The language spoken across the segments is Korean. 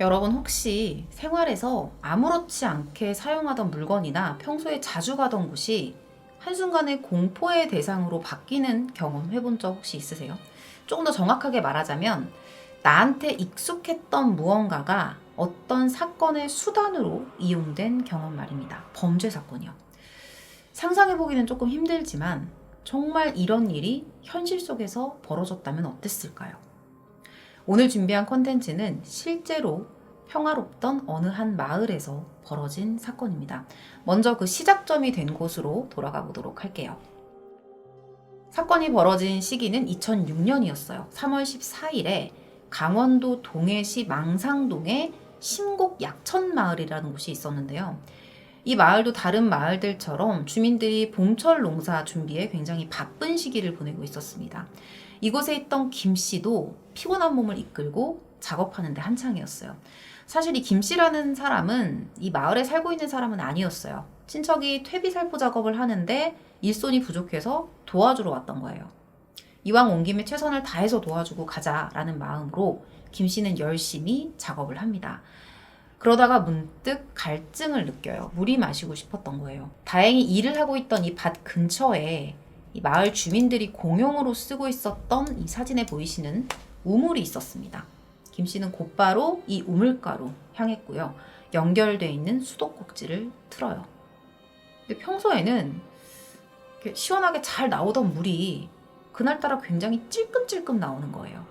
여러분 혹시 생활에서 아무렇지 않게 사용하던 물건이나 평소에 자주 가던 곳이 한순간에 공포의 대상으로 바뀌는 경험 해본 적 혹시 있으세요? 조금 더 정확하게 말하자면 나한테 익숙했던 무언가가 어떤 사건의 수단으로 이용된 경험 말입니다. 범죄 사건이요. 상상해보기는 조금 힘들지만 정말 이런 일이 현실 속에서 벌어졌다면 어땠을까요? 오늘 준비한 컨텐츠는 실제로 평화롭던 어느 한 마을에서 벌어진 사건입니다. 먼저 그 시작점이 된 곳으로 돌아가 보도록 할게요. 사건이 벌어진 시기는 2006년이었어요. 3월 14일에 강원도 동해시 망상동에 신곡 약천마을이라는 곳이 있었는데요. 이 마을도 다른 마을들처럼 주민들이 봄철 농사 준비에 굉장히 바쁜 시기를 보내고 있었습니다. 이곳에 있던 김 씨도 피곤한 몸을 이끌고 작업하는데 한창이었어요. 사실 이 김 씨라는 사람은 이 마을에 살고 있는 사람은 아니었어요. 친척이 퇴비살포 작업을 하는데 일손이 부족해서 도와주러 왔던 거예요. 이왕 온 김에 최선을 다해서 도와주고 가자라는 마음으로 김 씨는 열심히 작업을 합니다. 그러다가 문득 갈증을 느껴요. 물이 마시고 싶었던 거예요. 다행히 일을 하고 있던 이 밭 근처에 이 마을 주민들이 공용으로 쓰고 있었던 이 사진에 보이시는 우물이 있었습니다. 김 씨는 곧바로 이 우물가로 향했고요. 연결되어 있는 수도꼭지를 틀어요. 근데 평소에는 이렇게 시원하게 잘 나오던 물이 그날따라 굉장히 찔끔찔끔 나오는 거예요.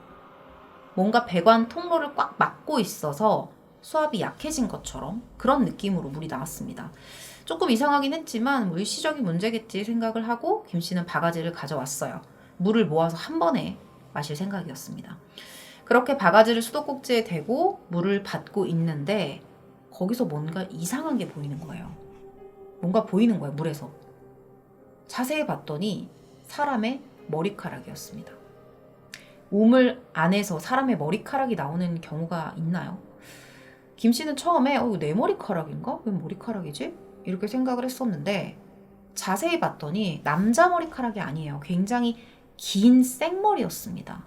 뭔가 배관 통로를 꽉 막고 있어서 수압이 약해진 것처럼 그런 느낌으로 물이 나왔습니다. 조금 이상하긴 했지만 일시적인 문제겠지 생각을 하고 김 씨는 바가지를 가져왔어요. 물을 모아서 한 번에 마실 생각이었습니다. 그렇게 바가지를 수도꼭지에 대고 물을 받고 있는데 거기서 뭔가 이상한 게 보이는 거예요. 뭔가 보이는 거예요, 물에서. 자세히 봤더니 사람의 머리카락이었습니다. 우물 안에서 사람의 머리카락이 나오는 경우가 있나요? 김 씨는 처음에 내 머리카락인가? 왜 머리카락이지? 이렇게 생각을 했었는데 자세히 봤더니 남자 머리카락이 아니에요. 굉장히 긴 생머리였습니다.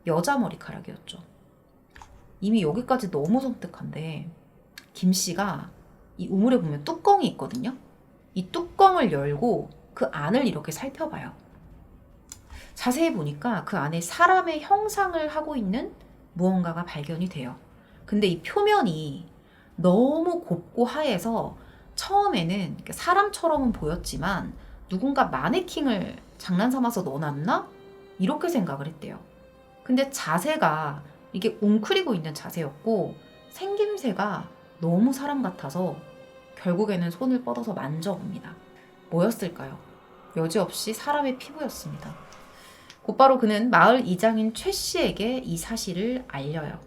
여자 머리카락이었죠. 이미 여기까지 너무 섬뜩한데 김 씨가 이 우물에 보면 뚜껑이 있거든요. 이 뚜껑을 열고 그 안을 이렇게 살펴봐요. 자세히 보니까 그 안에 사람의 형상을 하고 있는 무언가가 발견이 돼요. 근데 이 표면이 너무 곱고 하얘서 처음에는 사람처럼은 보였지만 누군가 마네킹을 장난삼아서 넣어놨나? 이렇게 생각을 했대요. 근데 자세가 이게 웅크리고 있는 자세였고 생김새가 너무 사람 같아서 결국에는 손을 뻗어서 만져봅니다. 뭐였을까요? 여지없이 사람의 피부였습니다. 곧바로 그는 마을 이장인 최 씨에게 이 사실을 알려요.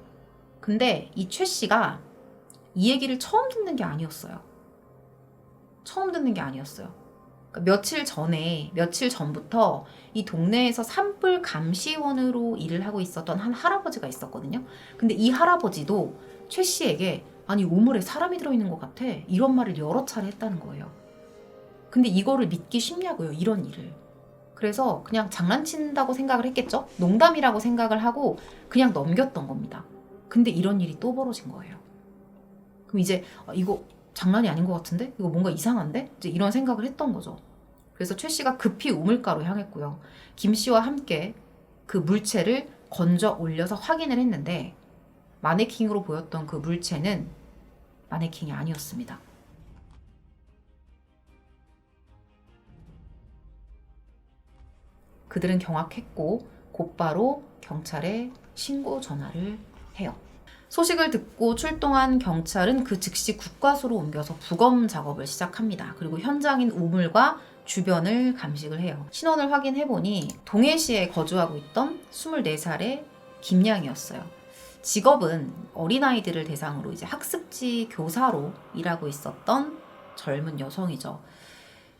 근데 이 최 씨가 이 얘기를 처음 듣는 게 아니었어요. 그러니까 며칠 전부터 이 동네에서 산불 감시원으로 일을 하고 있었던 한 할아버지가 있었거든요. 근데 이 할아버지도 최 씨에게 아니 우물에 사람이 들어있는 것 같아 이런 말을 여러 차례 했다는 거예요. 근데 이거를 믿기 쉽냐고요, 이런 일을. 그래서 그냥 장난친다고 생각을 했겠죠? 농담이라고 생각을 하고 그냥 넘겼던 겁니다. 근데 이런 일이 또 벌어진 거예요. 그럼 이제 이거 장난이 아닌 것 같은데? 이거 뭔가 이상한데? 이제 이런 생각을 했던 거죠. 그래서 최 씨가 급히 우물가로 향했고요. 김 씨와 함께 그 물체를 건져 올려서 확인을 했는데 마네킹으로 보였던 그 물체는 마네킹이 아니었습니다. 그들은 경악했고 곧바로 경찰에 신고 전화를 해요. 소식을 듣고 출동한 경찰은 그 즉시 국과수로 옮겨서 부검 작업을 시작합니다. 그리고 현장인 우물과 주변을 감식을 해요. 신원을 확인해보니 동해시에 거주하고 있던 24살의 김양이었어요. 직업은 어린아이들을 대상으로 이제 학습지 교사로 일하고 있었던 젊은 여성이죠.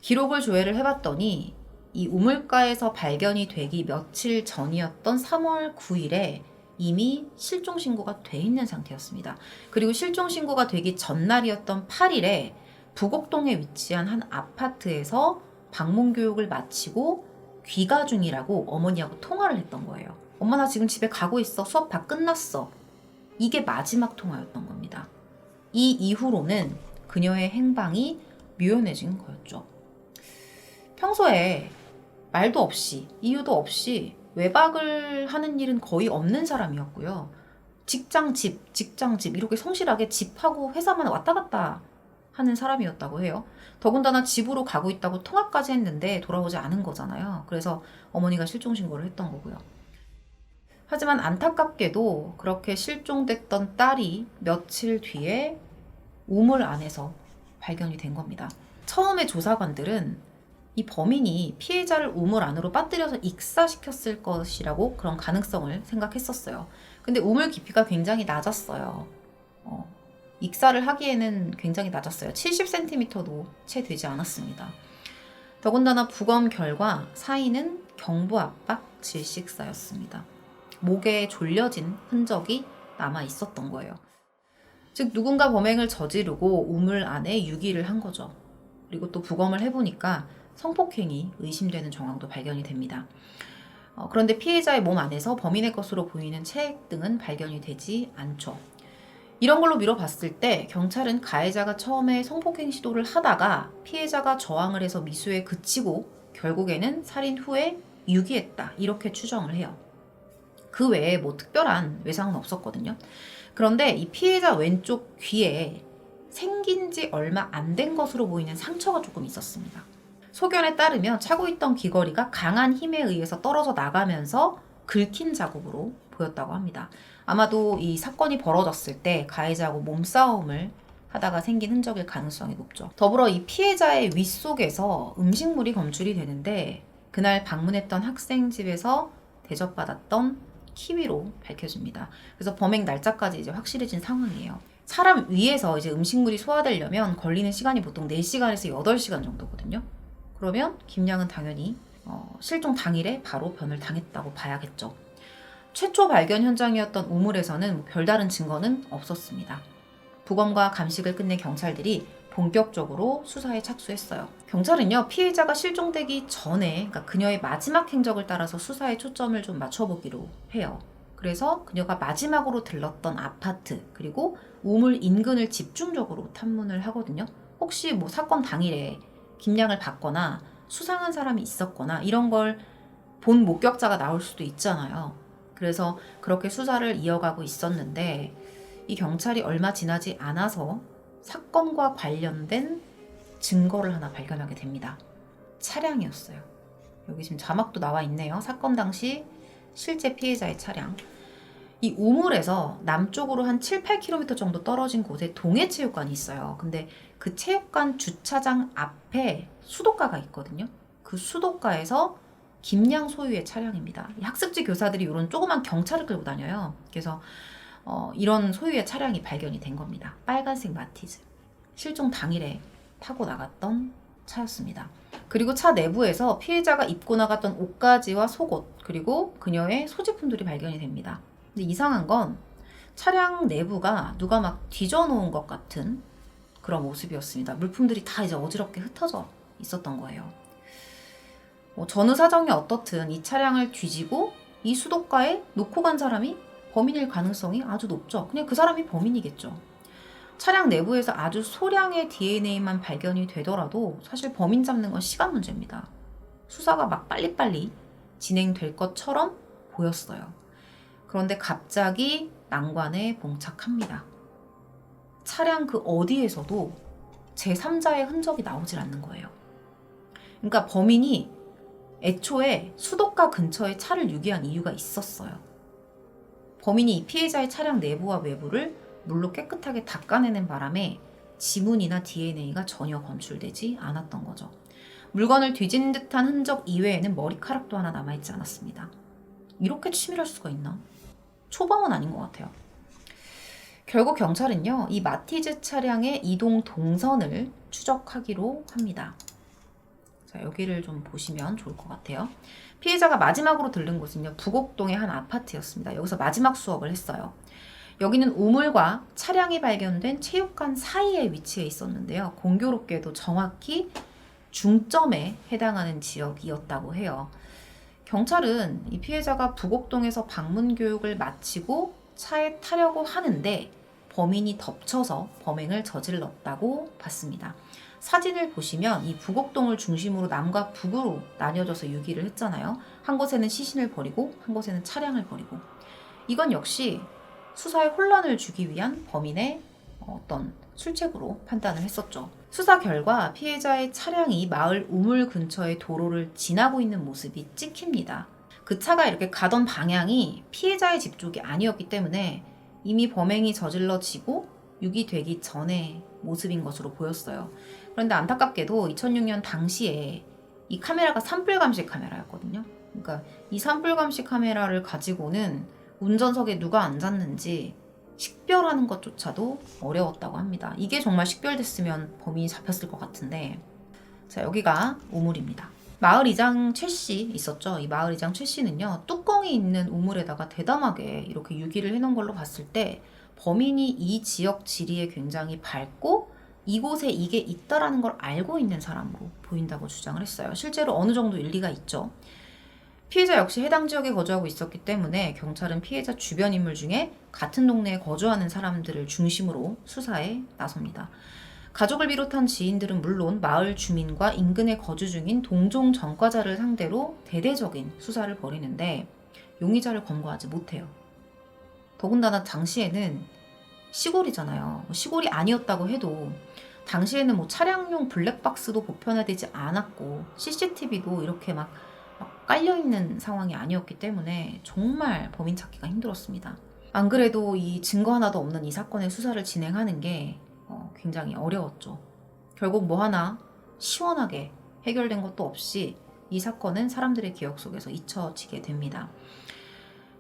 기록을 조회를 해봤더니 이 우물가에서 발견이 되기 며칠 전이었던 3월 9일에 이미 실종 신고가 돼 있는 상태였습니다. 그리고 실종 신고가 되기 전날이었던 8일에 부곡동에 위치한 한 아파트에서 방문 교육을 마치고 귀가 중이라고 어머니하고 통화를 했던 거예요. 엄마 나 지금 집에 가고 있어. 수업 다 끝났어. 이게 마지막 통화였던 겁니다. 이 이후로는 그녀의 행방이 묘연해진 거였죠. 평소에 말도 없이 이유도 없이 외박을 하는 일은 거의 없는 사람이었고요. 직장 집 이렇게 성실하게 집하고 회사만 왔다 갔다 하는 사람이었다고 해요. 더군다나 집으로 가고 있다고 통화까지 했는데 돌아오지 않은 거잖아요. 그래서 어머니가 실종 신고를 했던 거고요. 하지만 안타깝게도 그렇게 실종됐던 딸이 며칠 뒤에 우물 안에서 발견이 된 겁니다. 처음에 조사관들은 이 범인이 피해자를 우물 안으로 빠뜨려서 익사시켰을 것이라고 그런 가능성을 생각했었어요. 근데 우물 깊이가 굉장히 낮았어요. 익사를 하기에는 굉장히 낮았어요. 70cm도 채 되지 않았습니다. 더군다나 부검 결과 사인은 경부 압박 질식사였습니다. 목에 졸려진 흔적이 남아 있었던 거예요. 즉 누군가 범행을 저지르고 우물 안에 유기를 한 거죠. 그리고 또 부검을 해보니까 성폭행이 의심되는 정황도 발견이 됩니다. 그런데 피해자의 몸 안에서 범인의 것으로 보이는 체액 등은 발견이 되지 않죠. 이런 걸로 미뤄봤을 때 경찰은 가해자가 처음에 성폭행 시도를 하다가 피해자가 저항을 해서 미수에 그치고 결국에는 살인 후에 유기했다 이렇게 추정을 해요. 그 외에 뭐 특별한 외상은 없었거든요. 그런데 이 피해자 왼쪽 귀에 생긴 지 얼마 안 된 것으로 보이는 상처가 조금 있었습니다. 소견에 따르면 차고 있던 귀걸이가 강한 힘에 의해서 떨어져 나가면서 긁힌 자국으로 보였다고 합니다. 아마도 이 사건이 벌어졌을 때 가해자하고 몸싸움을 하다가 생긴 흔적일 가능성이 높죠. 더불어 이 피해자의 윗속에서 음식물이 검출이 되는데 그날 방문했던 학생 집에서 대접받았던 키위로 밝혀집니다. 그래서 범행 날짜까지 이제 확실해진 상황이에요. 사람 위에서 이제 음식물이 소화되려면 걸리는 시간이 보통 4시간에서 8시간 정도거든요. 그러면 김양은 당연히 실종 당일에 바로 변을 당했다고 봐야겠죠. 최초 발견 현장이었던 우물에서는 별다른 증거는 없었습니다. 부검과 감식을 끝낸 경찰들이 본격적으로 수사에 착수했어요. 경찰은요, 피해자가 실종되기 전에, 그러니까 그녀의 마지막 행적을 따라서 수사에 초점을 좀 맞춰보기로 해요. 그래서 그녀가 마지막으로 들렀던 아파트, 그리고 우물 인근을 집중적으로 탐문을 하거든요. 혹시 뭐 사건 당일에 김양을 봤거나 수상한 사람이 있었거나 이런 걸 본 목격자가 나올 수도 있잖아요. 그래서 그렇게 수사를 이어가고 있었는데 이 경찰이 얼마 지나지 않아서 사건과 관련된 증거를 하나 발견하게 됩니다. 차량이었어요. 여기 지금 자막도 나와 있네요. 사건 당시 실제 피해자의 차량. 이 우물에서 남쪽으로 한 7, 8km 정도 떨어진 곳에 동해체육관이 있어요. 근데 그 체육관 주차장 앞에 수도가가 있거든요. 그 수도가에서 김양 소유의 차량입니다. 이 학습지 교사들이 이런 조그만 경차를 끌고 다녀요. 그래서 이런 소유의 차량이 발견이 된 겁니다. 빨간색 마티즈. 실종 당일에 타고 나갔던 차였습니다. 그리고 차 내부에서 피해자가 입고 나갔던 옷가지와 속옷, 그리고 그녀의 소지품들이 발견이 됩니다. 근데 이상한 건 차량 내부가 누가 막 뒤져놓은 것 같은 그런 모습이었습니다. 물품들이 다 이제 어지럽게 흩어져 있었던 거예요. 전후 사정이 어떻든 이 차량을 뒤지고 이 수도가에 놓고 간 사람이 범인일 가능성이 아주 높죠. 그냥 그 사람이 범인이겠죠. 차량 내부에서 아주 소량의 DNA만 발견이 되더라도 사실 범인 잡는 건 시간 문제입니다. 수사가 막 빨리빨리 진행될 것처럼 보였어요. 그런데 갑자기 난관에 봉착합니다. 차량 그 어디에서도 제3자의 흔적이 나오질 않는 거예요. 그러니까 범인이 애초에 수도가 근처에 차를 유기한 이유가 있었어요. 범인이 이 피해자의 차량 내부와 외부를 물로 깨끗하게 닦아내는 바람에 지문이나 DNA가 전혀 검출되지 않았던 거죠. 물건을 뒤진 듯한 흔적 이외에는 머리카락도 하나 남아있지 않았습니다. 이렇게 치밀할 수가 있나? 초범은 아닌 것 같아요. 결국 경찰은요, 이 마티즈 차량의 이동 동선을 추적하기로 합니다. 자, 여기를 좀 보시면 좋을 것 같아요. 피해자가 마지막으로 들른 곳은요, 부곡동의 한 아파트였습니다. 여기서 마지막 수업을 했어요. 여기는 우물과 차량이 발견된 체육관 사이에 위치해 있었는데요. 공교롭게도 정확히 중점에 해당하는 지역이었다고 해요. 경찰은 이 피해자가 부곡동에서 방문 교육을 마치고 차에 타려고 하는데 범인이 덮쳐서 범행을 저질렀다고 봤습니다. 사진을 보시면 이 부곡동을 중심으로 남과 북으로 나뉘어져서 유기를 했잖아요. 한 곳에는 시신을 버리고 한 곳에는 차량을 버리고. 이건 역시 수사에 혼란을 주기 위한 범인의 어떤 술책으로 판단을 했었죠. 수사 결과 피해자의 차량이 마을 우물 근처의 도로를 지나고 있는 모습이 찍힙니다. 그 차가 이렇게 가던 방향이 피해자의 집 쪽이 아니었기 때문에 이미 범행이 저질러지고 유기되기 전의 모습인 것으로 보였어요. 그런데 안타깝게도 2006년 당시에 이 카메라가 산불 감시 카메라였거든요. 그러니까 이 산불 감시 카메라를 가지고는 운전석에 누가 앉았는지 식별하는 것조차도 어려웠다고 합니다. 이게 정말 식별됐으면 범인이 잡혔을 것 같은데, 자, 여기가 우물입니다. 마을 이장 최 씨 있었죠. 이 마을 이장 최 씨는요, 뚜껑이 있는 우물에다가 대담하게 이렇게 유기를 해놓은 걸로 봤을 때 범인이 이 지역 지리에 굉장히 밝고 이곳에 이게 있다라는 걸 알고 있는 사람으로 보인다고 주장을 했어요. 실제로 어느 정도 일리가 있죠. 피해자 역시 해당 지역에 거주하고 있었기 때문에 경찰은 피해자 주변 인물 중에 같은 동네에 거주하는 사람들을 중심으로 수사에 나섭니다. 가족을 비롯한 지인들은 물론 마을 주민과 인근에 거주 중인 동종 전과자를 상대로 대대적인 수사를 벌이는데 용의자를 검거하지 못해요. 더군다나 당시에는 시골이잖아요. 시골이 아니었다고 해도 당시에는 뭐 차량용 블랙박스도 보편화되지 않았고 CCTV도 이렇게 막 깔려있는 상황이 아니었기 때문에 정말 범인 찾기가 힘들었습니다. 안 그래도 이 증거 하나도 없는 이 사건의 수사를 진행하는 게 굉장히 어려웠죠. 결국 뭐 하나 시원하게 해결된 것도 없이 이 사건은 사람들의 기억 속에서 잊혀지게 됩니다.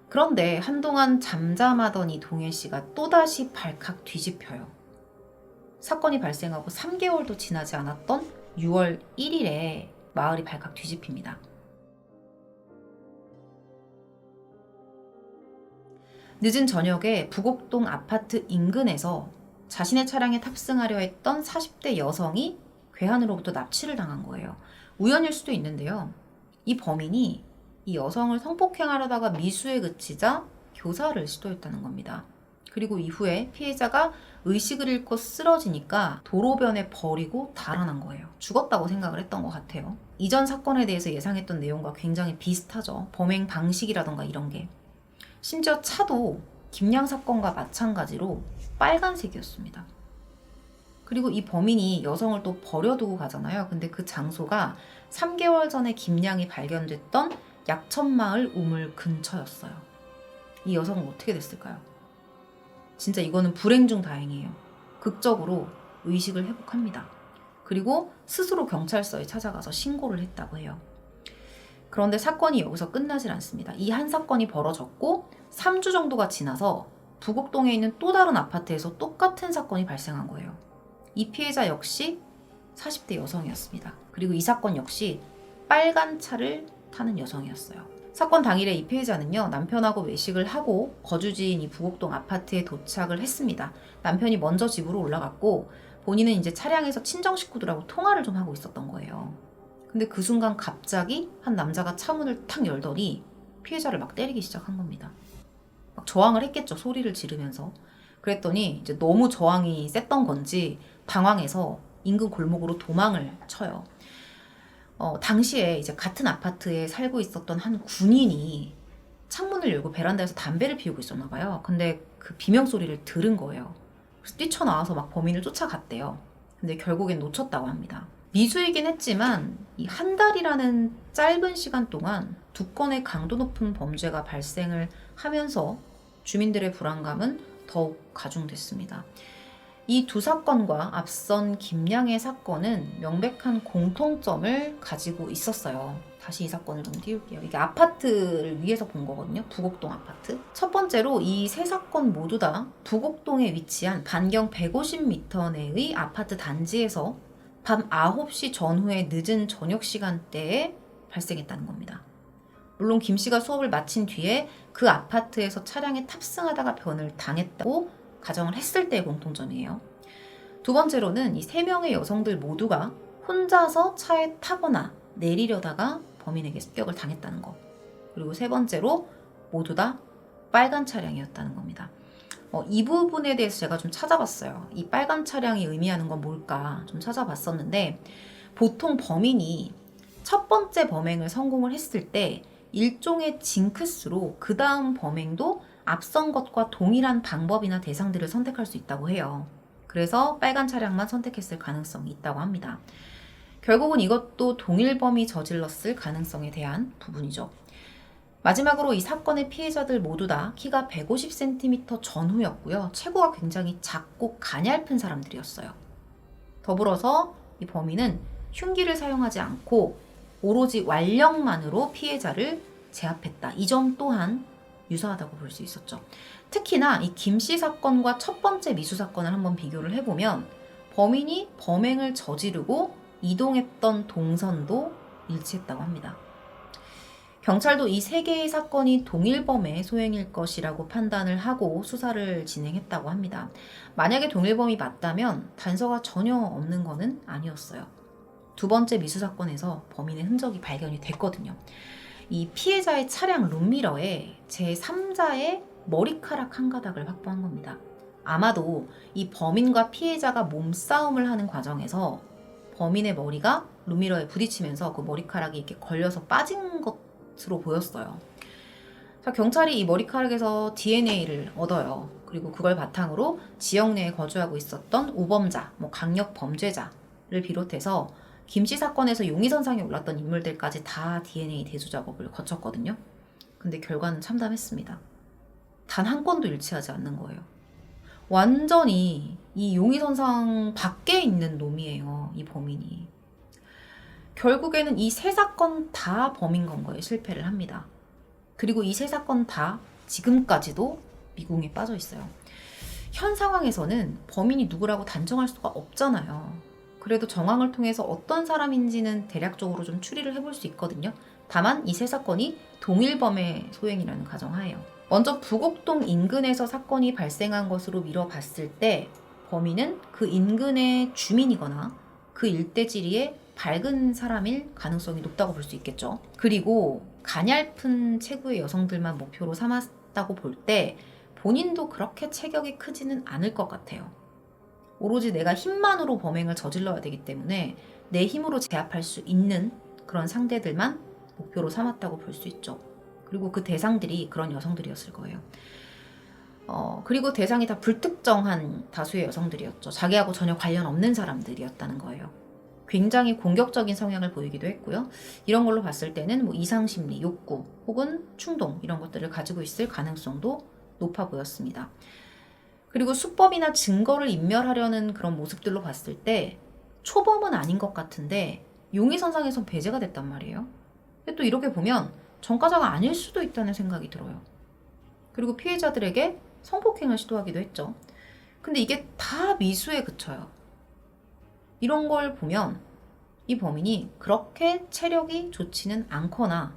그런데 한동안 잠잠하던 이 동해 씨가 또다시 발칵 뒤집혀요. 사건이 발생하고 3개월도 지나지 않았던 6월 1일에 마을이 발칵 뒤집힙니다. 늦은 저녁에 부곡동 아파트 인근에서 자신의 차량에 탑승하려 했던 40대 여성이 괴한으로부터 납치를 당한 거예요. 우연일 수도 있는데요. 이 범인이 이 여성을 성폭행하려다가 미수에 그치자 교사를 시도했다는 겁니다. 그리고 이후에 피해자가 의식을 잃고 쓰러지니까 도로변에 버리고 달아난 거예요. 죽었다고 생각을 했던 것 같아요. 이전 사건에 대해서 예상했던 내용과 굉장히 비슷하죠. 범행 방식이라던가 이런 게. 심지어 차도 김양 사건과 마찬가지로 빨간색이었습니다. 그리고 이 범인이 여성을 또 버려두고 가잖아요. 근데 그 장소가 3개월 전에 김양이 발견됐던 약천마을 우물 근처였어요. 이 여성은 어떻게 됐을까요? 진짜 이거는 불행 중 다행이에요. 극적으로 의식을 회복합니다. 그리고 스스로 경찰서에 찾아가서 신고를 했다고 해요. 그런데 사건이 여기서 끝나질 않습니다. 이 한 사건이 벌어졌고 3주 정도가 지나서 부곡동에 있는 또 다른 아파트에서 똑같은 사건이 발생한 거예요. 이 피해자 역시 40대 여성이었습니다. 그리고 이 사건 역시 빨간 차를 타는 여성이었어요. 사건 당일에 이 피해자는요, 남편하고 외식을 하고 거주지인 이 부곡동 아파트에 도착을 했습니다. 남편이 먼저 집으로 올라갔고 본인은 이제 차량에서 친정 식구들하고 통화를 좀 하고 있었던 거예요. 근데 그 순간 갑자기 한 남자가 차문을 탁 열더니 피해자를 막 때리기 시작한 겁니다. 막 저항을 했겠죠. 소리를 지르면서. 그랬더니 이제 너무 저항이 셌던 건지 당황해서 인근 골목으로 도망을 쳐요. 당시에 이제 같은 아파트에 살고 있었던 한 군인이 창문을 열고 베란다에서 담배를 피우고 있었나 봐요. 근데 그 비명 소리를 들은 거예요. 그래서 뛰쳐나와서 막 범인을 쫓아갔대요. 근데 결국엔 놓쳤다고 합니다. 미수이긴 했지만 이 한 달이라는 짧은 시간 동안 두 건의 강도 높은 범죄가 발생을 하면서 주민들의 불안감은 더욱 가중됐습니다. 이 두 사건과 앞선 김양의 사건은 명백한 공통점을 가지고 있었어요. 다시 이 사건을 좀 띄울게요. 이게 아파트를 위에서 본 거거든요. 부곡동 아파트. 첫 번째로 이 세 사건 모두 다 부곡동에 위치한 반경 150m 내의 아파트 단지에서 밤 9시 전후의 늦은 저녁 시간대에 발생했다는 겁니다. 물론 김 씨가 수업을 마친 뒤에 그 아파트에서 차량에 탑승하다가 변을 당했다고 가정을 했을 때의 공통점이에요. 두 번째로는 이 세 명의 여성들 모두가 혼자서 차에 타거나 내리려다가 범인에게 습격을 당했다는 것. 그리고 세 번째로 모두 다 빨간 차량이었다는 겁니다. 이 부분에 대해서 제가 좀 찾아봤어요. 이 빨간 차량이 의미하는 건 뭘까 좀 찾아봤었는데, 보통 범인이 첫 번째 범행을 성공을 했을 때 일종의 징크스로 그 다음 범행도 앞선 것과 동일한 방법이나 대상들을 선택할 수 있다고 해요. 그래서 빨간 차량만 선택했을 가능성이 있다고 합니다. 결국은 이것도 동일범이 저질렀을 가능성에 대한 부분이죠. 마지막으로 이 사건의 피해자들 모두 다 키가 150cm 전후였고요. 체구가 굉장히 작고 가냘픈 사람들이었어요. 더불어서 이 범인은 흉기를 사용하지 않고 오로지 완력만으로 피해자를 제압했다. 이 점 또한 유사하다고 볼 수 있었죠. 특히나 이 김씨 사건과 첫 번째 미수 사건을 한번 비교를 해보면 범인이 범행을 저지르고 이동했던 동선도 일치했다고 합니다. 경찰도 이 세 개의 사건이 동일범의 소행일 것이라고 판단을 하고 수사를 진행했다고 합니다. 만약에 동일범이 맞다면 단서가 전혀 없는 것은 아니었어요. 두 번째 미수 사건에서 범인의 흔적이 발견이 됐거든요. 이 피해자의 차량 룸미러에 제3자의 머리카락 한 가닥을 확보한 겁니다. 아마도 이 범인과 피해자가 몸싸움을 하는 과정에서 범인의 머리가 룸미러에 부딪히면서 그 머리카락이 이렇게 걸려서 빠진 것으로 보였어요. 자, 경찰이 이 머리카락에서 DNA를 얻어요. 그리고 그걸 바탕으로 지역 내에 거주하고 있었던 우범자, 강력 범죄자를 비롯해서 김씨 사건에서 용의선상에 올랐던 인물들까지 다 DNA 대조 작업을 거쳤거든요. 근데 결과는 참담했습니다. 단 한 건도 일치하지 않는 거예요. 완전히 이 용의선상 밖에 있는 놈이에요, 이 범인이. 결국에는 이 세 사건 다 범인 검거에 실패를 합니다. 그리고 이 세 사건 다 지금까지도 미궁에 빠져 있어요. 현 상황에서는 범인이 누구라고 단정할 수가 없잖아요. 그래도 정황을 통해서 어떤 사람인지는 대략적으로 좀 추리를 해볼 수 있거든요. 다만 이 세 사건이 동일범의 소행이라는 가정하에요. 먼저 부곡동 인근에서 사건이 발생한 것으로 미뤄봤을 때 범인은 그 인근의 주민이거나 그 일대 지리에 밝은 사람일 가능성이 높다고 볼 수 있겠죠. 그리고 가냘픈 체구의 여성들만 목표로 삼았다고 볼 때 본인도 그렇게 체격이 크지는 않을 것 같아요. 오로지 내가 힘만으로 범행을 저질러야 되기 때문에 내 힘으로 제압할 수 있는 그런 상대들만 목표로 삼았다고 볼 수 있죠. 그리고 그 대상들이 그런 여성들이었을 거예요. 그리고 대상이 다 불특정한 다수의 여성들이었죠. 자기하고 전혀 관련 없는 사람들이었다는 거예요. 굉장히 공격적인 성향을 보이기도 했고요. 이런 걸로 봤을 때는 이상심리, 욕구 혹은 충동 이런 것들을 가지고 있을 가능성도 높아 보였습니다. 그리고 수법이나 증거를 인멸하려는 그런 모습들로 봤을 때 초범은 아닌 것 같은데 용의선상에선 배제가 됐단 말이에요. 근데 또 이렇게 보면 전과자가 아닐 수도 있다는 생각이 들어요. 그리고 피해자들에게 성폭행을 시도하기도 했죠. 근데 이게 다 미수에 그쳐요. 이런 걸 보면 이 범인이 그렇게 체력이 좋지는 않거나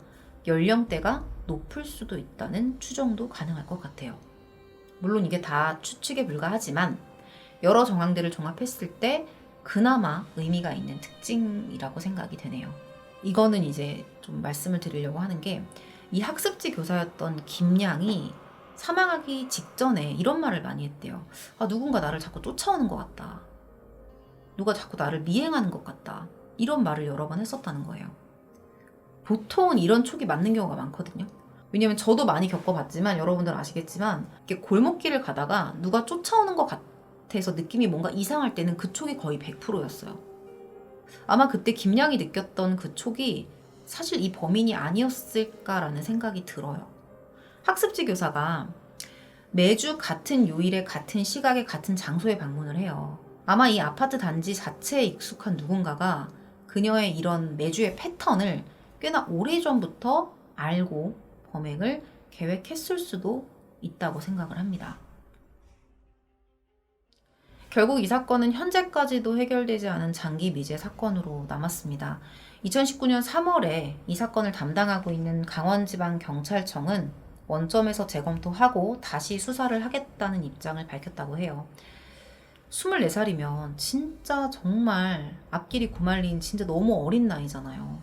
연령대가 높을 수도 있다는 추정도 가능할 것 같아요. 물론 이게 다 추측에 불과하지만 여러 정황들을 종합했을 때 그나마 의미가 있는 특징이라고 생각이 되네요. 이거는 이제 좀 말씀을 드리려고 하는 게, 이 학습지 교사였던 김양이 사망하기 직전에 이런 말을 많이 했대요. 누군가 나를 자꾸 쫓아오는 것 같다. 누가 자꾸 나를 미행하는 것 같다. 이런 말을 여러 번 했었다는 거예요. 보통은 이런 촉이 맞는 경우가 많거든요. 왜냐면 저도 많이 겪어봤지만 여러분들 아시겠지만 이렇게 골목길을 가다가 누가 쫓아오는 것 같아서 느낌이 뭔가 이상할 때는 그 촉이 거의 100%였어요. 아마 그때 김양이 느꼈던 그 촉이 사실 이 범인이 아니었을까라는 생각이 들어요. 학습지 교사가 매주 같은 요일에 같은 시각에 같은 장소에 방문을 해요. 아마 이 아파트 단지 자체에 익숙한 누군가가 그녀의 이런 매주의 패턴을 꽤나 오래전부터 알고 범행을 계획했을 수도 있다고 생각을 합니다. 결국 이 사건은 현재까지도 해결되지 않은 장기 미제 사건으로 남았습니다. 2019년 3월에 이 사건을 담당하고 있는 강원지방경찰청은 원점에서 재검토하고 다시 수사를 하겠다는 입장을 밝혔다고 해요. 24살이면 진짜 정말 앞길이 고말린 진짜 너무 어린 나이잖아요.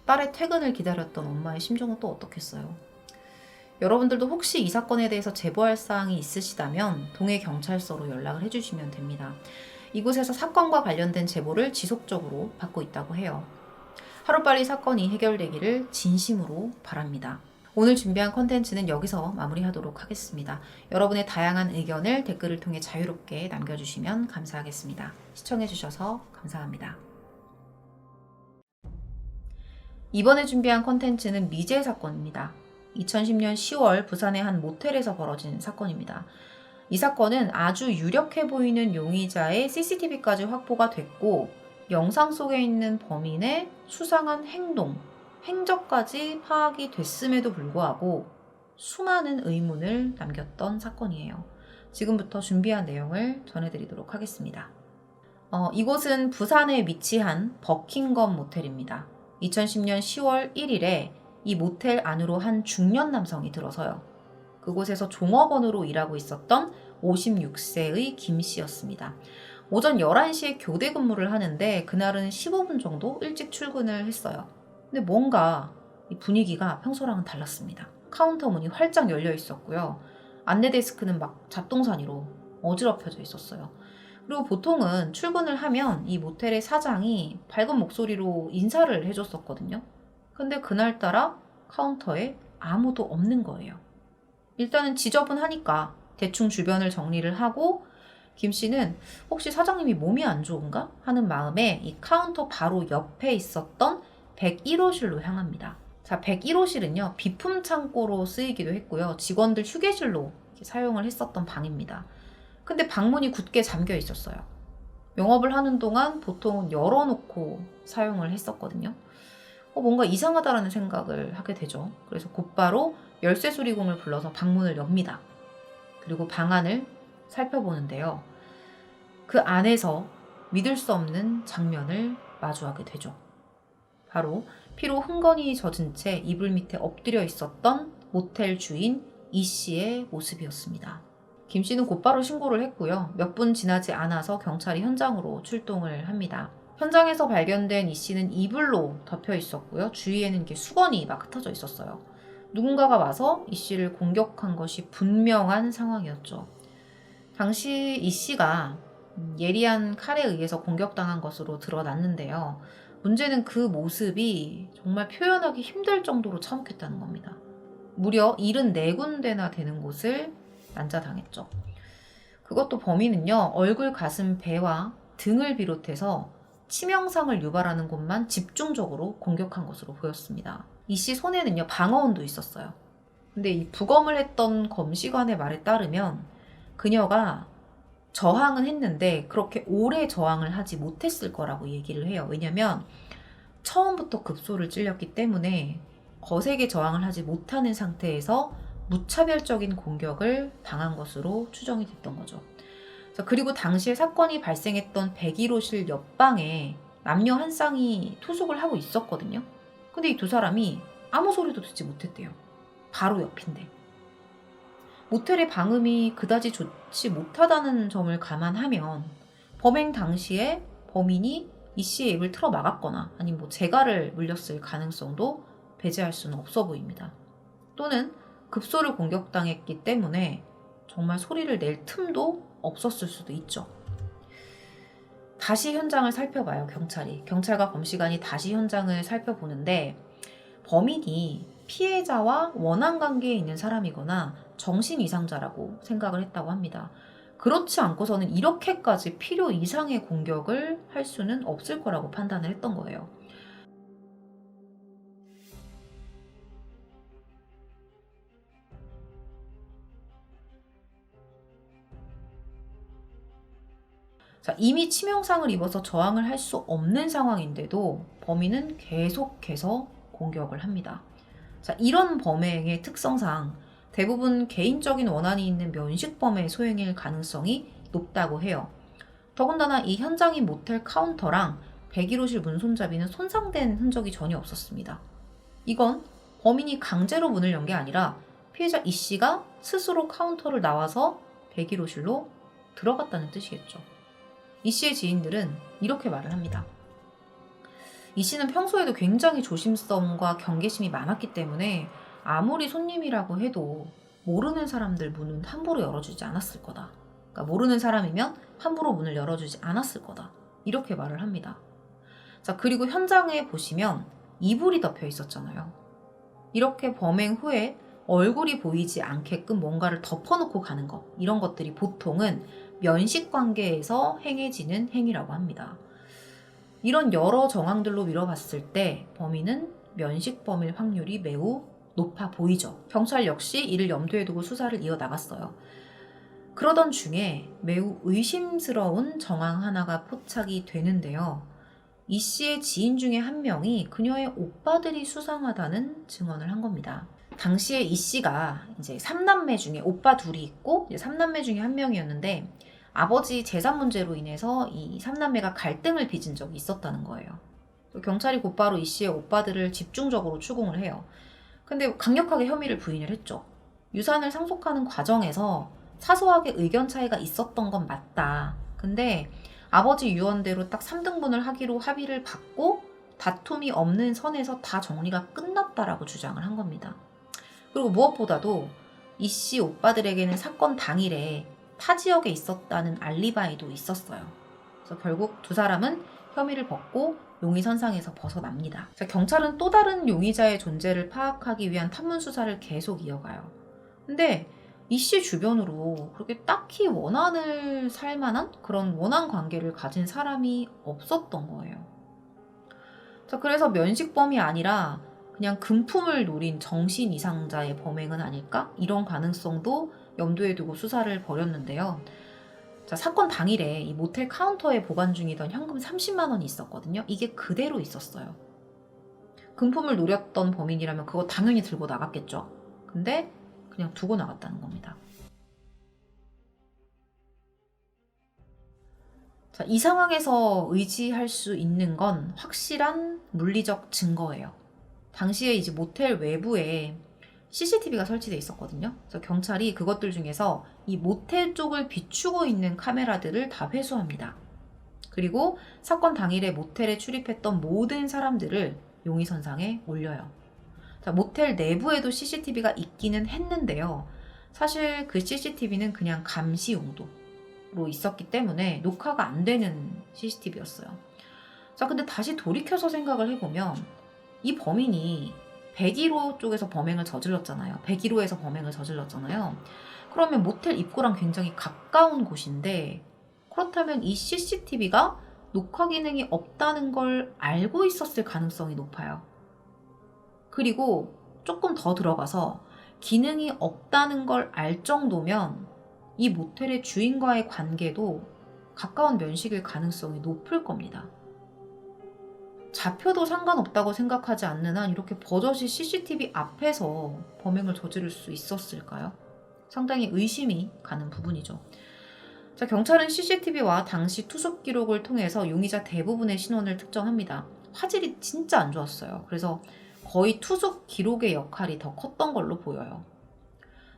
딸의 퇴근을 기다렸던 엄마의 심정은 또 어떻겠어요? 여러분들도 혹시 이 사건에 대해서 제보할 사항이 있으시다면 동해경찰서로 연락을 해주시면 됩니다. 이곳에서 사건과 관련된 제보를 지속적으로 받고 있다고 해요. 하루빨리 사건이 해결되기를 진심으로 바랍니다. 오늘 준비한 컨텐츠는 여기서 마무리하도록 하겠습니다. 여러분의 다양한 의견을 댓글을 통해 자유롭게 남겨주시면 감사하겠습니다. 시청해주셔서 감사합니다. 이번에 준비한 컨텐츠는 미제 사건입니다. 2010년 10월 부산의 한 모텔에서 벌어진 사건입니다. 이 사건은 아주 유력해 보이는 용의자의 CCTV까지 확보가 됐고 영상 속에 있는 범인의 수상한 행동, 행적까지 파악이 됐음에도 불구하고 수많은 의문을 남겼던 사건이에요. 지금부터 준비한 내용을 전해드리도록 하겠습니다. 이곳은 부산에 위치한 버킹엄 모텔입니다. 2010년 10월 1일에 이 모텔 안으로 한 중년 남성이 들어서요. 그곳에서 종업원으로 일하고 있었던 56세의 김 씨였습니다. 오전 11시에 교대 근무를 하는데 그날은 15분 정도 일찍 출근을 했어요. 근데 뭔가 이 분위기가 평소랑은 달랐습니다. 카운터 문이 활짝 열려 있었고요. 안내 데스크는 막 잡동사니로 어지럽혀져 있었어요. 그리고 보통은 출근을 하면 이 모텔의 사장이 밝은 목소리로 인사를 해줬었거든요. 근데 그날따라 카운터에 아무도 없는 거예요. 일단은 지저분하니까 대충 주변을 정리를 하고 김 씨는 혹시 사장님이 몸이 안 좋은가 하는 마음에 이 카운터 바로 옆에 있었던 101호실로 향합니다. 자, 101호실은요, 비품 창고로 쓰이기도 했고요. 직원들 휴게실로 사용을 했었던 방입니다. 근데 방문이 굳게 잠겨 있었어요. 영업을 하는 동안 보통은 열어놓고 사용을 했었거든요. 뭔가 이상하다라는 생각을 하게 되죠. 그래서 곧바로 열쇠 수리공을 불러서 방문을 엽니다. 그리고 방 안을 살펴보는데요. 그 안에서 믿을 수 없는 장면을 마주하게 되죠. 바로 피로 흥건히 젖은 채 이불 밑에 엎드려 있었던 모텔 주인 이 씨의 모습이었습니다. 김 씨는 곧바로 신고를 했고요. 몇 분 지나지 않아서 경찰이 현장으로 출동을 합니다. 현장에서 발견된 이 씨는 이불로 덮여 있었고요. 주위에는 이렇게 수건이 막 흩어져 있었어요. 누군가가 와서 이 씨를 공격한 것이 분명한 상황이었죠. 당시 이 씨가 예리한 칼에 의해서 공격당한 것으로 드러났는데요. 문제는 그 모습이 정말 표현하기 힘들 정도로 참혹했다는 겁니다. 무려 74군데나 되는 곳을 난자당했죠. 그것도 범인은요, 얼굴, 가슴, 배와 등을 비롯해서 치명상을 유발하는 곳만 집중적으로 공격한 것으로 보였습니다. 이 씨 손에는요, 방어원도 있었어요. 근데 이 부검을 했던 검시관의 말에 따르면 그녀가 저항은 했는데 그렇게 오래 저항을 하지 못했을 거라고 얘기를 해요. 왜냐면 처음부터 급소를 찔렸기 때문에 거세게 저항을 하지 못하는 상태에서 무차별적인 공격을 당한 것으로 추정이 됐던 거죠. 그리고 당시에 사건이 발생했던 101호실 옆방에 남녀 한 쌍이 투숙을 하고 있었거든요. 근데 이 두 사람이 아무 소리도 듣지 못했대요. 바로 옆인데. 모텔의 방음이 그다지 좋지 못하다는 점을 감안하면 범행 당시에 범인이 이 씨의 입을 틀어 막았거나 아니면 재갈을 물렸을 가능성도 배제할 수는 없어 보입니다. 또는 급소를 공격당했기 때문에 정말 소리를 낼 틈도 없었을 수도 있죠. 다시 현장을 살펴봐요, 경찰이. 경찰과 검시관이 다시 현장을 살펴보는데 범인이 피해자와 원한 관계에 있는 사람이거나 정신 이상자라고 생각을 했다고 합니다. 그렇지 않고서는 이렇게까지 필요 이상의 공격을 할 수는 없을 거라고 판단을 했던 거예요. 자, 이미 치명상을 입어서 저항을 할 수 없는 상황인데도 범인은 계속해서 공격을 합니다. 자, 이런 범행의 특성상 대부분 개인적인 원한이 있는 면식범의 소행일 가능성이 높다고 해요. 더군다나 이 현장인 모텔 카운터랑 101호실 문 손잡이는 손상된 흔적이 전혀 없었습니다. 이건 범인이 강제로 문을 연 게 아니라 피해자 이 씨가 스스로 카운터를 나와서 101호실로 들어갔다는 뜻이겠죠. 이 씨의 지인들은 이렇게 말을 합니다. 이 씨는 평소에도 굉장히 조심성과 경계심이 많았기 때문에 아무리 손님이라고 해도 모르는 사람들 문은 함부로 열어주지 않았을 거다. 그러니까 모르는 사람이면 함부로 문을 열어주지 않았을 거다. 이렇게 말을 합니다. 자, 그리고 현장에 보시면 이불이 덮여 있었잖아요. 이렇게 범행 후에 얼굴이 보이지 않게끔 뭔가를 덮어놓고 가는 것, 이런 것들이 보통은 면식 관계에서 행해지는 행위라고 합니다. 이런 여러 정황들로 미뤄봤을 때 범인은 면식범일 확률이 매우 높아 보이죠. 경찰 역시 이를 염두에 두고 수사를 이어나갔어요. 그러던 중에 매우 의심스러운 정황 하나가 포착이 되는데요. 이 씨의 지인 중에 한 명이 그녀의 오빠들이 수상하다는 증언을 한 겁니다. 당시에 이 씨가 이제 3남매 중에 오빠 둘이 있고 이제 3남매 중에 한 명이었는데 아버지 재산 문제로 인해서 이 3남매가 갈등을 빚은 적이 있었다는 거예요. 경찰이 곧바로 이 씨의 오빠들을 집중적으로 추궁을 해요. 근데 강력하게 혐의를 부인을 했죠. 유산을 상속하는 과정에서 사소하게 의견 차이가 있었던 건 맞다. 근데 아버지 유언대로 딱 3등분을 하기로 합의를 받고 다툼이 없는 선에서 다 정리가 끝났다라고 주장을 한 겁니다. 그리고 무엇보다도 이 씨 오빠들에게는 사건 당일에 타 지역에 있었다는 알리바이도 있었어요. 그래서 결국 두 사람은 혐의를 벗고 용의선상에서 벗어납니다. 자, 경찰은 또 다른 용의자의 존재를 파악하기 위한 탐문 수사를 계속 이어가요. 근데 이 씨 주변으로 그렇게 딱히 원한을 살 만한 그런 원한 관계를 가진 사람이 없었던 거예요. 자, 그래서 면식범이 아니라 그냥 금품을 노린 정신 이상자의 범행은 아닐까? 이런 가능성도 염두에 두고 수사를 벌였는데요. 자, 사건 당일에 이 모텔 카운터에 보관 중이던 현금 30만 원이 있었거든요. 이게 그대로 있었어요. 금품을 노렸던 범인이라면 그거 당연히 들고 나갔겠죠. 근데 그냥 두고 나갔다는 겁니다. 자, 이 상황에서 의지할 수 있는 건 확실한 물리적 증거예요. 당시에 이제 모텔 외부에 CCTV가 설치되어 있었거든요. 그래서 경찰이 그것들 중에서 이 모텔 쪽을 비추고 있는 카메라들을 다 회수합니다. 그리고 사건 당일에 모텔에 출입했던 모든 사람들을 용의선상에 올려요. 자, 모텔 내부에도 CCTV가 있기는 했는데요. 사실 그 CCTV는 그냥 감시 용도로 있었기 때문에 녹화가 안 되는 CCTV였어요. 자, 근데 다시 돌이켜서 생각을 해보면 이 범인이 101호 쪽에서 범행을 저질렀잖아요. 101호에서 범행을 저질렀잖아요. 그러면 모텔 입구랑 굉장히 가까운 곳인데 그렇다면 이 CCTV가 녹화 기능이 없다는 걸 알고 있었을 가능성이 높아요. 그리고 조금 더 들어가서 기능이 없다는 걸 알 정도면 이 모텔의 주인과의 관계도 가까운 면식일 가능성이 높을 겁니다. 잡혀도 상관없다고 생각하지 않는 한 이렇게 버젓이 CCTV 앞에서 범행을 저지를 수 있었을까요? 상당히 의심이 가는 부분이죠. 자, 경찰은 CCTV와 당시 투숙 기록을 통해서 용의자 대부분의 신원을 특정합니다. 화질이 진짜 안 좋았어요. 그래서 거의 투숙 기록의 역할이 더 컸던 걸로 보여요.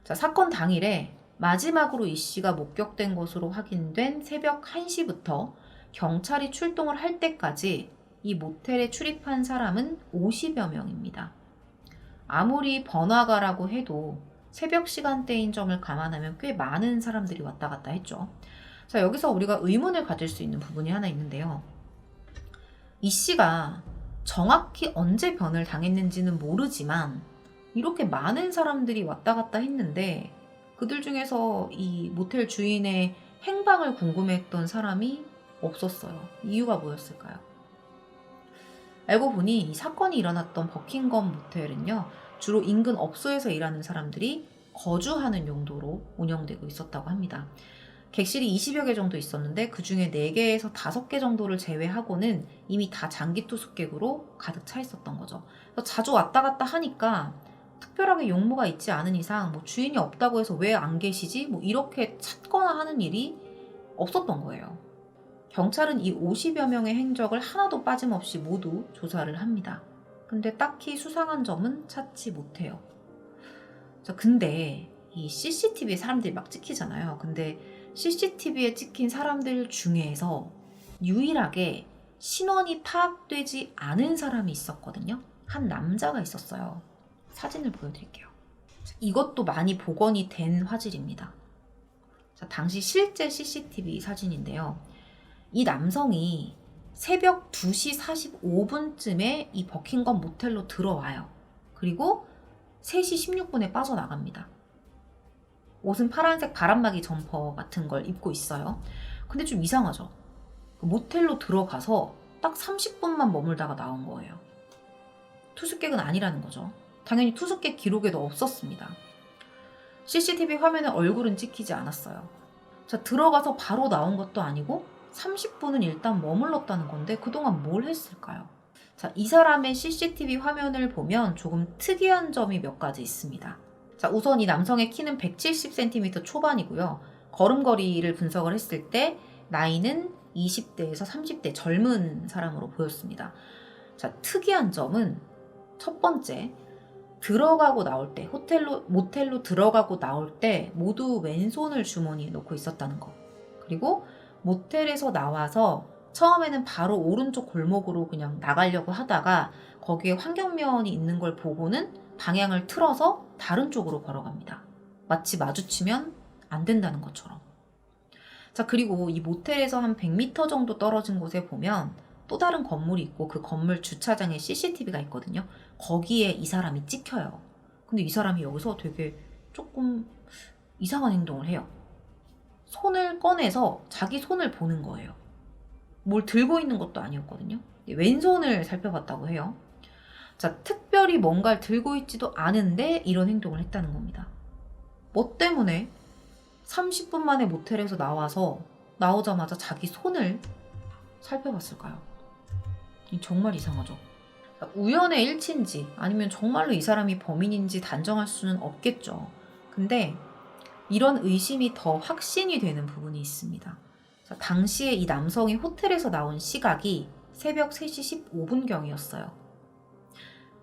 자, 사건 당일에 마지막으로 이 씨가 목격된 것으로 확인된 새벽 1시부터 경찰이 출동을 할 때까지 이 모텔에 출입한 사람은 50여 명입니다. 아무리 번화가라고 해도 새벽 시간대인 점을 감안하면 꽤 많은 사람들이 왔다 갔다 했죠. 자, 여기서 우리가 의문을 가질 수 있는 부분이 하나 있는데요. 이 씨가 정확히 언제 변을 당했는지는 모르지만 이렇게 많은 사람들이 왔다 갔다 했는데 그들 중에서 이 모텔 주인의 행방을 궁금해했던 사람이 없었어요. 이유가 뭐였을까요? 알고 보니 이 사건이 일어났던 버킹엄 모텔은요, 주로 인근 업소에서 일하는 사람들이 거주하는 용도로 운영되고 있었다고 합니다. 객실이 20여 개 정도 있었는데 그 중에 4개에서 5개 정도를 제외하고는 이미 다 장기 투숙객으로 가득 차 있었던 거죠. 그래서 자주 왔다 갔다 하니까 특별하게 용무가 있지 않은 이상 뭐 주인이 없다고 해서 왜 안 계시지? 뭐 이렇게 찾거나 하는 일이 없었던 거예요. 경찰은 이 50여 명의 행적을 하나도 빠짐없이 모두 조사를 합니다. 근데 딱히 수상한 점은 찾지 못해요. 근데 이 CCTV에 사람들이 막 찍히잖아요. 근데 CCTV에 찍힌 사람들 중에서 유일하게 신원이 파악되지 않은 사람이 있었거든요. 한 남자가 있었어요. 사진을 보여드릴게요. 이것도 많이 복원이 된 화질입니다. 자, 당시 실제 CCTV 사진인데요. 이 남성이 새벽 2시 45분쯤에 이 버킹엄 모텔로 들어와요. 그리고 3시 16분에 빠져나갑니다. 옷은 파란색 바람막이 점퍼 같은 걸 입고 있어요. 근데 좀 이상하죠? 모텔로 들어가서 딱 30분만 머물다가 나온 거예요. 투숙객은 아니라는 거죠. 당연히 투숙객 기록에도 없었습니다. CCTV 화면에 얼굴은 찍히지 않았어요. 자, 들어가서 바로 나온 것도 아니고 30분은 일단 머물렀다는 건데 그동안 뭘 했을까요? 자, 이 사람의 CCTV 화면을 보면 조금 특이한 점이 몇 가지 있습니다. 자, 우선 이 남성의 키는 170cm 초반이고요. 걸음걸이를 분석을 했을 때 나이는 20대에서 30대 젊은 사람으로 보였습니다. 자, 특이한 점은 첫 번째, 들어가고 나올 때, 모텔로 들어가고 나올 때 모두 왼손을 주머니에 넣고 있었다는 거. 그리고 모텔에서 나와서 처음에는 바로 오른쪽 골목으로 그냥 나가려고 하다가 거기에 환경면이 있는 걸 보고는 방향을 틀어서 다른 쪽으로 걸어갑니다. 마치 마주치면 안 된다는 것처럼. 자, 그리고 이 모텔에서 한 100m 정도 떨어진 곳에 보면 또 다른 건물이 있고 그 건물 주차장에 CCTV가 있거든요. 거기에 이 사람이 찍혀요. 근데 이 사람이 여기서 되게 조금 이상한 행동을 해요. 손을 꺼내서 자기 손을 보는 거예요. 뭘 들고 있는 것도 아니었거든요. 왼손을 살펴봤다고 해요. 자, 특별히 뭔가를 들고 있지도 않은데 이런 행동을 했다는 겁니다. 뭐 때문에 30분 만에 모텔에서 나오자마자 자기 손을 살펴봤을까요? 정말 이상하죠. 우연의 일치인지 아니면 정말로 이 사람이 범인인지 단정할 수는 없겠죠. 근데 이런 의심이 더 확신이 되는 부분이 있습니다. 자, 당시에 이 남성이 호텔에서 나온 시각이 새벽 3시 15분경이었어요.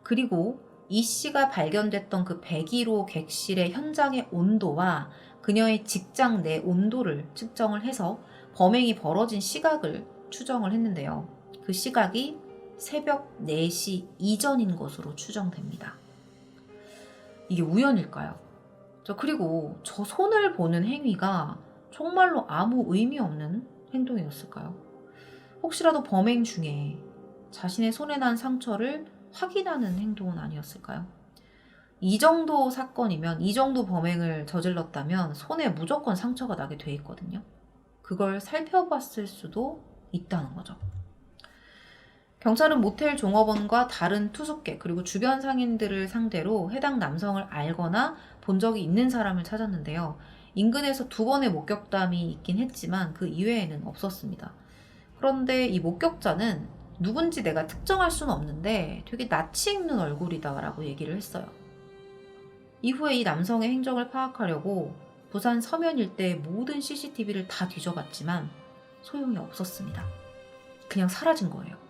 그리고 이 씨가 발견됐던 그 101호 객실의 현장의 온도와 그녀의 직장 내 온도를 측정을 해서 범행이 벌어진 시각을 추정을 했는데요. 그 시각이 새벽 4시 이전인 것으로 추정됩니다. 이게 우연일까요? 그리고 저 손을 보는 행위가 정말로 아무 의미 없는 행동이었을까요? 혹시라도 범행 중에 자신의 손에 난 상처를 확인하는 행동은 아니었을까요? 이 정도 사건이면, 이 정도 범행을 저질렀다면 손에 무조건 상처가 나게 돼 있거든요. 그걸 살펴봤을 수도 있다는 거죠. 경찰은 모텔 종업원과 다른 투숙객 그리고 주변 상인들을 상대로 해당 남성을 알거나 본 적이 있는 사람을 찾았는데요. 인근에서 2번의 목격담이 있긴 했지만 그 이외에는 없었습니다. 그런데 이 목격자는 누군지 내가 특정할 수는 없는데 되게 낯이 익는 얼굴이다 라고 얘기를 했어요. 이후에 이 남성의 행적을 파악하려고 부산 서면 일대의 모든 CCTV를 다 뒤져봤지만 소용이 없었습니다. 그냥 사라진 거예요.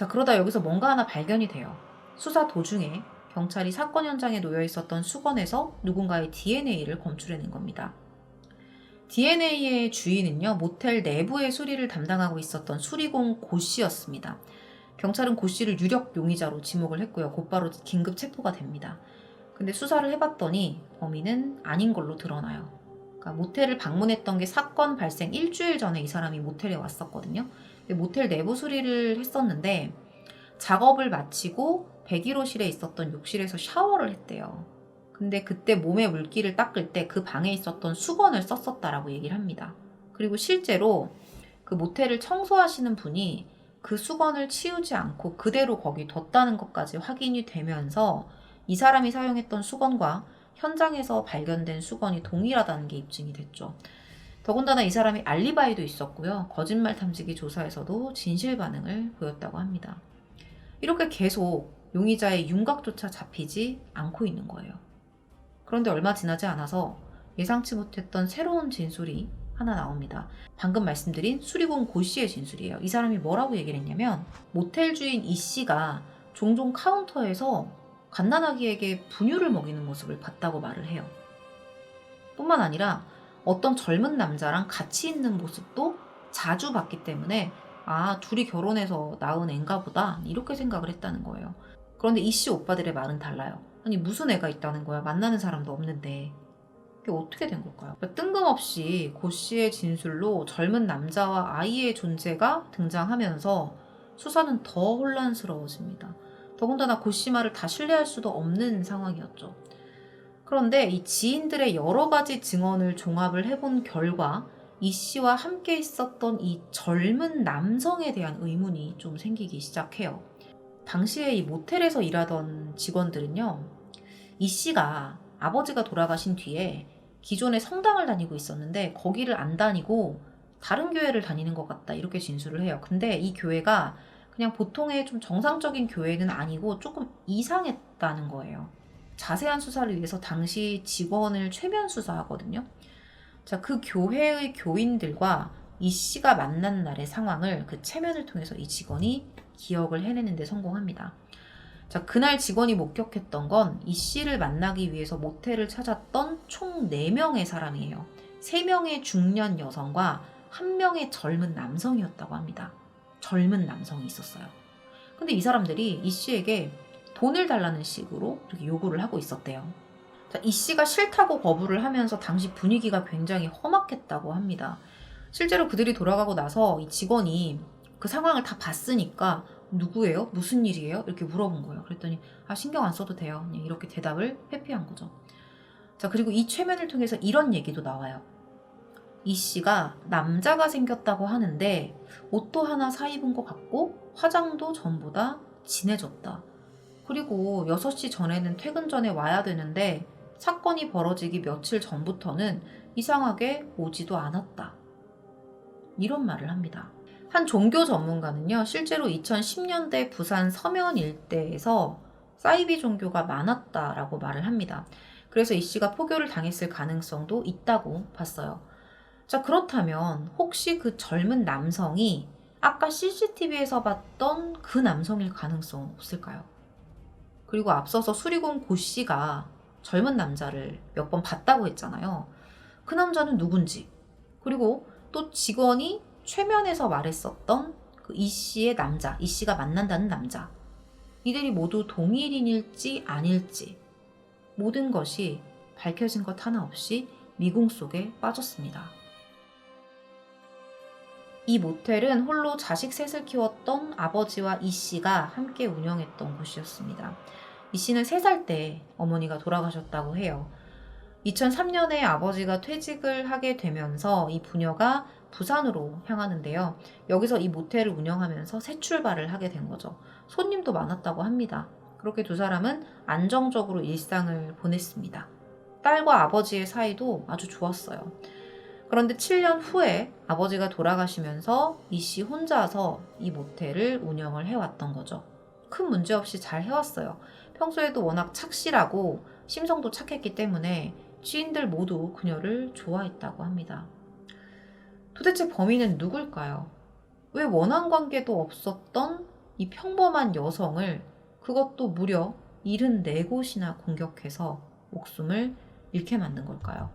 자, 그러다 여기서 뭔가 하나 발견이 돼요. 수사 도중에 경찰이 사건 현장에 놓여 있었던 수건에서 누군가의 DNA를 검출해낸 겁니다. DNA의 주인은요, 모텔 내부의 수리를 담당하고 있었던 수리공 고 씨였습니다. 경찰은 고 씨를 유력 용의자로 지목을 했고요. 곧바로 긴급 체포가 됩니다. 근데 수사를 해봤더니 범인은 아닌 걸로 드러나요. 그러니까 모텔을 방문했던 게 사건 발생 일주일 전에 이 사람이 모텔에 왔었거든요. 모텔 내부 수리를 했었는데 작업을 마치고 101호실에 있었던 욕실에서 샤워를 했대요. 근데 그때 몸에 물기를 닦을 때 그 방에 있었던 수건을 썼었다라고 얘기를 합니다. 그리고 실제로 그 모텔을 청소하시는 분이 그 수건을 치우지 않고 그대로 거기 뒀다는 것까지 확인이 되면서 이 사람이 사용했던 수건과 현장에서 발견된 수건이 동일하다는 게 입증이 됐죠. 더군다나 이 사람이 알리바이도 있었고요. 거짓말 탐지기 조사에서도 진실 반응을 보였다고 합니다. 이렇게 계속 용의자의 윤곽조차 잡히지 않고 있는 거예요. 그런데 얼마 지나지 않아서 예상치 못했던 새로운 진술이 하나 나옵니다. 방금 말씀드린 수리공 고 씨의 진술이에요. 이 사람이 뭐라고 얘기를 했냐면 모텔 주인 이 씨가 종종 카운터에서 갓난아기에게 분유를 먹이는 모습을 봤다고 말을 해요. 뿐만 아니라 어떤 젊은 남자랑 같이 있는 모습도 자주 봤기 때문에 아, 둘이 결혼해서 낳은 앤가 보다 이렇게 생각을 했다는 거예요. 그런데 이 씨 오빠들의 말은 달라요. 아니 무슨 애가 있다는 거야. 만나는 사람도 없는데. 이게 어떻게 된 걸까요? 뜬금없이 고 씨의 진술로 젊은 남자와 아이의 존재가 등장하면서 수사는 더 혼란스러워집니다. 더군다나 고 씨 말을 다 신뢰할 수도 없는 상황이었죠. 그런데 이 지인들의 여러 가지 증언을 종합을 해본 결과 이 씨와 함께 있었던 이 젊은 남성에 대한 의문이 좀 생기기 시작해요. 당시에 이 모텔에서 일하던 직원들은요, 이 씨가 아버지가 돌아가신 뒤에 기존에 성당을 다니고 있었는데 거기를 안 다니고 다른 교회를 다니는 것 같다 이렇게 진술을 해요. 근데 이 교회가 그냥 보통의 좀 정상적인 교회는 아니고 조금 이상했다는 거예요. 자세한 수사를 위해서 당시 직원을 최면 수사하거든요. 자, 그 교회의 교인들과 이 씨가 만난 날의 상황을 그 체면을 통해서 이 직원이 기억을 해내는 데 성공합니다. 자, 그날 직원이 목격했던 건 이 씨를 만나기 위해서 모텔을 찾았던 총 4명의 사람이에요. 3명의 중년 여성과 1명의 젊은 남성이었다고 합니다. 젊은 남성이 있었어요. 근데 이 사람들이 이 씨에게 돈을 달라는 식으로 이렇게 요구를 하고 있었대요. 자, 이 씨가 싫다고 거부를 하면서 당시 분위기가 굉장히 험악했다고 합니다. 실제로 그들이 돌아가고 나서 이 직원이 그 상황을 다 봤으니까 누구예요? 무슨 일이에요? 이렇게 물어본 거예요. 그랬더니 신경 안 써도 돼요. 그냥 이렇게 대답을 회피한 거죠. 자, 그리고 이 최면을 통해서 이런 얘기도 나와요. 이 씨가 남자가 생겼다고 하는데 옷도 하나 사 입은 것 같고 화장도 전보다 진해졌다. 그리고 6시 전에는 퇴근 전에 와야 되는데 사건이 벌어지기 며칠 전부터는 이상하게 오지도 않았다. 이런 말을 합니다. 한 종교 전문가는요, 실제로 2010년대 부산 서면 일대에서 사이비 종교가 많았다라고 말을 합니다. 그래서 이 씨가 포교를 당했을 가능성도 있다고 봤어요. 자, 그렇다면 혹시 그 젊은 남성이 아까 CCTV에서 봤던 그 남성일 가능성은 없을까요? 그리고 앞서서 수리공 고 씨가 젊은 남자를 몇 번 봤다고 했잖아요. 그 남자는 누군지, 그리고 또 직원이 최면에서 말했었던 그 이 씨의 남자, 이 씨가 만난다는 남자, 이들이 모두 동일인일지 아닐지 모든 것이 밝혀진 것 하나 없이 미궁 속에 빠졌습니다. 이 모텔은 홀로 자식 셋을 키웠던 아버지와 이 씨가 함께 운영했던 곳이었습니다. 이 씨는 3살 때 어머니가 돌아가셨다고 해요. 2003년에 아버지가 퇴직을 하게 되면서 이 부녀가 부산으로 향하는데요. 여기서 이 모텔을 운영하면서 새 출발을 하게 된 거죠. 손님도 많았다고 합니다. 그렇게 두 사람은 안정적으로 일상을 보냈습니다. 딸과 아버지의 사이도 아주 좋았어요. 그런데 7년 후에 아버지가 돌아가시면서 이 씨 혼자서 이 모텔을 운영을 해왔던 거죠. 큰 문제 없이 잘 해왔어요. 평소에도 워낙 착실하고 심성도 착했기 때문에 지인들 모두 그녀를 좋아했다고 합니다. 도대체 범인은 누굴까요? 왜 원한 관계도 없었던 이 평범한 여성을 그것도 무려 74곳이나 공격해서 목숨을 잃게 만든 걸까요?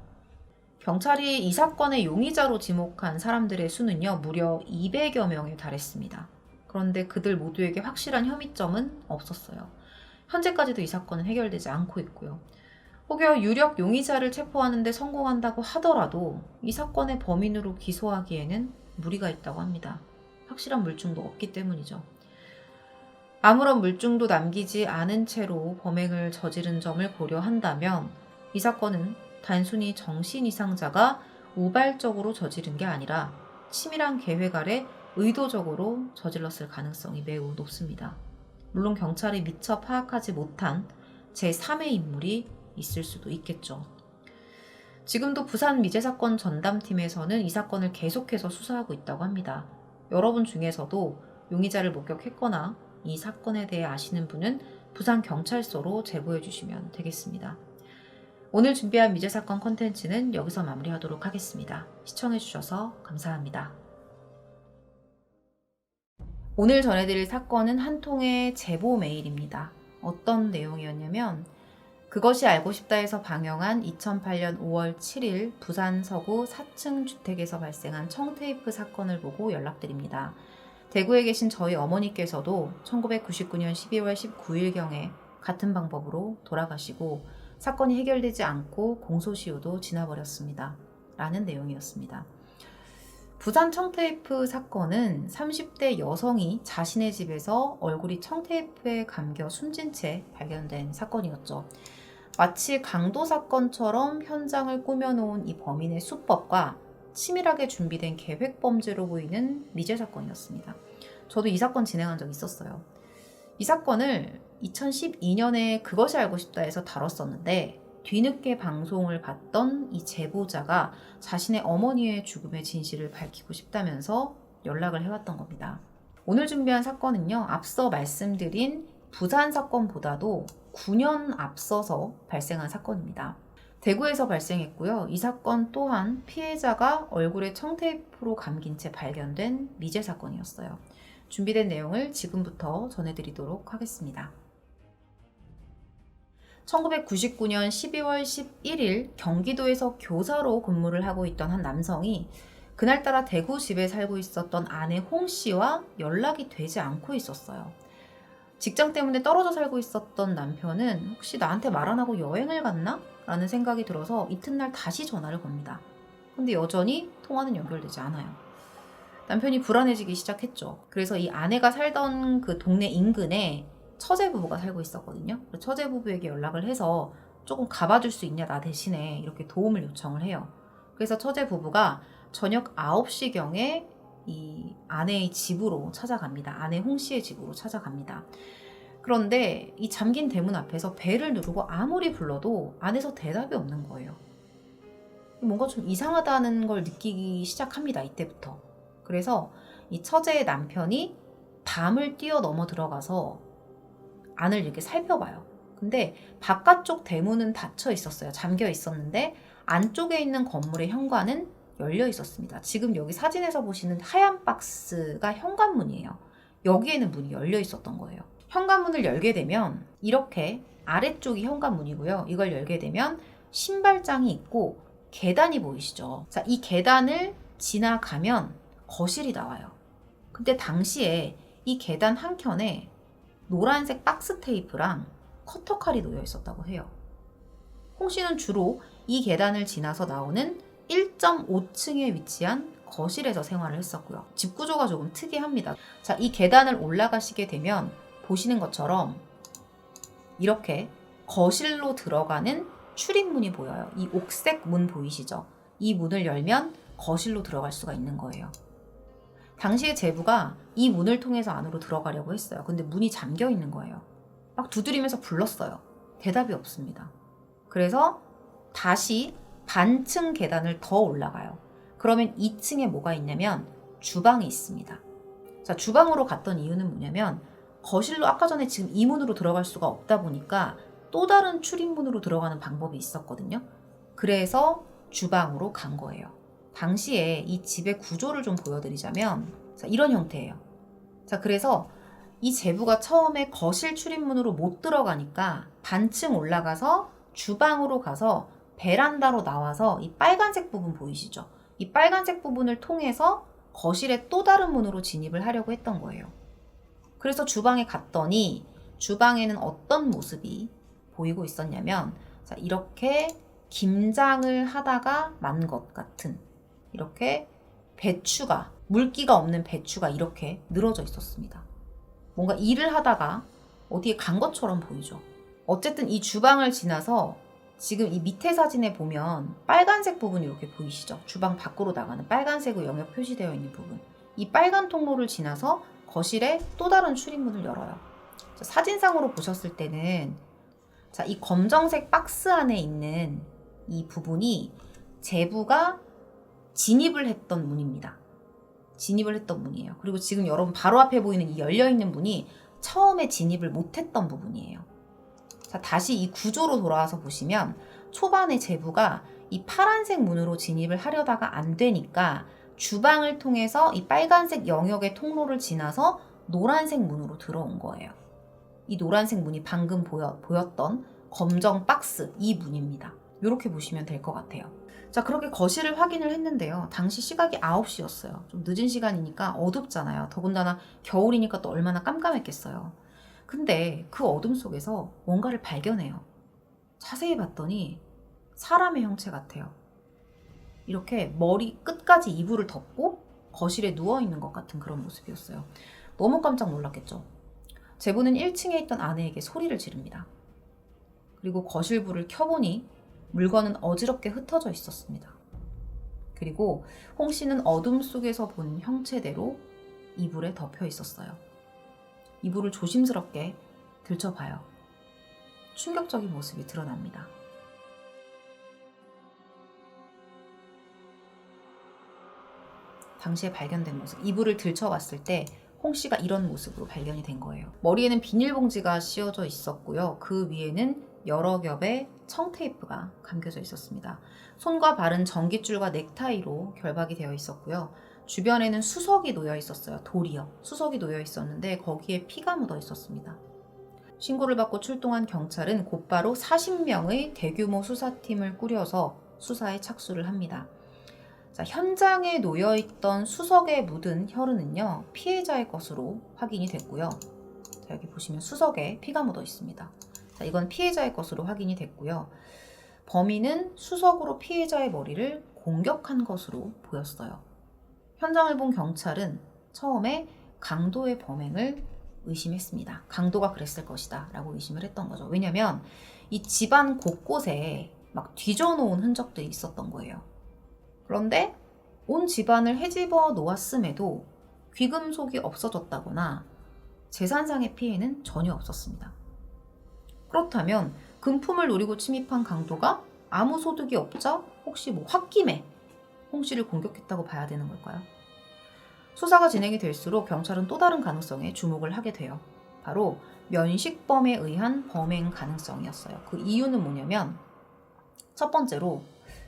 경찰이 이 사건의 용의자로 지목한 사람들의 수는요, 무려 200여 명에 달했습니다. 그런데 그들 모두에게 확실한 혐의점은 없었어요. 현재까지도 이 사건은 해결되지 않고 있고요. 혹여 유력 용의자를 체포하는 데 성공한다고 하더라도 이 사건의 범인으로 기소하기에는 무리가 있다고 합니다. 확실한 물증도 없기 때문이죠. 아무런 물증도 남기지 않은 채로 범행을 저지른 점을 고려한다면 이 사건은 단순히 정신 이상자가 우발적으로 저지른 게 아니라 치밀한 계획 아래 의도적으로 저질렀을 가능성이 매우 높습니다. 물론 경찰이 미처 파악하지 못한 제3의 인물이 있을 수도 있겠죠. 지금도 부산 미제사건 전담팀에서는 이 사건을 계속해서 수사하고 있다고 합니다. 여러분 중에서도 용의자를 목격했거나 이 사건에 대해 아시는 분은 부산경찰서로 제보해 주시면 되겠습니다. 오늘 준비한 미제사건 콘텐츠는 여기서 마무리하도록 하겠습니다. 시청해 주셔서 감사합니다. 오늘 전해드릴 사건은 한 통의 제보 메일입니다. 어떤 내용이었냐면 그것이 알고 싶다에서 방영한 2008년 5월 7일 부산 서구 4층 주택에서 발생한 청테이프 사건을 보고 연락드립니다. 대구에 계신 저희 어머니께서도 1999년 12월 19일경에 같은 방법으로 돌아가시고 사건이 해결되지 않고 공소시효도 지나버렸습니다. 라는 내용이었습니다. 부산 청테이프 사건은 30대 여성이 자신의 집에서 얼굴이 청테이프에 감겨 숨진 채 발견된 사건이었죠. 마치 강도 사건처럼 현장을 꾸며놓은 이 범인의 수법과 치밀하게 준비된 계획 범죄로 보이는 미제 사건이었습니다. 저도 이 사건 진행한 적 있었어요. 이 사건을 2012년에 그것이 알고 싶다에서 다뤘었는데 뒤늦게 방송을 봤던 이 제보자가 자신의 어머니의 죽음의 진실을 밝히고 싶다면서 연락을 해왔던 겁니다. 오늘 준비한 사건은요, 앞서 말씀드린 부산 사건보다도 9년 앞서서 발생한 사건입니다. 대구에서 발생했고요. 이 사건 또한 피해자가 얼굴에 청테이프로 감긴 채 발견된 미제 사건이었어요. 준비된 내용을 지금부터 전해드리도록 하겠습니다. 1999년 12월 11일 경기도에서 교사로 근무를 하고 있던 한 남성이 그날따라 대구 집에 살고 있었던 아내 홍 씨와 연락이 되지 않고 있었어요. 직장 때문에 떨어져 살고 있었던 남편은 혹시 나한테 말 안 하고 여행을 갔나? 라는 생각이 들어서 이튿날 다시 전화를 겁니다. 근데 여전히 통화는 연결되지 않아요. 남편이 불안해지기 시작했죠. 그래서 이 아내가 살던 그 동네 인근에 처제 부부가 살고 있었거든요. 처제 부부에게 연락을 해서 조금 가봐줄 수 있냐, 나 대신에, 이렇게 도움을 요청을 해요. 그래서 처제 부부가 저녁 9시경에 이 아내의 집으로 찾아갑니다. 아내 홍 씨의 집으로 찾아갑니다. 그런데 이 잠긴 대문 앞에서 벨을 누르고 아무리 불러도 안에서 대답이 없는 거예요. 뭔가 좀 이상하다는 걸 느끼기 시작합니다. 이때부터. 그래서 이 처제의 남편이 밤을 뛰어넘어 들어가서 안을 이렇게 살펴봐요. 근데 바깥쪽 대문은 닫혀 있었어요. 잠겨 있었는데 안쪽에 있는 건물의 현관은 열려 있었습니다. 지금 여기 사진에서 보시는 하얀 박스가 현관문이에요. 여기에는 문이 열려 있었던 거예요. 현관문을 열게 되면 이렇게 아래쪽이 현관문이고요. 이걸 열게 되면 신발장이 있고 계단이 보이시죠? 자, 이 계단을 지나가면 거실이 나와요. 근데 당시에 이 계단 한켠에 노란색 박스 테이프랑 커터칼이 놓여 있었다고 해요. 홍 씨는 주로 이 계단을 지나서 나오는 1.5층에 위치한 거실에서 생활을 했었고요. 집 구조가 조금 특이합니다. 자, 이 계단을 올라가시게 되면 보시는 것처럼 이렇게 거실로 들어가는 출입문이 보여요. 이 옥색 문 보이시죠? 이 문을 열면 거실로 들어갈 수가 있는 거예요. 당시에 제부가 이 문을 통해서 안으로 들어가려고 했어요. 근데 문이 잠겨 있는 거예요. 막 두드리면서 불렀어요. 대답이 없습니다. 그래서 다시 반층 계단을 더 올라가요. 그러면 2층에 뭐가 있냐면 주방이 있습니다. 자, 주방으로 갔던 이유는 뭐냐면 거실로 아까 전에 지금 이 문으로 들어갈 수가 없다 보니까 또 다른 출입문으로 들어가는 방법이 있었거든요. 그래서 주방으로 간 거예요. 당시에 이 집의 구조를 좀 보여드리자면 자, 이런 형태예요. 자, 그래서 이 제부가 처음에 거실 출입문으로 못 들어가니까 반층 올라가서 주방으로 가서 베란다로 나와서 이 빨간색 부분 보이시죠? 이 빨간색 부분을 통해서 거실의 또 다른 문으로 진입을 하려고 했던 거예요. 그래서 주방에 갔더니 주방에는 어떤 모습이 보이고 있었냐면 자, 이렇게 김장을 하다가 만 것 같은 이렇게 배추가, 물기가 없는 배추가 이렇게 늘어져 있었습니다. 뭔가 일을 하다가 어디에 간 것처럼 보이죠. 어쨌든 이 주방을 지나서 지금 이 밑에 사진에 보면 빨간색 부분이 이렇게 보이시죠? 주방 밖으로 나가는 빨간색으로 영역 표시되어 있는 부분. 이 빨간 통로를 지나서 거실에 또 다른 출입문을 열어요. 자, 사진상으로 보셨을 때는 자, 이 검정색 박스 안에 있는 이 부분이 제부가 진입을 했던 문입니다. 진입을 했던 문이에요. 그리고 지금 여러분 바로 앞에 보이는 이 열려있는 문이 처음에 진입을 못했던 부분이에요. 자, 다시 이 구조로 돌아와서 보시면 초반에 제부가 이 파란색 문으로 진입을 하려다가 안 되니까 주방을 통해서 이 빨간색 영역의 통로를 지나서 노란색 문으로 들어온 거예요. 이 노란색 문이 방금 보였던 검정 박스, 이 문입니다. 이렇게 보시면 될 것 같아요. 자, 그렇게 거실을 확인을 했는데요. 당시 시각이 9시였어요. 좀 늦은 시간이니까 어둡잖아요. 더군다나 겨울이니까 또 얼마나 깜깜했겠어요. 근데 그 어둠 속에서 뭔가를 발견해요. 자세히 봤더니 사람의 형체 같아요. 이렇게 머리 끝까지 이불을 덮고 거실에 누워있는 것 같은 그런 모습이었어요. 너무 깜짝 놀랐겠죠. 제부는 1층에 있던 아내에게 소리를 지릅니다. 그리고 거실 불을 켜보니 물건은 어지럽게 흩어져 있었습니다. 그리고 홍 씨는 어둠 속에서 본 형체대로 이불에 덮여 있었어요. 이불을 조심스럽게 들춰봐요. 충격적인 모습이 드러납니다. 당시에 발견된 모습, 이불을 들춰봤을 때 홍 씨가 이런 모습으로 발견이 된 거예요. 머리에는 비닐봉지가 씌워져 있었고요. 그 위에는 여러 겹의 청테이프가 감겨져 있었습니다. 손과 발은 전깃줄과 넥타이로 결박이 되어 있었고요. 주변에는 수석이 놓여 있었어요. 돌이요. 수석이 놓여 있었는데 거기에 피가 묻어 있었습니다. 신고를 받고 출동한 경찰은 곧바로 40명의 대규모 수사팀을 꾸려서 수사에 착수를 합니다. 자, 현장에 놓여있던 수석에 묻은 혈흔은요, 피해자의 것으로 확인이 됐고요. 자, 여기 보시면 수석에 피가 묻어 있습니다. 자, 이건 피해자의 것으로 확인이 됐고요. 범인은 수석으로 피해자의 머리를 공격한 것으로 보였어요. 현장을 본 경찰은 처음에 강도의 범행을 의심했습니다. 강도가 그랬을 것이다 라고 의심을 했던 거죠. 왜냐면 이 집안 곳곳에 막 뒤져놓은 흔적들이 있었던 거예요. 그런데 온 집안을 헤집어 놓았음에도 귀금속이 없어졌다거나 재산상의 피해는 전혀 없었습니다. 그렇다면 금품을 노리고 침입한 강도가 아무 소득이 없자 혹시 홧김에 홍 씨를 공격했다고 봐야 되는 걸까요? 수사가 진행이 될수록 경찰은 또 다른 가능성에 주목을 하게 돼요. 바로 면식범에 의한 범행 가능성이었어요. 그 이유는 뭐냐면 첫 번째로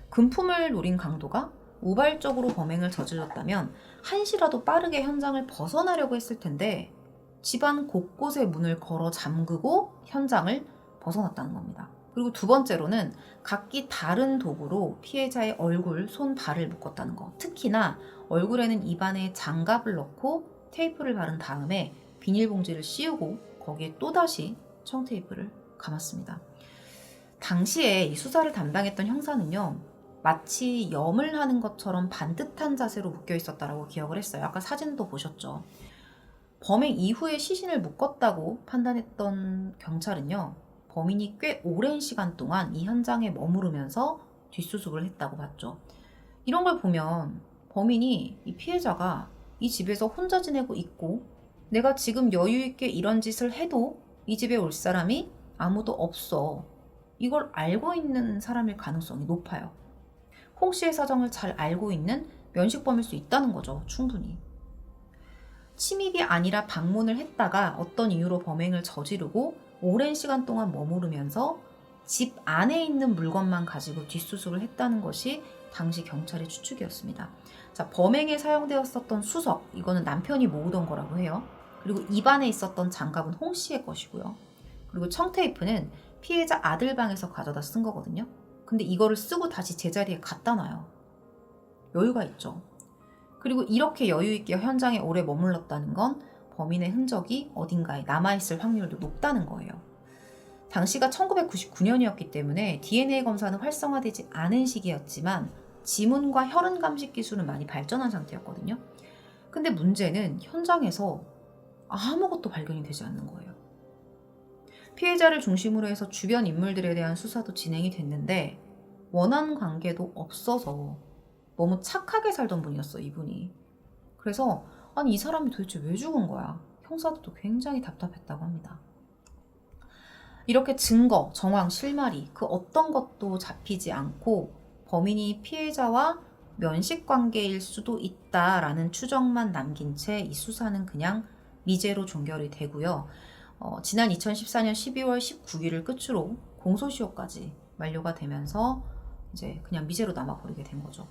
금품을 노린 강도가 우발적으로 범행을 저질렀다면 한시라도 빠르게 현장을 벗어나려고 했을 텐데 집안 곳곳에 문을 걸어 잠그고 현장을 벗어났다는 겁니다. 그리고 두 번째로는 각기 다른 도구로 피해자의 얼굴, 손, 발을 묶었다는 거. 특히나 얼굴에는 입안에 장갑을 넣고 테이프를 바른 다음에 비닐봉지를 씌우고 거기에 또다시 청테이프를 감았습니다. 당시에 이 수사를 담당했던 형사는요, 마치 염을 하는 것처럼 반듯한 자세로 묶여 있었다라고 기억을 했어요. 아까 사진도 보셨죠. 범행 이후에 시신을 묶었다고 판단했던 경찰은요, 범인이 꽤 오랜 시간 동안 이 현장에 머무르면서 뒷수습을 했다고 봤죠. 이런 걸 보면 범인이 이 피해자가 이 집에서 혼자 지내고 있고 내가 지금 여유 있게 이런 짓을 해도 이 집에 올 사람이 아무도 없어. 이걸 알고 있는 사람일 가능성이 높아요. 홍 씨의 사정을 잘 알고 있는 면식범일 수 있다는 거죠. 충분히. 침입이 아니라 방문을 했다가 어떤 이유로 범행을 저지르고 오랜 시간 동안 머무르면서 집 안에 있는 물건만 가지고 뒷수습을 했다는 것이 당시 경찰의 추측이었습니다. 자, 범행에 사용되었었던 수석, 이거는 남편이 모으던 거라고 해요. 그리고 입안에 있었던 장갑은 홍 씨의 것이고요. 그리고 청테이프는 피해자 아들 방에서 가져다 쓴 거거든요. 근데 이거를 쓰고 다시 제자리에 갖다 놔요. 여유가 있죠. 그리고 이렇게 여유 있게 현장에 오래 머물렀다는 건 범인의 흔적이 어딘가에 남아있을 확률도 높다는 거예요. 당시가 1999년이었기 때문에 DNA 검사는 활성화되지 않은 시기였지만 지문과 혈흔 감식 기술은 많이 발전한 상태였거든요. 근데 문제는 현장에서 아무것도 발견이 되지 않는 거예요. 피해자를 중심으로 해서 주변 인물들에 대한 수사도 진행이 됐는데 원한 관계도 없어서 너무 착하게 살던 분이었어, 이분이. 그래서 아니 이 사람이 도대체 왜 죽은 거야? 형사들도 굉장히 답답했다고 합니다. 이렇게 증거, 정황, 실마리 그 어떤 것도 잡히지 않고 범인이 피해자와 면식관계일 수도 있다라는 추정만 남긴 채 이 수사는 그냥 미제로 종결이 되고요. 지난 2014년 12월 19일을 끝으로 공소시효까지 만료가 되면서 이제 그냥 미제로 남아버리게 된 거죠.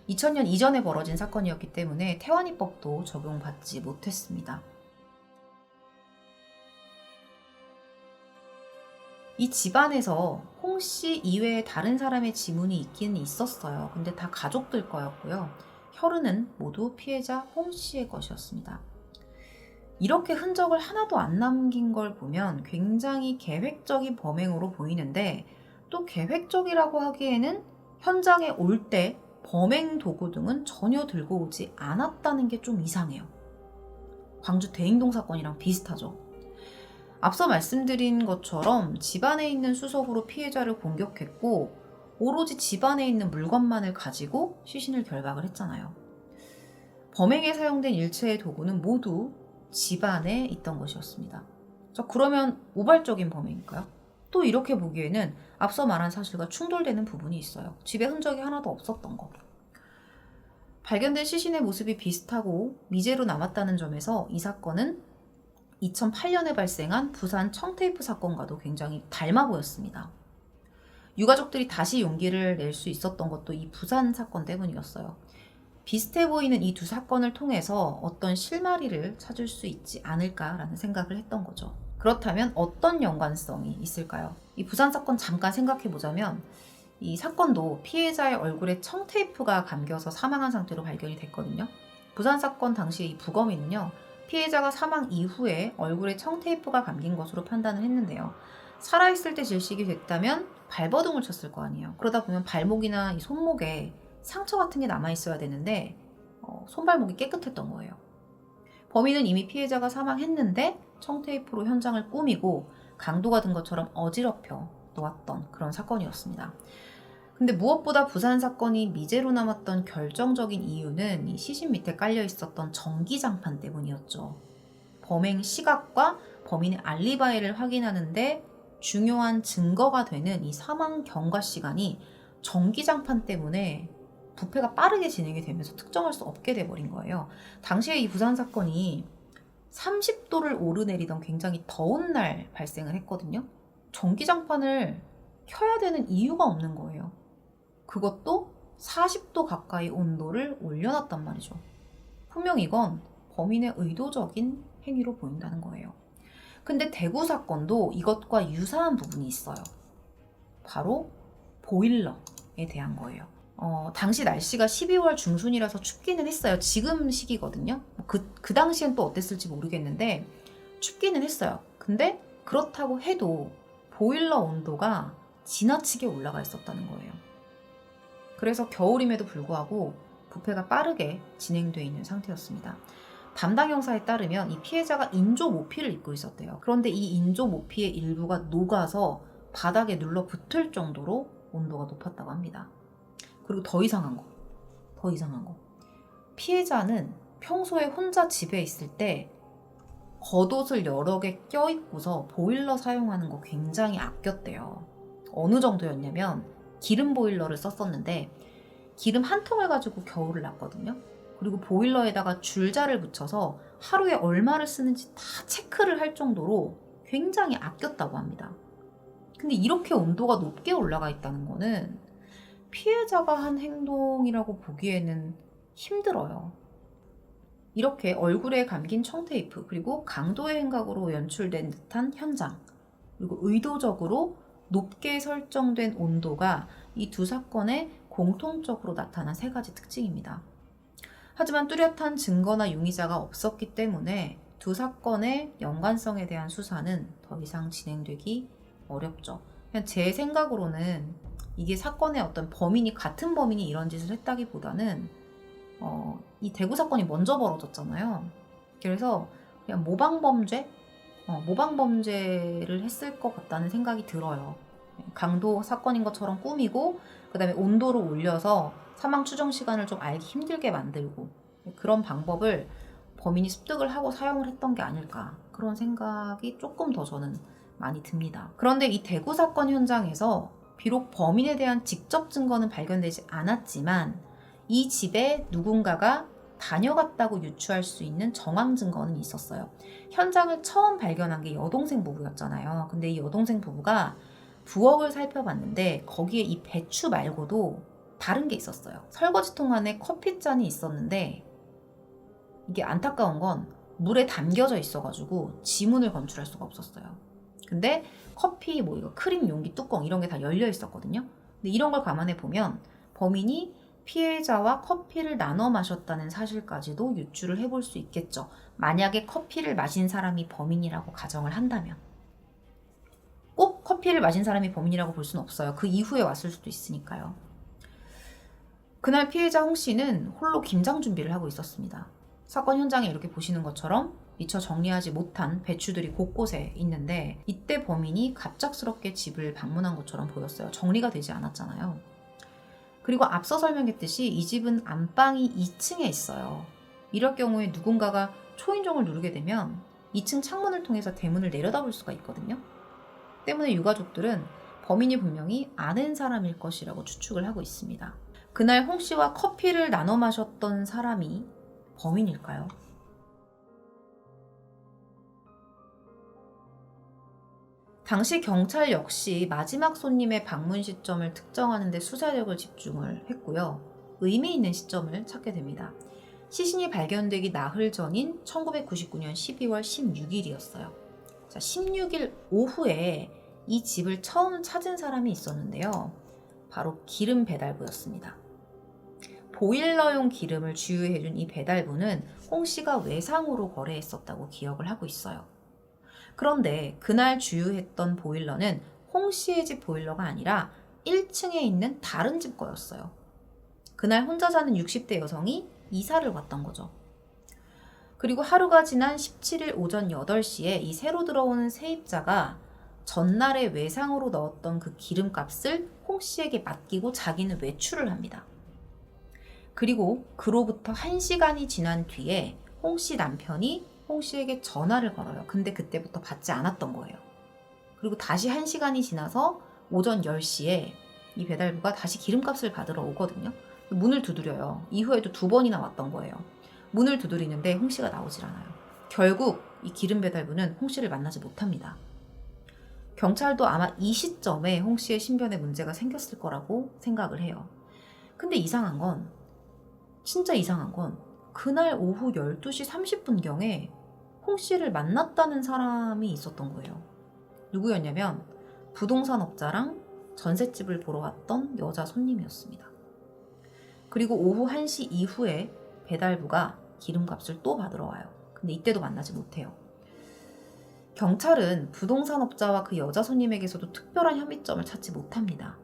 2000년 이전에 벌어진 사건이었기 때문에 태완이법도 적용받지 못했습니다. 이 집안에서 홍 씨 이외에 다른 사람의 지문이 있기는 있었어요. 근데 다 가족들 거였고요. 혈흔은 모두 피해자 홍 씨의 것이었습니다. 이렇게 흔적을 하나도 안 남긴 걸 보면 굉장히 계획적인 범행으로 보이는데, 또 계획적이라고 하기에는 현장에 올 때 범행 도구 등은 전혀 들고 오지 않았다는 게 좀 이상해요. 광주 대행동 사건이랑 비슷하죠. 앞서 말씀드린 것처럼 집안에 있는 수석으로 피해자를 공격했고, 오로지 집안에 있는 물건만을 가지고 시신을 결박을 했잖아요. 범행에 사용된 일체의 도구는 모두 집안에 있던 것이었습니다. 자, 그러면 우발적인 범행일까요? 또 이렇게 보기에는 앞서 말한 사실과 충돌되는 부분이 있어요. 집에 흔적이 하나도 없었던 거. 발견된 시신의 모습이 비슷하고 미제로 남았다는 점에서 이 사건은 2008년에 발생한 부산 청테이프 사건과도 굉장히 닮아 보였습니다. 유가족들이 다시 용기를 낼 수 있었던 것도 이 부산 사건 때문이었어요. 비슷해 보이는 이 두 사건을 통해서 어떤 실마리를 찾을 수 있지 않을까라는 생각을 했던 거죠. 그렇다면 어떤 연관성이 있을까요? 이 부산 사건 잠깐 생각해 보자면, 이 사건도 피해자의 얼굴에 청테이프가 감겨서 사망한 상태로 발견이 됐거든요. 부산 사건 당시 이 부검인은요, 피해자가 사망 이후에 얼굴에 청테이프가 감긴 것으로 판단을 했는데요. 살아있을 때 질식이 됐다면 발버둥을 쳤을 거 아니에요. 그러다 보면 발목이나 이 손목에 상처 같은 게 남아있어야 되는데 손발목이 깨끗했던 거예요. 범인은 이미 피해자가 사망했는데 청테이프로 현장을 꾸미고 강도가 든 것처럼 어지럽혀 놓았던 그런 사건이었습니다. 근데 무엇보다 부산 사건이 미제로 남았던 결정적인 이유는 이 시신 밑에 깔려 있었던 전기장판 때문이었죠. 범행 시각과 범인의 알리바이를 확인하는데 중요한 증거가 되는 이 사망 경과 시간이 전기장판 때문에 부패가 빠르게 진행이 되면서 특정할 수 없게 돼버린 거예요. 당시에 이 부산 사건이 30도를 오르내리던 굉장히 더운 날 발생을 했거든요. 전기장판을 켜야 되는 이유가 없는 거예요. 그것도 40도 가까이 온도를 올려놨단 말이죠. 분명 이건 범인의 의도적인 행위로 보인다는 거예요. 근데 대구 사건도 이것과 유사한 부분이 있어요. 바로 보일러에 대한 거예요. 당시 날씨가 12월 중순이라서 춥기는 했어요. 지금 시기거든요. 그 당시엔 또 어땠을지 모르겠는데 춥기는 했어요. 근데 그렇다고 해도 보일러 온도가 지나치게 올라가 있었다는 거예요. 그래서 겨울임에도 불구하고 부패가 빠르게 진행되어 있는 상태였습니다. 담당 형사에 따르면 이 피해자가 인조 모피를 입고 있었대요. 그런데 이 인조 모피의 일부가 녹아서 바닥에 눌러붙을 정도로 온도가 높았다고 합니다. 그리고 더 이상한 거. 피해자는 평소에 혼자 집에 있을 때 겉옷을 여러 개 껴입고서 보일러 사용하는 거 굉장히 아꼈대요. 어느 정도였냐면 기름 보일러를 썼었는데 기름 한 통을 가지고 겨울을 났거든요. 그리고 보일러에다가 줄자를 붙여서 하루에 얼마를 쓰는지 다 체크를 할 정도로 굉장히 아꼈다고 합니다. 근데 이렇게 온도가 높게 올라가 있다는 거는 피해자가 한 행동이라고 보기에는 힘들어요. 이렇게 얼굴에 감긴 청테이프, 그리고 강도의 행각으로 연출된 듯한 현장, 그리고 의도적으로 높게 설정된 온도가 이 두 사건에 공통적으로 나타난 세 가지 특징입니다. 하지만 뚜렷한 증거나 용의자가 없었기 때문에 두 사건의 연관성에 대한 수사는 더 이상 진행되기 어렵죠. 그냥 제 생각으로는 이게 사건의 어떤 범인이 같은 범인이 이런 짓을 했다기보다는 이 대구 사건이 먼저 벌어졌잖아요. 그래서 그냥 모방범죄를 했을 것 같다는 생각이 들어요. 강도 사건인 것처럼 꾸미고 그 다음에 온도를 올려서 사망 추정 시간을 좀 알기 힘들게 만들고, 그런 방법을 범인이 습득을 하고 사용을 했던 게 아닐까, 그런 생각이 조금 더 저는 많이 듭니다. 그런데 이 대구 사건 현장에서 비록 범인에 대한 직접 증거는 발견되지 않았지만 이 집에 누군가가 다녀갔다고 유추할 수 있는 정황 증거는 있었어요. 현장을 처음 발견한 게 여동생 부부였잖아요. 근데 이 여동생 부부가 부엌을 살펴봤는데 거기에 이 배추 말고도 다른 게 있었어요. 설거지통 안에 커피잔이 있었는데 이게 안타까운 건 물에 담겨져 있어가지고 지문을 검출할 수가 없었어요. 근데 커피 뭐 이거 크림 용기 뚜껑 이런 게 다 열려 있었거든요. 근데 이런 걸 감안해 보면 범인이 피해자와 커피를 나눠 마셨다는 사실까지도 유추를 해볼 수 있겠죠. 만약에 커피를 마신 사람이 범인이라고 가정을 한다면. 꼭 커피를 마신 사람이 범인이라고 볼 수는 없어요. 그 이후에 왔을 수도 있으니까요. 그날 피해자 홍 씨는 홀로 김장 준비를 하고 있었습니다. 사건 현장에 이렇게 보시는 것처럼 미처 정리하지 못한 배추들이 곳곳에 있는데 이때 범인이 갑작스럽게 집을 방문한 것처럼 보였어요. 정리가 되지 않았잖아요. 그리고 앞서 설명했듯이 이 집은 안방이 2층에 있어요. 이럴 경우에 누군가가 초인종을 누르게 되면 2층 창문을 통해서 대문을 내려다볼 수가 있거든요. 때문에 유가족들은 범인이 분명히 아는 사람일 것이라고 추측을 하고 있습니다. 그날 홍 씨와 커피를 나눠 마셨던 사람이 범인일까요? 당시 경찰 역시 마지막 손님의 방문 시점을 특정하는 데 수사력을 집중을 했고요. 의미 있는 시점을 찾게 됩니다. 시신이 발견되기 나흘 전인 1999년 12월 16일이었어요. 자, 16일 오후에 이 집을 처음 찾은 사람이 있었는데요. 바로 기름 배달부였습니다. 보일러용 기름을 주유해준 이 배달부는 홍 씨가 외상으로 거래했었다고 기억을 하고 있어요. 그런데 그날 주유했던 보일러는 홍 씨의 집 보일러가 아니라 1층에 있는 다른 집 거였어요. 그날 혼자 사는 60대 여성이 이사를 왔던 거죠. 그리고 하루가 지난 17일 오전 8시에 이 새로 들어오는 세입자가 전날에 외상으로 넣었던 그 기름값을 홍 씨에게 맡기고 자기는 외출을 합니다. 그리고 그로부터 1시간이 지난 뒤에 홍 씨 남편이 홍 씨에게 전화를 걸어요. 근데 그때부터 받지 않았던 거예요. 그리고 다시 1시간이 지나서 오전 10시에 이 배달부가 다시 기름값을 받으러 오거든요. 문을 두드려요. 이후에도 2번이나 왔던 거예요. 문을 두드리는데 홍 씨가 나오질 않아요. 결국 이 기름 배달부는 홍 씨를 만나지 못합니다. 경찰도 아마 이 시점에 홍 씨의 신변에 문제가 생겼을 거라고 생각을 해요. 근데 진짜 이상한 건 그날 오후 12시 30분경에 홍 씨를 만났다는 사람이 있었던 거예요. 누구였냐면 부동산 업자랑 전셋집을 보러 왔던 여자 손님이었습니다. 그리고 오후 1시 이후에 배달부가 기름값을 또 받으러 와요. 근데 이때도 만나지 못해요. 경찰은 부동산 업자와 그 여자 손님에게서도 특별한 혐의점을 찾지 못합니다.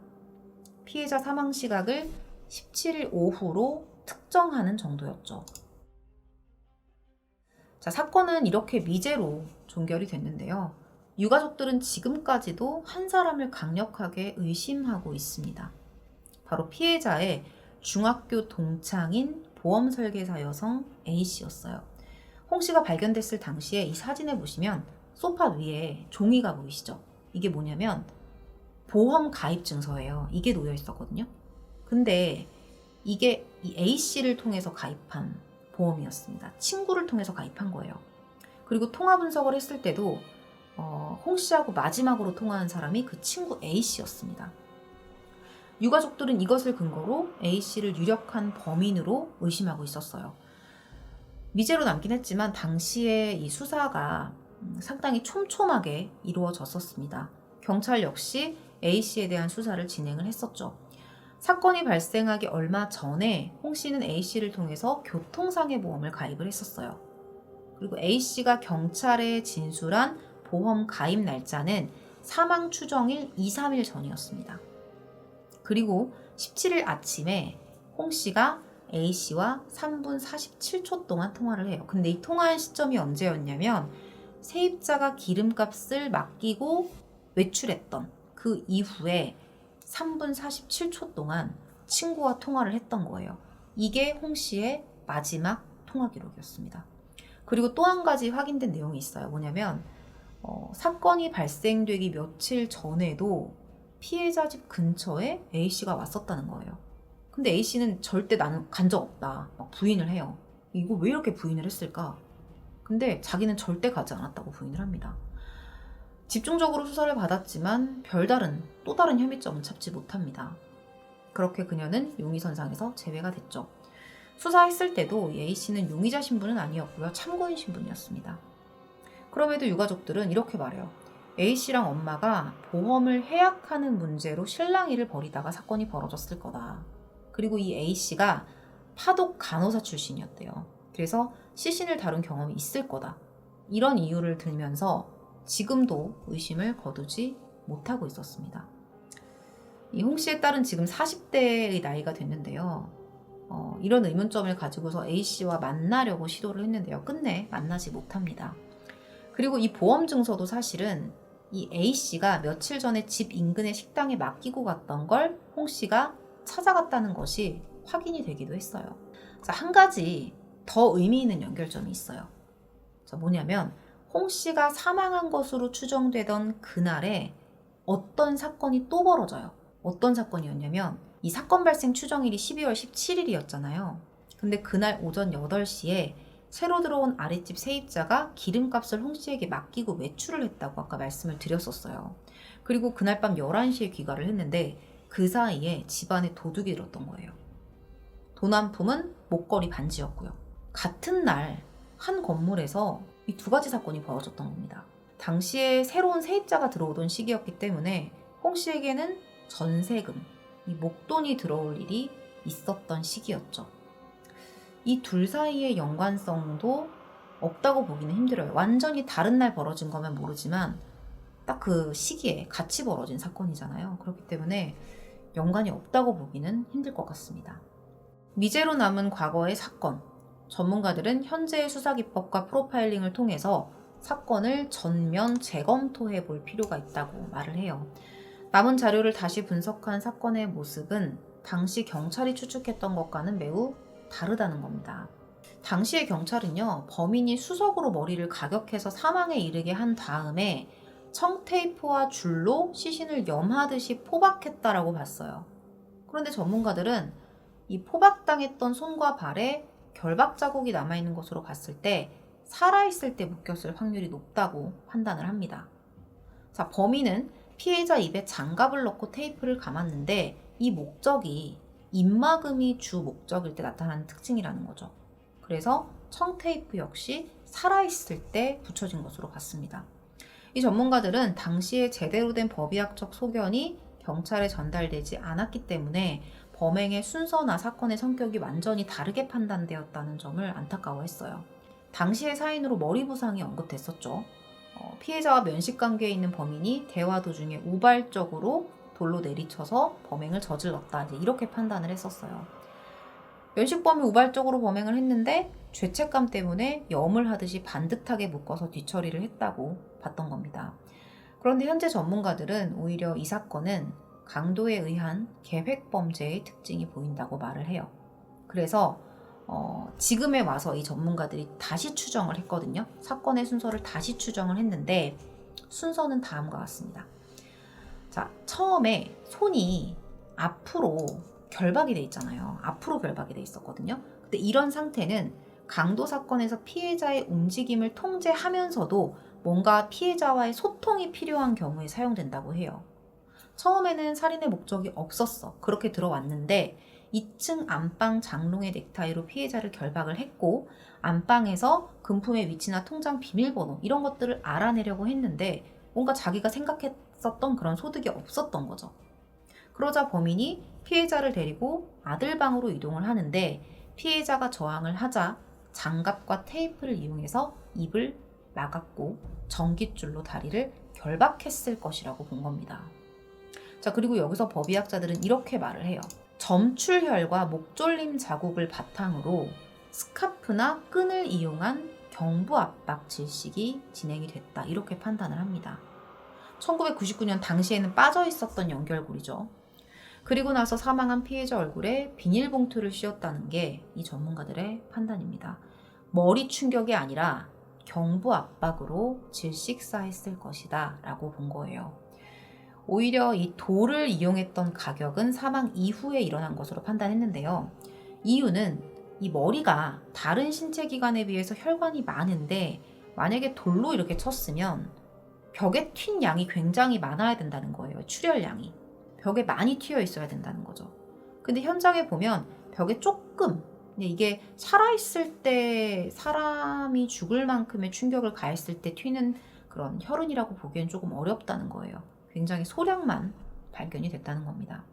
피해자 사망 시각을 17일 오후로 특정하는 정도였죠. 자, 사건은 이렇게 미제로 종결이 됐는데요. 유가족들은 지금까지도 한 사람을 강력하게 의심하고 있습니다. 바로 피해자의 중학교 동창인 보험 설계사 여성 A씨였어요. 홍 씨가 발견됐을 당시에 이 사진에 보시면 소파 위에 종이가 보이시죠? 이게 뭐냐면 보험 가입 증서예요. 이게 놓여 있었거든요. 근데 이게 이 A씨를 통해서 가입한 보험이었습니다. 친구를 통해서 가입한 거예요. 그리고 통화 분석을 했을 때도 홍 씨하고 마지막으로 통화한 사람이 그 친구 A씨였습니다. 유가족들은 이것을 근거로 A씨를 유력한 범인으로 의심하고 있었어요. 미제로 남긴 했지만 당시에 이 수사가 상당히 촘촘하게 이루어졌었습니다. 경찰 역시 A씨에 대한 수사를 진행을 했었죠. 사건이 발생하기 얼마 전에 홍 씨는 A씨를 통해서 교통상해 보험을 가입을 했었어요. 그리고 A씨가 경찰에 진술한 보험 가입 날짜는 사망 추정일 2, 3일 전이었습니다. 그리고 17일 아침에 홍 씨가 A씨와 3분 47초 동안 통화를 해요. 근데 이 통화한 시점이 언제였냐면 세입자가 기름값을 맡기고 외출했던 그 이후에 3분 47초 동안 친구와 통화를 했던 거예요. 이게 홍 씨의 마지막 통화 기록이었습니다. 그리고 또 한 가지 확인된 내용이 있어요. 뭐냐면 사건이 발생되기 며칠 전에도 피해자 집 근처에 A씨가 왔었다는 거예요. 근데 A씨는 절대 나는 간 적 없다. 막 부인을 해요. 이거 왜 이렇게 부인을 했을까? 근데 자기는 절대 가지 않았다고 부인을 합니다. 집중적으로 수사를 받았지만 또 다른 혐의점은 찾지 못합니다. 그렇게 그녀는 용의선상에서 제외가 됐죠. 수사했을 때도 A씨는 용의자 신분은 아니었고요. 참고인 신분이었습니다. 그럼에도 유가족들은 이렇게 말해요. A씨랑 엄마가 보험을 해약하는 문제로 실랑이를 벌이다가 사건이 벌어졌을 거다. 그리고 이 A씨가 파독 간호사 출신이었대요. 그래서 시신을 다룬 경험이 있을 거다. 이런 이유를 들면서 지금도 의심을 거두지 못하고 있었습니다. 이 홍씨의 딸은 지금 40대의 나이가 됐는데요. 이런 의문점을 가지고서 A씨와 만나려고 시도를 했는데요. 끝내 만나지 못합니다. 그리고 이 보험 증서도 사실은 이 A씨가 며칠 전에 집 인근의 식당에 맡기고 갔던 걸 홍씨가 찾아갔다는 것이 확인이 되기도 했어요. 자, 한 가지 더 의미 있는 연결점이 있어요. 자, 뭐냐면 홍씨가 사망한 것으로 추정되던 그날에 어떤 사건이 또 벌어져요. 어떤 사건이었냐면 이 사건 발생 추정일이 12월 17일이었잖아요. 근데 그날 오전 8시에 새로 들어온 아랫집 세입자가 기름값을 홍씨에게 맡기고 외출을 했다고 아까 말씀을 드렸었어요. 그리고 그날 밤 11시에 귀가를 했는데 그 사이에 집안에 도둑이 들었던 거예요. 도난품은 목걸이 반지였고요. 같은 날 한 건물에서 이 두 가지 사건이 벌어졌던 겁니다. 당시에 새로운 세입자가 들어오던 시기였기 때문에 홍씨에게는 전세금, 이 목돈이 들어올 일이 있었던 시기였죠. 이 둘 사이의 연관성도 없다고 보기는 힘들어요. 완전히 다른 날 벌어진 거면 모르지만 딱 그 시기에 같이 벌어진 사건이잖아요. 그렇기 때문에 연관이 없다고 보기는 힘들 것 같습니다. 미제로 남은 과거의 사건, 전문가들은 현재의 수사기법과 프로파일링을 통해서 사건을 전면 재검토해 볼 필요가 있다고 말을 해요. 남은 자료를 다시 분석한 사건의 모습은 당시 경찰이 추측했던 것과는 매우 다르다는 겁니다. 당시의 경찰은요, 범인이 수석으로 머리를 가격해서 사망에 이르게 한 다음에 청테이프와 줄로 시신을 염하듯이 포박했다라고 봤어요. 그런데 전문가들은 이 포박당했던 손과 발에 결박 자국이 남아있는 것으로 봤을 때 살아있을 때 묶였을 확률이 높다고 판단을 합니다. 자, 범인은 피해자 입에 장갑을 넣고 테이프를 감았는데 이 목적이 입막음이 주 목적일 때 나타나는 특징이라는 거죠. 그래서 청테이프 역시 살아있을 때 붙여진 것으로 봤습니다. 이 전문가들은 당시에 제대로 된 법의학적 소견이 경찰에 전달되지 않았기 때문에 범행의 순서나 사건의 성격이 완전히 다르게 판단되었다는 점을 안타까워했어요. 당시의 사인으로 머리 부상이 언급됐었죠. 피해자와 면식관계에 있는 범인이 대화 도중에 우발적으로 돌로 내리쳐서 범행을 저질렀다. 이렇게 판단을 했었어요. 면식범이 우발적으로 범행을 했는데 죄책감 때문에 염을 하듯이 반듯하게 묶어서 뒤처리를 했다고 봤던 겁니다. 그런데 현재 전문가들은 오히려 이 사건은 강도에 의한 계획범죄의 특징이 보인다고 말을 해요. 그래서 지금에 와서 이 전문가들이 다시 추정을 했거든요. 사건의 순서를 다시 추정을 했는데 순서는 다음과 같습니다. 자, 처음에 손이 앞으로 결박이 돼 있잖아요. 앞으로 결박이 돼 있었거든요. 근데 이런 상태는 강도 사건에서 피해자의 움직임을 통제하면서도 뭔가 피해자와의 소통이 필요한 경우에 사용된다고 해요. 처음에는 살인의 목적이 없었어. 그렇게 들어왔는데 2층 안방 장롱의 넥타이로 피해자를 결박을 했고 안방에서 금품의 위치나 통장 비밀번호 이런 것들을 알아내려고 했는데 뭔가 자기가 생각했었던 그런 소득이 없었던 거죠. 그러자 범인이 피해자를 데리고 아들 방으로 이동을 하는데 피해자가 저항을 하자 장갑과 테이프를 이용해서 입을 막았고 전깃줄로 다리를 결박했을 것이라고 본 겁니다. 자, 그리고 여기서 법의학자들은 이렇게 말을 해요. 점출혈과 목졸림 자국을 바탕으로 스카프나 끈을 이용한 경부 압박 질식이 진행이 됐다. 이렇게 판단을 합니다. 1999년 당시에는 빠져 있었던 연결고리죠. 그리고 나서 사망한 피해자 얼굴에 비닐봉투를 씌웠다는 게 이 전문가들의 판단입니다. 머리 충격이 아니라 경부 압박으로 질식사했을 것이다 라고 본 거예요. 오히려 이 돌을 이용했던 가격은 사망 이후에 일어난 것으로 판단했는데요. 이유는 이 머리가 다른 신체 기관에 비해서 혈관이 많은데 만약에 돌로 이렇게 쳤으면 벽에 튄 양이 굉장히 많아야 된다는 거예요. 출혈량이. 벽에 많이 튀어 있어야 된다는 거죠. 근데 현장에 보면 벽에 조금, 이게 살아있을 때 사람이 죽을 만큼의 충격을 가했을 때 튀는 그런 혈흔이라고 보기엔 조금 어렵다는 거예요. 굉장히 소량만 발견이 됐다는 겁니다.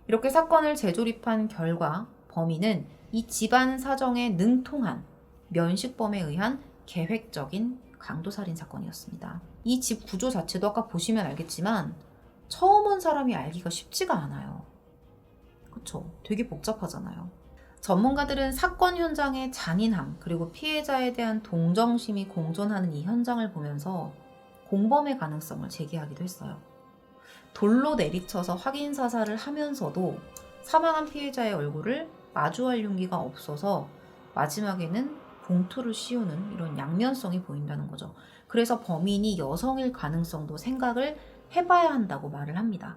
이렇게 사건을 재조립한 결과 범인은 이 집안 사정에 능통한 면식범에 의한 계획적인 강도살인 사건이었습니다. 이 집 구조 자체도 아까 보시면 알겠지만 처음 온 사람이 알기가 쉽지가 않아요. 그쵸? 되게 복잡하잖아요. 전문가들은 사건 현장의 잔인함 그리고 피해자에 대한 동정심이 공존하는 이 현장을 보면서 공범의 가능성을 제기하기도 했어요. 돌로 내리쳐서 확인 사살을 하면서도 사망한 피해자의 얼굴을 마주할 용기가 없어서 마지막에는 봉투를 씌우는 이런 양면성이 보인다는 거죠. 그래서 범인이 여성일 가능성도 생각을 해봐야 한다고 말을 합니다.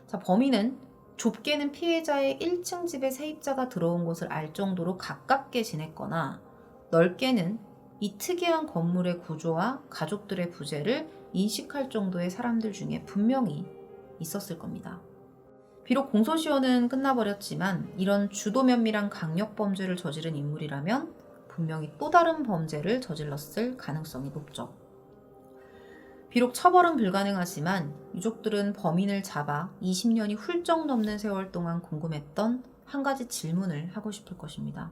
자, 범인은 좁게는 피해자의 1층 집에 세입자가 들어온 것을 알 정도로 가깝게 지냈거나 넓게는 이 특이한 건물의 구조와 가족들의 부재를 인식할 정도의 사람들 중에 분명히 있었을 겁니다. 비록 공소시효는 끝나버렸지만 이런 주도 면밀한 강력범죄를 저지른 인물이라면 분명히 또 다른 범죄를 저질렀을 가능성이 높죠. 비록 처벌은 불가능하지만 유족들은 범인을 잡아 20년이 훌쩍 넘는 세월 동안 궁금했던 한 가지 질문을 하고 싶을 것입니다.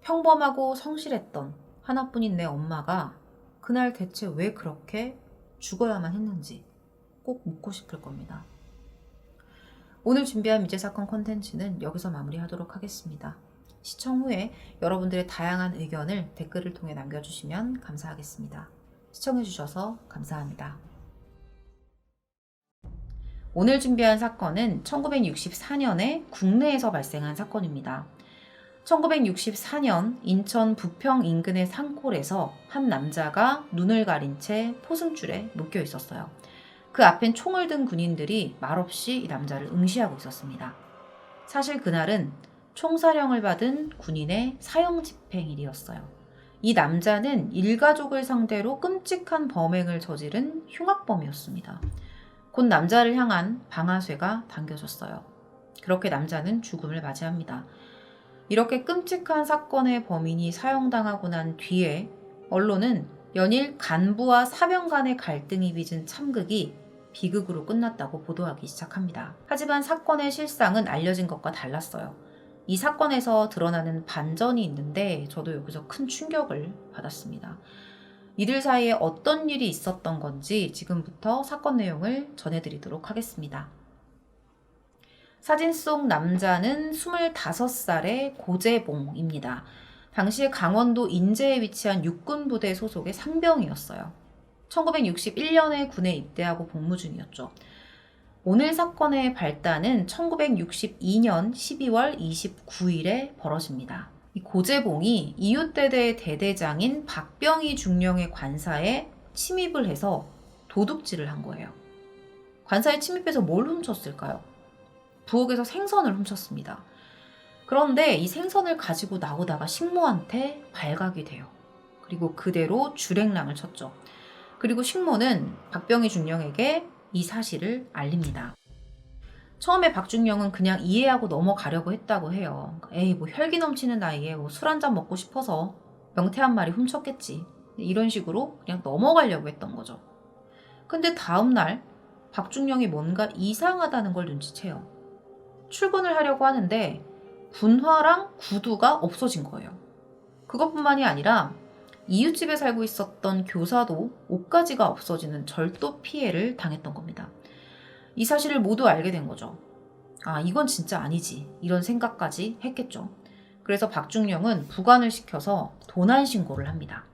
평범하고 성실했던 하나뿐인 내 엄마가 그날 대체 왜 그렇게 죽어야만 했는지 꼭 묻고 싶을 겁니다. 오늘 준비한 미제 사건 콘텐츠는 여기서 마무리하도록 하겠습니다. 시청 후에 여러분들의 다양한 의견을 댓글을 통해 남겨주시면 감사하겠습니다. 시청해주셔서 감사합니다. 오늘 준비한 사건은 1964년에 국내에서 발생한 사건입니다. 1964년 인천 부평 인근의 산골에서 한 남자가 눈을 가린 채 포승줄에 묶여 있었어요. 그 앞엔 총을 든 군인들이 말없이 이 남자를 응시하고 있었습니다. 사실 그날은 총사령을 받은 군인의 사형 집행일이었어요. 이 남자는 일가족을 상대로 끔찍한 범행을 저지른 흉악범이었습니다. 곧 남자를 향한 방아쇠가 당겨졌어요. 그렇게 남자는 죽음을 맞이합니다. 이렇게 끔찍한 사건의 범인이 사형당하고 난 뒤에 언론은 연일 간부와 사병 간의 갈등이 빚은 참극이 비극으로 끝났다고 보도하기 시작합니다. 하지만 사건의 실상은 알려진 것과 달랐어요. 이 사건에서 드러나는 반전이 있는데 저도 여기서 큰 충격을 받았습니다. 이들 사이에 어떤 일이 있었던 건지 지금부터 사건 내용을 전해드리도록 하겠습니다. 사진 속 남자는 25살의 고재봉입니다. 당시에 강원도 인제에 위치한 육군부대 소속의 상병이었어요. 1961년에 군에 입대하고 복무 중이었죠. 오늘 사건의 발단은 1962년 12월 29일에 벌어집니다. 이 고재봉이 이웃대대의 대대장인 박병희 중령의 관사에 침입을 해서 도둑질을 한 거예요. 관사에 침입해서 뭘 훔쳤을까요? 부엌에서 생선을 훔쳤습니다. 그런데 이 생선을 가지고 나오다가 식모한테 발각이 돼요. 그리고 그대로 주랭랑을 쳤죠. 그리고 식모는 박병희 중령에게 이 사실을 알립니다. 처음에 박중령은 그냥 이해하고 넘어가려고 했다고 해요. 에이, 뭐 혈기 넘치는 나이에 뭐 술 한잔 먹고 싶어서 명태 한 마리 훔쳤겠지. 이런 식으로 그냥 넘어가려고 했던 거죠. 근데 다음날 박중령이 뭔가 이상하다는 걸 눈치채요. 출근을 하려고 하는데 군화랑 구두가 없어진 거예요. 그것뿐만이 아니라 이웃집에 살고 있었던 교사도 옷가지가 없어지는 절도 피해를 당했던 겁니다. 이 사실을 모두 알게 된 거죠. 아, 이건 진짜 아니지. 이런 생각까지 했겠죠. 그래서 박중령은 부관을 시켜서 도난 신고를 합니다.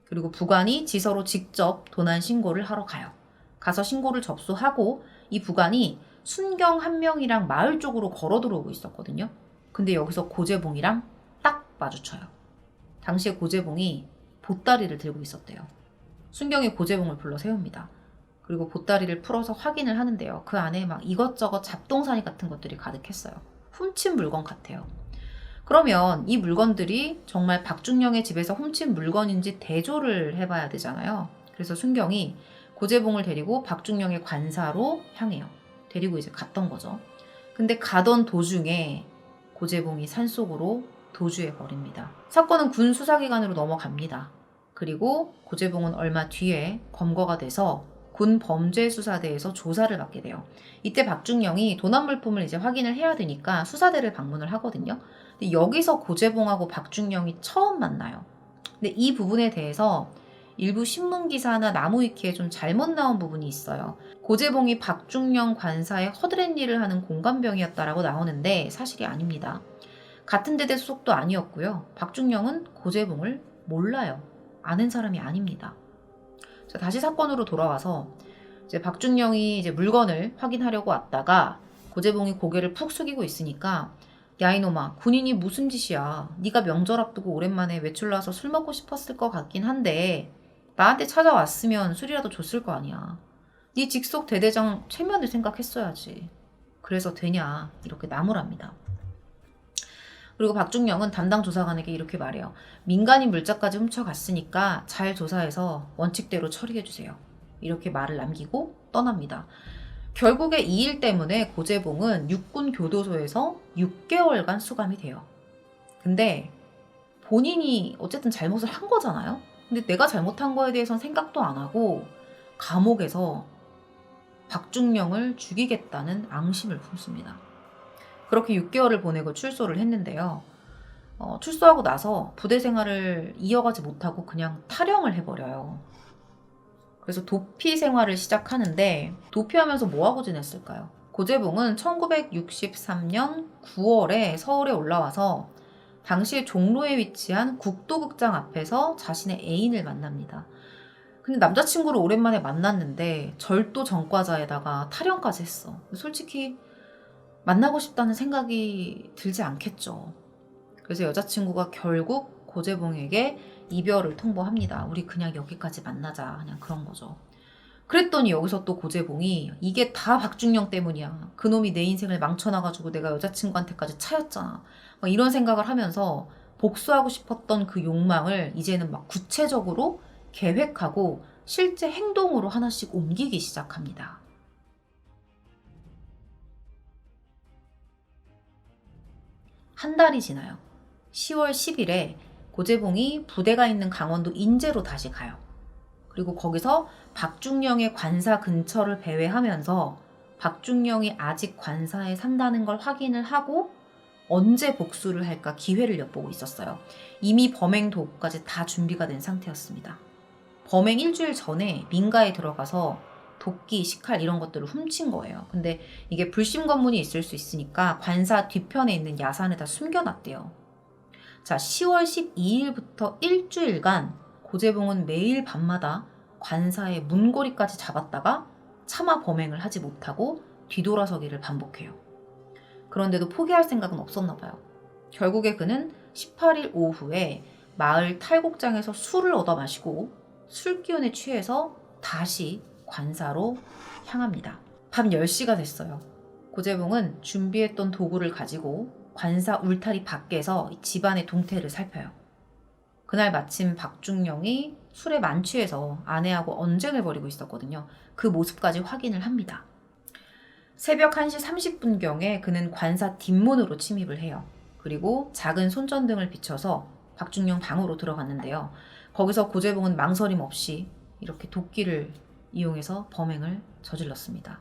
그리고 부관이 지서로 직접 도난 신고를 하러 가요. 가서 신고를 접수하고 이 부관이 순경 한 명이랑 마을 쪽으로 걸어 들어오고 있었거든요. 근데 여기서 고재봉이랑 딱 마주쳐요. 당시에 고재봉이 보따리를 들고 있었대요. 순경이 고재봉을 불러 세웁니다. 그리고 보따리를 풀어서 확인을 하는데요. 그 안에 막 이것저것 잡동사니 같은 것들이 가득했어요. 훔친 물건 같아요. 그러면 이 물건들이 정말 박중령의 집에서 훔친 물건인지 대조를 해봐야 되잖아요. 그래서 순경이 고재봉을 데리고 박중령의 관사로 향해요. 데리고 이제 갔던 거죠. 근데 가던 도중에 고재봉이 산속으로 도주해 버립니다. 사건은 군 수사기관으로 넘어갑니다. 그리고 고재봉은 얼마 뒤에 검거가 돼서 군범죄수사대에서 조사를 받게 돼요. 이때 박중영이 도난물품을 이제 확인을 해야 되니까 수사대를 방문을 하거든요. 근데 여기서 고재봉하고 박중영이 처음 만나요. 근데 이 부분에 대해서 일부 신문기사나 나무위키에 좀 잘못 나온 부분이 있어요. 고재봉이 박중영 관사의 허드렛 일을 하는 공관병이었다라고 나오는데 사실이 아닙니다. 같은 대대 소속도 아니었고요. 박중영은 고재봉을 몰라요. 아는 사람이 아닙니다. 자, 다시 사건으로 돌아와서 이제 박중영이 이제 물건을 확인하려고 왔다가 고재봉이 고개를 푹 숙이고 있으니까 야 이놈아 군인이 무슨 짓이야. 네가 명절 앞두고 오랜만에 외출 나와서 술 먹고 싶었을 것 같긴 한데 나한테 찾아왔으면 술이라도 줬을 거 아니야. 네 직속 대대장 최면을 생각했어야지. 그래서 되냐 이렇게 나무랍니다. 그리고 박중영은 담당 조사관에게 이렇게 말해요. 민간인 물자까지 훔쳐갔으니까 잘 조사해서 원칙대로 처리해주세요. 이렇게 말을 남기고 떠납니다. 결국에 이 일 때문에 고재봉은 육군교도소에서 6개월간 수감이 돼요. 근데 본인이 어쨌든 잘못을 한 거잖아요. 근데 내가 잘못한 거에 대해서는 생각도 안 하고 감옥에서 박중영을 죽이겠다는 앙심을 품습니다. 그렇게 6개월을 보내고 출소를 했는데요. 출소하고 나서 부대 생활을 이어가지 못하고 그냥 탈영을 해버려요. 그래서 도피 생활을 시작하는데 도피하면서 뭐하고 지냈을까요? 고재봉은 1963년 9월에 서울에 올라와서 당시에 종로에 위치한 국도극장 앞에서 자신의 애인을 만납니다. 근데 남자친구를 오랜만에 만났는데 절도 전과자에다가 탈영까지 했어. 솔직히 만나고 싶다는 생각이 들지 않겠죠. 그래서 여자친구가 결국 고재봉에게 이별을 통보합니다. 우리 그냥 여기까지 만나자. 그냥 그런 거죠. 그랬더니 여기서 또 고재봉이 이게 다 박중영 때문이야. 그놈이 내 인생을 망쳐놔가지고 내가 여자친구한테까지 차였잖아. 막 이런 생각을 하면서 복수하고 싶었던 그 욕망을 이제는 막 구체적으로 계획하고 실제 행동으로 하나씩 옮기기 시작합니다. 한 달이 지나요. 10월 10일에 고재봉이 부대가 있는 강원도 인제로 다시 가요. 그리고 거기서 박중영의 관사 근처를 배회하면서 박중영이 아직 관사에 산다는 걸 확인을 하고 언제 복수를 할까 기회를 엿보고 있었어요. 이미 범행 도구까지 다 준비가 된 상태였습니다. 범행 일주일 전에 민가에 들어가서 도끼, 식칼 이런 것들을 훔친 거예요. 근데 이게 불심 검문이 있을 수 있으니까 관사 뒤편에 있는 야산에다 숨겨놨대요. 자, 10월 12일부터 일주일간 고재봉은 매일 밤마다 관사의 문고리까지 잡았다가 차마 범행을 하지 못하고 뒤돌아서기를 반복해요. 그런데도 포기할 생각은 없었나 봐요. 결국에 그는 18일 오후에 마을 탈곡장에서 술을 얻어 마시고 술기운에 취해서 다시 관사로 향합니다. 밤 10시가 됐어요. 고재봉은 준비했던 도구를 가지고 관사 울타리 밖에서 집안의 동태를 살펴요. 그날 마침 박중영이 술에 만취해서 아내하고 언쟁을 벌이고 있었거든요. 그 모습까지 확인을 합니다. 새벽 1시 30분경에 그는 관사 뒷문으로 침입을 해요. 그리고 작은 손전등을 비춰서 박중영 방으로 들어갔는데요. 거기서 고재봉은 망설임 없이 이렇게 도끼를 이용해서 범행을 저질렀습니다.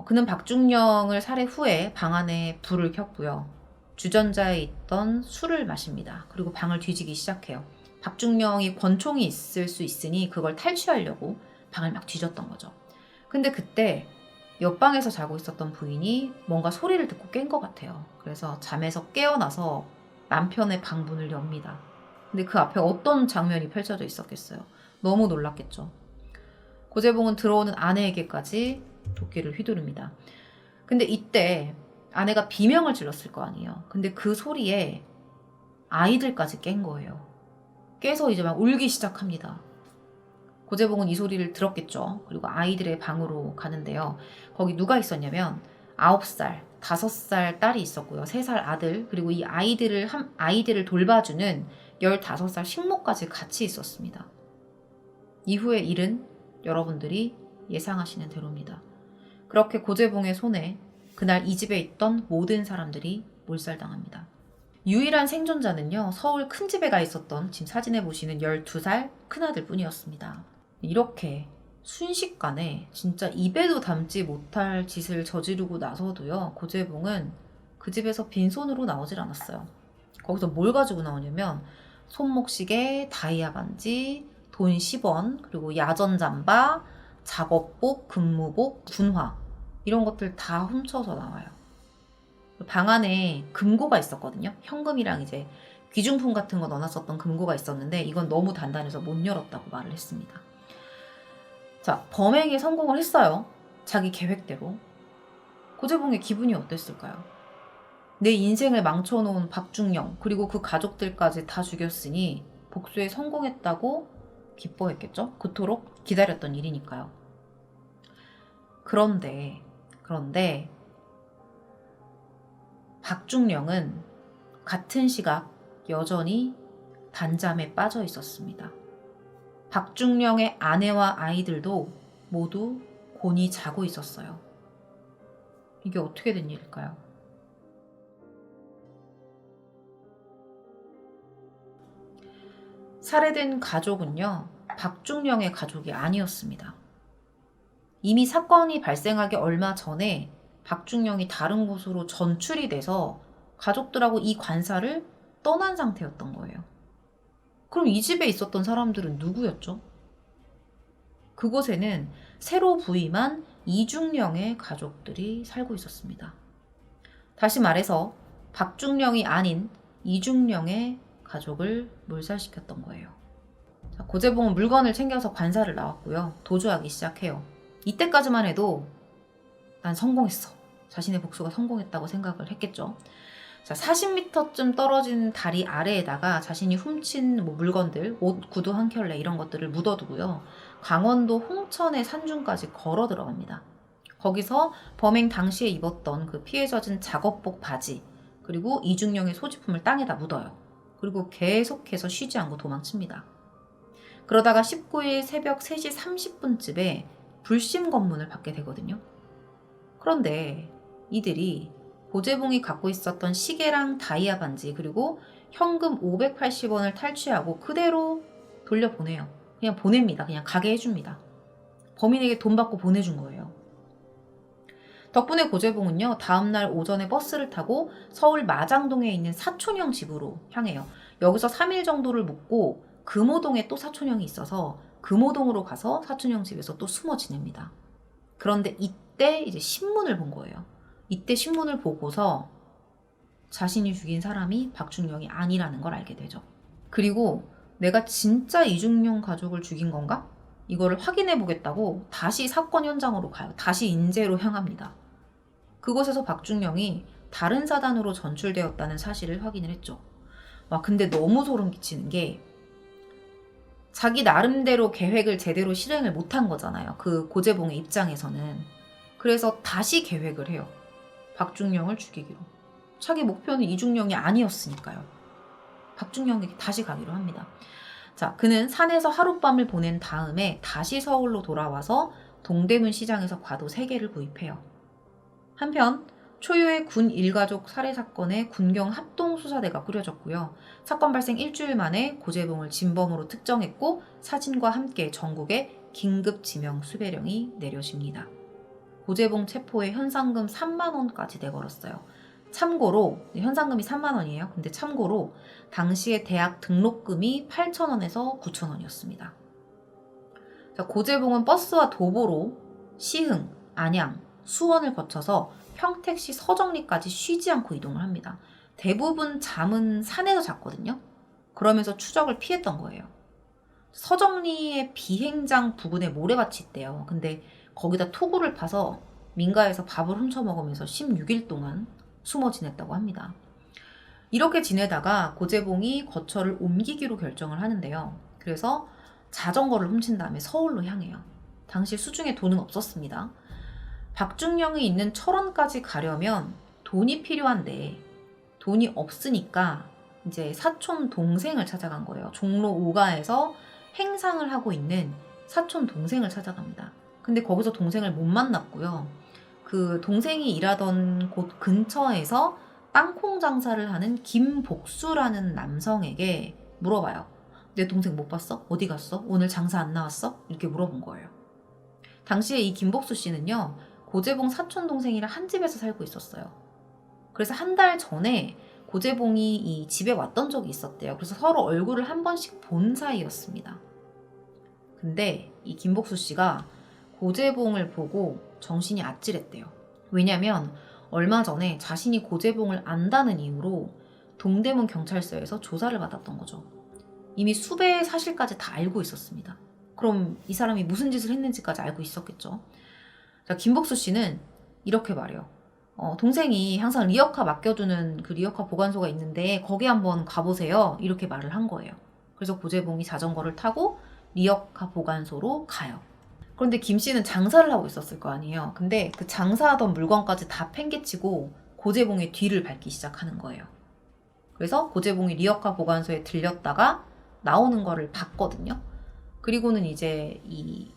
그는 박중영을 살해 후에 방 안에 불을 켰고요. 주전자에 있던 술을 마십니다. 그리고 방을 뒤지기 시작해요. 박중영이 권총이 있을 수 있으니 그걸 탈취하려고 방을 막 뒤졌던 거죠. 근데 그때 옆방에서 자고 있었던 부인이 뭔가 소리를 듣고 깬 것 같아요. 그래서 잠에서 깨어나서 남편의 방문을 엽니다. 근데 그 앞에 어떤 장면이 펼쳐져 있었겠어요. 너무 놀랐겠죠. 고재봉은 들어오는 아내에게까지 도끼를 휘두릅니다. 근데 이때 아내가 비명을 질렀을 거 아니에요. 근데 그 소리에 아이들까지 깬 거예요. 깨서 이제 막 울기 시작합니다. 고재봉은 이 소리를 들었겠죠. 그리고 아이들의 방으로 가는데요. 거기 누가 있었냐면 9살, 5살 딸이 있었고요. 3살 아들, 그리고 이 아이들을 돌봐주는 15살 식모까지 같이 있었습니다. 이후의 일은 여러분들이 예상하시는 대로입니다. 그렇게 고재봉의 손에 그날 이 집에 있던 모든 사람들이 몰살당합니다. 유일한 생존자는요, 서울 큰 집에 가 있었던 지금 사진에 보시는 12살 큰아들 뿐이었습니다. 이렇게 순식간에 진짜 입에도 담지 못할 짓을 저지르고 나서도요, 고재봉은 그 집에서 빈손으로 나오질 않았어요. 거기서 뭘 가지고 나오냐면 손목시계, 다이아 반지, 돈 10원, 그리고 야전 잠바, 작업복, 근무복, 군화 이런 것들 다 훔쳐서 나와요. 방 안에 금고가 있었거든요. 현금이랑 이제 귀중품 같은 거 넣어놨었던 금고가 있었는데 이건 너무 단단해서 못 열었다고 말을 했습니다. 자, 범행에 성공을 했어요. 자기 계획대로. 고재봉의 기분이 어땠을까요? 내 인생을 망쳐놓은 박중영 그리고 그 가족들까지 다 죽였으니 복수에 성공했다고 기뻐했겠죠? 그토록 기다렸던 일이니까요. 그런데 박중영은 같은 시각 여전히 단잠에 빠져 있었습니다. 박중영의 아내와 아이들도 모두 곤히 자고 있었어요. 이게 어떻게 된 일일까요? 살해된 가족은요, 박중영의 가족이 아니었습니다. 이미 사건이 발생하기 얼마 전에 박중영이 다른 곳으로 전출이 돼서 가족들하고 이 관사를 떠난 상태였던 거예요. 그럼 이 집에 있었던 사람들은 누구였죠? 그곳에는 새로 부임한 이중령의 가족들이 살고 있었습니다. 다시 말해서 박중령이 아닌 이중령의 가족을 몰살시켰던 거예요. 자, 고재봉은 물건을 챙겨서 관사를 나왔고요. 도주하기 시작해요. 이때까지만 해도 난 성공했어. 자신의 복수가 성공했다고 생각을 했겠죠. 자, 40m쯤 떨어진 다리 아래에다가 자신이 훔친 물건들, 옷, 구두 한 켤레 이런 것들을 묻어두고요. 강원도 홍천의 산중까지 걸어 들어갑니다. 거기서 범행 당시에 입었던 그 피해 젖은 작업복 바지 그리고 이중령의 소지품을 땅에다 묻어요. 그리고 계속해서 쉬지 않고 도망칩니다. 그러다가 19일 새벽 3시 30분쯤에 불심 검문을 받게 되거든요. 그런데 이들이 고재봉이 갖고 있었던 시계랑 다이아 반지 그리고 현금 580원을 탈취하고 그대로 돌려보내요. 그냥 보냅니다. 그냥 가게 해줍니다. 범인에게 돈 받고 보내준 거예요. 덕분에 고재봉은요, 다음날 오전에 버스를 타고 서울 마장동에 있는 사촌형 집으로 향해요. 여기서 3일 정도를 묵고 금호동에 또 사촌형이 있어서 금호동으로 가서 사촌형 집에서 또 숨어 지냅니다. 그런데 이때 이제 신문을 본 거예요. 이때 신문을 보고서 자신이 죽인 사람이 박중영이 아니라는 걸 알게 되죠. 그리고 내가 진짜 이중용 가족을 죽인 건가? 이거를 확인해 보겠다고 다시 사건 현장으로 가요. 다시 인제로 향합니다. 그곳에서 박중영이 다른 사단으로 전출되었다는 사실을 확인을 했죠. 와, 근데 너무 소름 끼치는 게 자기 나름대로 계획을 제대로 실행을 못한 거잖아요. 그 고재봉의 입장에서는. 그래서 다시 계획을 해요. 박중영을 죽이기로. 자기 목표는 이중령이 아니었으니까요. 박중영에게 다시 가기로 합니다. 자, 그는 산에서 하룻밤을 보낸 다음에 다시 서울로 돌아와서 동대문 시장에서 과도 3개를 구입해요. 한편 초유의 군 일가족 살해 사건의 군경 합동수사대가 꾸려졌고요. 사건 발생 일주일 만에 고재봉을 진범으로 특정했고 사진과 함께 전국에 긴급 지명 수배령이 내려집니다. 고재봉 체포에 현상금 3만 원까지 내걸었어요. 참고로 현상금이 3만 원이에요. 근데 참고로 당시에 대학 등록금이 8,000원에서 9,000원이었습니다. 고재봉은 버스와 도보로 시흥, 안양, 수원을 거쳐서 평택시 서정리까지 쉬지 않고 이동을 합니다. 대부분 잠은 산에서 잤거든요. 그러면서 추적을 피했던 거예요. 서정리의 비행장 부근에 모래밭이 있대요. 근데 거기다 토구를 파서 민가에서 밥을 훔쳐 먹으면서 16일 동안 숨어 지냈다고 합니다. 이렇게 지내다가 고재봉이 거처를 옮기기로 결정을 하는데요. 그래서 자전거를 훔친 다음에 서울로 향해요. 당시 수중에 돈은 없었습니다. 박중영이 있는 철원까지 가려면 돈이 필요한데 돈이 없으니까 이제 사촌 동생을 찾아간 거예요. 종로 5가에서 행상을 하고 있는 사촌 동생을 찾아갑니다. 근데 거기서 동생을 못 만났고요. 그 동생이 일하던 곳 근처에서 땅콩 장사를 하는 김복수라는 남성에게 물어봐요. 내 동생 못 봤어? 어디 갔어? 오늘 장사 안 나왔어? 이렇게 물어본 거예요. 당시에 이 김복수 씨는요, 고재봉 사촌 동생이랑 한 집에서 살고 있었어요. 그래서 한 달 전에 고재봉이 이 집에 왔던 적이 있었대요. 그래서 서로 얼굴을 한 번씩 본 사이였습니다. 근데 이 김복수 씨가 고재봉을 보고 정신이 아찔했대요. 왜냐면 얼마 전에 자신이 고재봉을 안다는 이유로 동대문 경찰서에서 조사를 받았던 거죠. 이미 수배의 사실까지 다 알고 있었습니다. 그럼 이 사람이 무슨 짓을 했는지까지 알고 있었겠죠. 자, 김복수 씨는 이렇게 말해요. 동생이 항상 리어카 맡겨두는 그 리어카 보관소가 있는데 거기 한번 가보세요. 이렇게 말을 한 거예요. 그래서 고재봉이 자전거를 타고 리어카 보관소로 가요. 그런데 김 씨는 장사를 하고 있었을 거 아니에요. 근데 그 장사하던 물건까지 다 팽개치고 고재봉의 뒤를 밟기 시작하는 거예요. 그래서 고재봉이 리어카 보관소에 들렸다가 나오는 거를 봤거든요. 그리고는 이제 이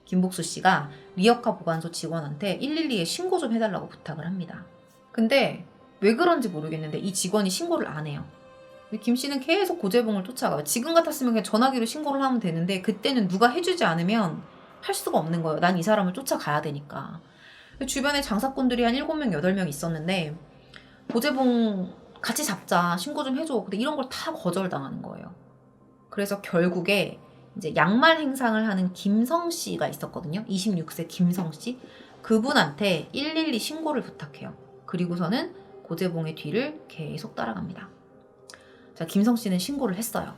김복수 씨가 리어카 보관소 직원한테 112에 신고 좀 해달라고 부탁을 합니다. 근데 왜 그런지 모르겠는데 이 직원이 신고를 안 해요. 김 씨는 계속 고재봉을 쫓아가요. 지금 같았으면 그냥 전화기로 신고를 하면 되는데 그때는 누가 해주지 않으면 할 수가 없는 거예요. 난 이 사람을 쫓아가야 되니까. 주변에 장사꾼들이 한 7명, 8명 있었는데 고재봉 같이 잡자, 신고 좀 해줘. 근데 이런 걸 다 거절당하는 거예요. 그래서 결국에 이제 양말 행상을 하는 김성 씨가 있었거든요. 26세 김성 씨. 그분한테 112 신고를 부탁해요. 그리고서는 고재봉의 뒤를 계속 따라갑니다. 자, 김성 씨는 신고를 했어요.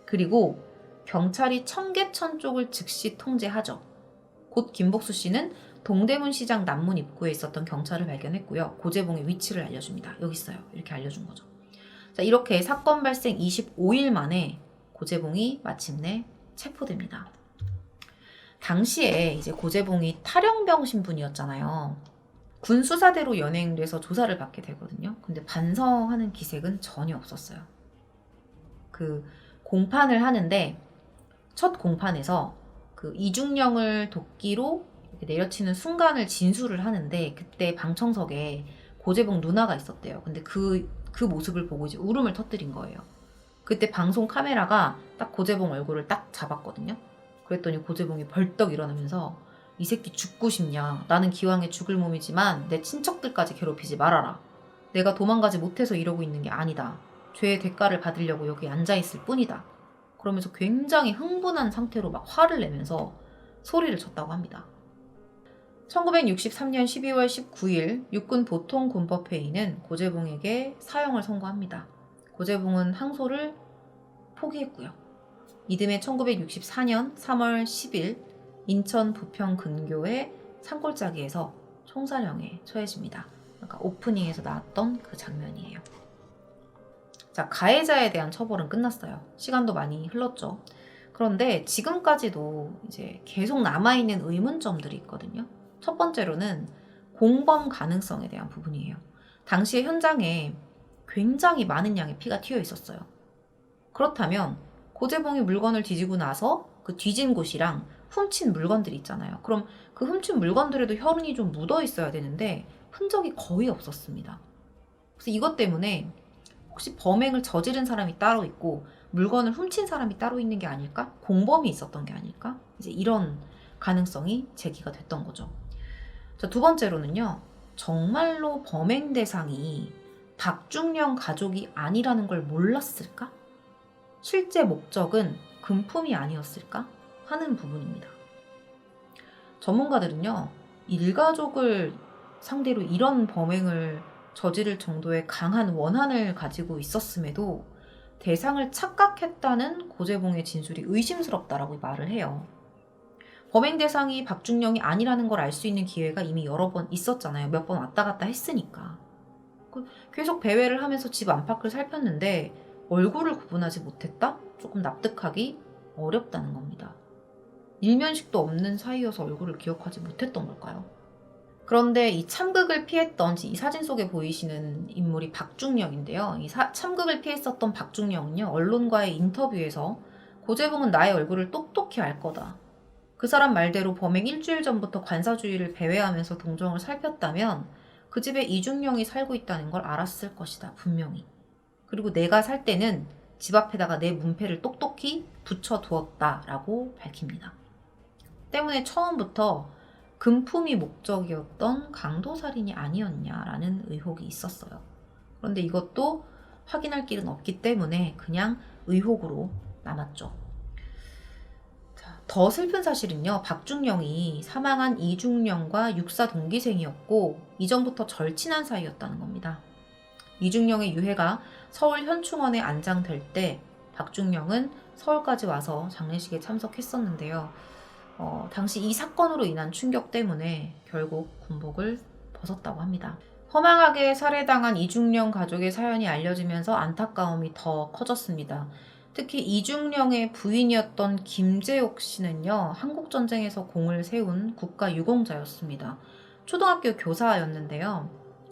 그리고 경찰이 청계천 쪽을 즉시 통제하죠. 곧 김복수 씨는 동대문 시장 남문 입구에 있었던 경찰을 발견했고요. 고재봉의 위치를 알려줍니다. 여기 있어요. 이렇게 알려준 거죠. 자, 이렇게 사건 발생 25일 만에 고재봉이 마침내 체포됩니다. 당시에 이제 고재봉이 탈영병 신분이었잖아요. 군 수사대로 연행돼서 조사를 받게 되거든요. 근데 반성하는 기색은 전혀 없었어요. 그 공판을 하는데 첫 공판에서 그 이중령을 도끼로 이렇게 내려치는 순간을 진술을 하는데 그때 방청석에 고재봉 누나가 있었대요. 근데 그 모습을 보고 이제 울음을 터뜨린 거예요. 그때 방송 카메라가 딱 고재봉 얼굴을 딱 잡았거든요. 그랬더니 고재봉이 벌떡 일어나면서 이 새끼 죽고 싶냐? 나는 기왕에 죽을 몸이지만 내 친척들까지 괴롭히지 말아라. 내가 도망가지 못해서 이러고 있는 게 아니다. 죄의 대가를 받으려고 여기 앉아있을 뿐이다. 그러면서 굉장히 흥분한 상태로 막 화를 내면서 소리를 쳤다고 합니다. 1963년 12월 19일 육군 보통군법회의는 고재봉에게 사형을 선고합니다. 고재봉은 항소를 포기했고요. 이듬해 1964년 3월 10일 인천 부평 근교의 산골짜기에서 총살형에 처해집니다. 그러니까 오프닝에서 나왔던 그 장면이에요. 자, 가해자에 대한 처벌은 끝났어요. 시간도 많이 흘렀죠. 그런데 지금까지도 이제 계속 남아있는 의문점들이 있거든요. 첫 번째로는 공범 가능성에 대한 부분이에요. 당시에 현장에 굉장히 많은 양의 피가 튀어 있었어요. 그렇다면 고재봉이 물건을 뒤지고 나서 그 뒤진 곳이랑 훔친 물건들이 있잖아요. 그럼 그 훔친 물건들에도 혈흔이 좀 묻어 있어야 되는데 흔적이 거의 없었습니다. 그래서 이것 때문에 혹시 범행을 저지른 사람이 따로 있고 물건을 훔친 사람이 따로 있는 게 아닐까? 공범이 있었던 게 아닐까? 이제 이런 가능성이 제기가 됐던 거죠. 자, 두 번째로는요. 정말로 범행 대상이 박중령 가족이 아니라는 걸 몰랐을까? 실제 목적은 금품이 아니었을까? 하는 부분입니다. 전문가들은요. 일가족을 상대로 이런 범행을 저지를 정도의 강한 원한을 가지고 있었음에도 대상을 착각했다는 고재봉의 진술이 의심스럽다라고 말을 해요. 범행 대상이 박중령이 아니라는 걸 알 수 있는 기회가 이미 여러 번 있었잖아요. 몇 번 왔다 갔다 했으니까. 계속 배회를 하면서 집 안팎을 살폈는데 얼굴을 구분하지 못했다? 조금 납득하기 어렵다는 겁니다. 일면식도 없는 사이여서 얼굴을 기억하지 못했던 걸까요? 그런데 이 참극을 피했던 이 사진 속에 보이시는 인물이 박중령인데요. 이 참극을 피했었던 박중령은요. 언론과의 인터뷰에서 고재봉은 나의 얼굴을 똑똑히 알 거다. 그 사람 말대로 범행 일주일 전부터 관사주의를 배회하면서 동정을 살폈다면 그 집에 이중령이 살고 있다는 걸 알았을 것이다, 분명히. 그리고 내가 살 때는 집 앞에다가 내 문패를 똑똑히 붙여두었다라고 밝힙니다. 때문에 처음부터 금품이 목적이었던 강도살인이 아니었냐라는 의혹이 있었어요. 그런데 이것도 확인할 길은 없기 때문에 그냥 의혹으로 남았죠. 더 슬픈 사실은요, 박중령이 사망한 이중령과 육사 동기생이었고 이전부터 절친한 사이였다는 겁니다. 이중령의 유해가 서울 현충원에 안장될 때 박중령은 서울까지 와서 장례식에 참석했었는데요. 당시 이 사건으로 인한 충격 때문에 결국 군복을 벗었다고 합니다. 허망하게 살해당한 이중령 가족의 사연이 알려지면서 안타까움이 더 커졌습니다. 특히 이중령의 부인이었던 김재옥 씨는요, 한국전쟁에서 공을 세운 국가유공자였습니다. 초등학교 교사였는데요.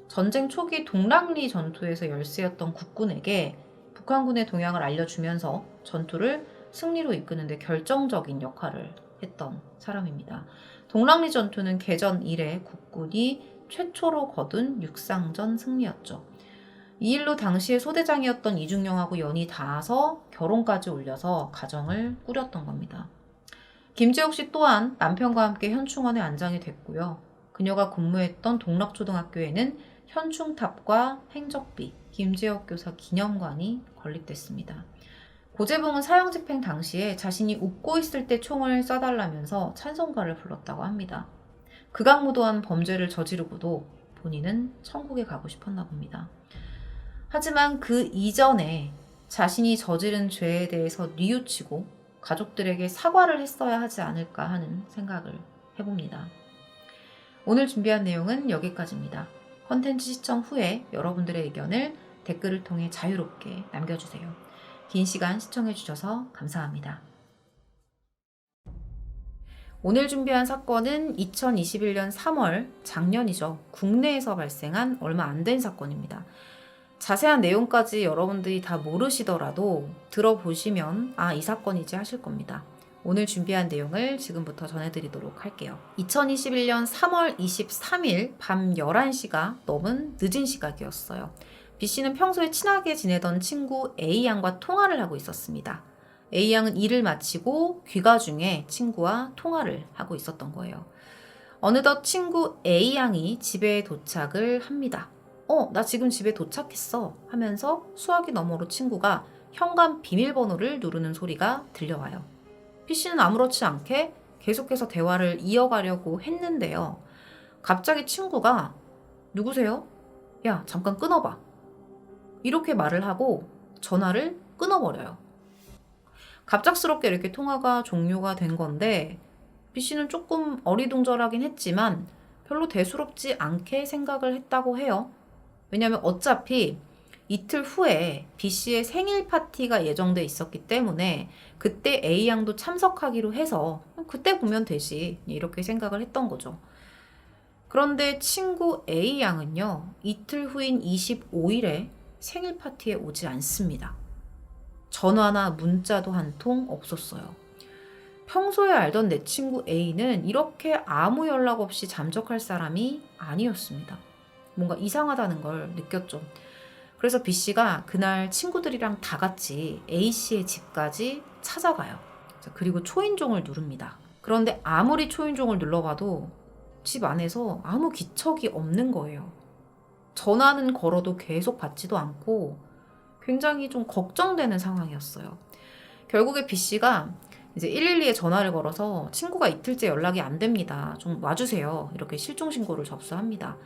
전쟁 초기 동랑리 전투에서 열세였던 국군에게 북한군의 동향을 알려주면서 전투를 승리로 이끄는데 결정적인 역할을 했던 사람입니다. 동랑리 전투는 개전 이래 국군이 최초로 거둔 육상전 승리였죠. 이 일로 당시의 소대장이었던 이중령하고 연이 닿아서 결혼까지 올려서 가정을 꾸렸던 겁니다. 김재옥 씨 또한 남편과 함께 현충원에 안장이 됐고요. 그녀가 근무했던 동락초등학교에는 현충탑과 행적비, 김재옥 교사 기념관이 건립됐습니다. 고재봉은 사형집행 당시에 자신이 웃고 있을 때 총을 쏴달라면서 찬송가를 불렀다고 합니다. 극악무도한 범죄를 저지르고도 본인은 천국에 가고 싶었나 봅니다. 하지만 그 이전에 자신이 저지른 죄에 대해서 뉘우치고 가족들에게 사과를 했어야 하지 않을까 하는 생각을 해봅니다. 오늘 준비한 내용은 여기까지입니다. 컨텐츠 시청 후에 여러분들의 의견을 댓글을 통해 자유롭게 남겨주세요. 긴 시간 시청해주셔서 감사합니다. 오늘 준비한 사건은 2021년 3월, 작년이죠. 국내에서 발생한 얼마 안 된 사건입니다. 자세한 내용까지 여러분들이 다 모르시더라도 들어보시면 이 사건이지 하실 겁니다. 오늘 준비한 내용을 지금부터 전해드리도록 할게요. 2021년 3월 23일 밤 11시가 넘은 늦은 시각이었어요. B씨는 평소에 친하게 지내던 친구 A양과 통화를 하고 있었습니다. A양은 일을 마치고 귀가 중에 친구와 통화를 하고 있었던 거예요. 어느덧 친구 A양이 집에 도착을 합니다. 나 지금 집에 도착했어 하면서 수화기 너머로 친구가 현관 비밀번호를 누르는 소리가 들려와요. B씨는 아무렇지 않게 계속해서 대화를 이어가려고 했는데요. 갑자기 친구가 누구세요? 야, 잠깐 끊어봐. 이렇게 말을 하고 전화를 끊어버려요. 갑작스럽게 이렇게 통화가 종료가 된 건데 B씨는 조금 어리둥절하긴 했지만 별로 대수롭지 않게 생각을 했다고 해요. 왜냐하면 어차피 이틀 후에 B씨의 생일 파티가 예정돼 있었기 때문에 그때 A양도 참석하기로 해서 그때 보면 되지 이렇게 생각을 했던 거죠. 그런데 친구 A양은요, 이틀 후인 25일에 생일 파티에 오지 않습니다. 전화나 문자도 한 통 없었어요. 평소에 알던 내 친구 A는 이렇게 아무 연락 없이 잠적할 사람이 아니었습니다. 뭔가 이상하다는 걸 느꼈죠. 그래서 B씨가 그날 친구들이랑 다 같이 A씨의 집까지 찾아가요. 그리고 초인종을 누릅니다. 그런데 아무리 초인종을 눌러봐도 집 안에서 아무 기척이 없는 거예요. 전화는 걸어도 계속 받지도 않고 굉장히 좀 걱정되는 상황이었어요. 결국에 B씨가 이제 112에 전화를 걸어서 친구가 이틀째 연락이 안 됩니다. 좀 와주세요. 이렇게 실종신고를 접수합니다.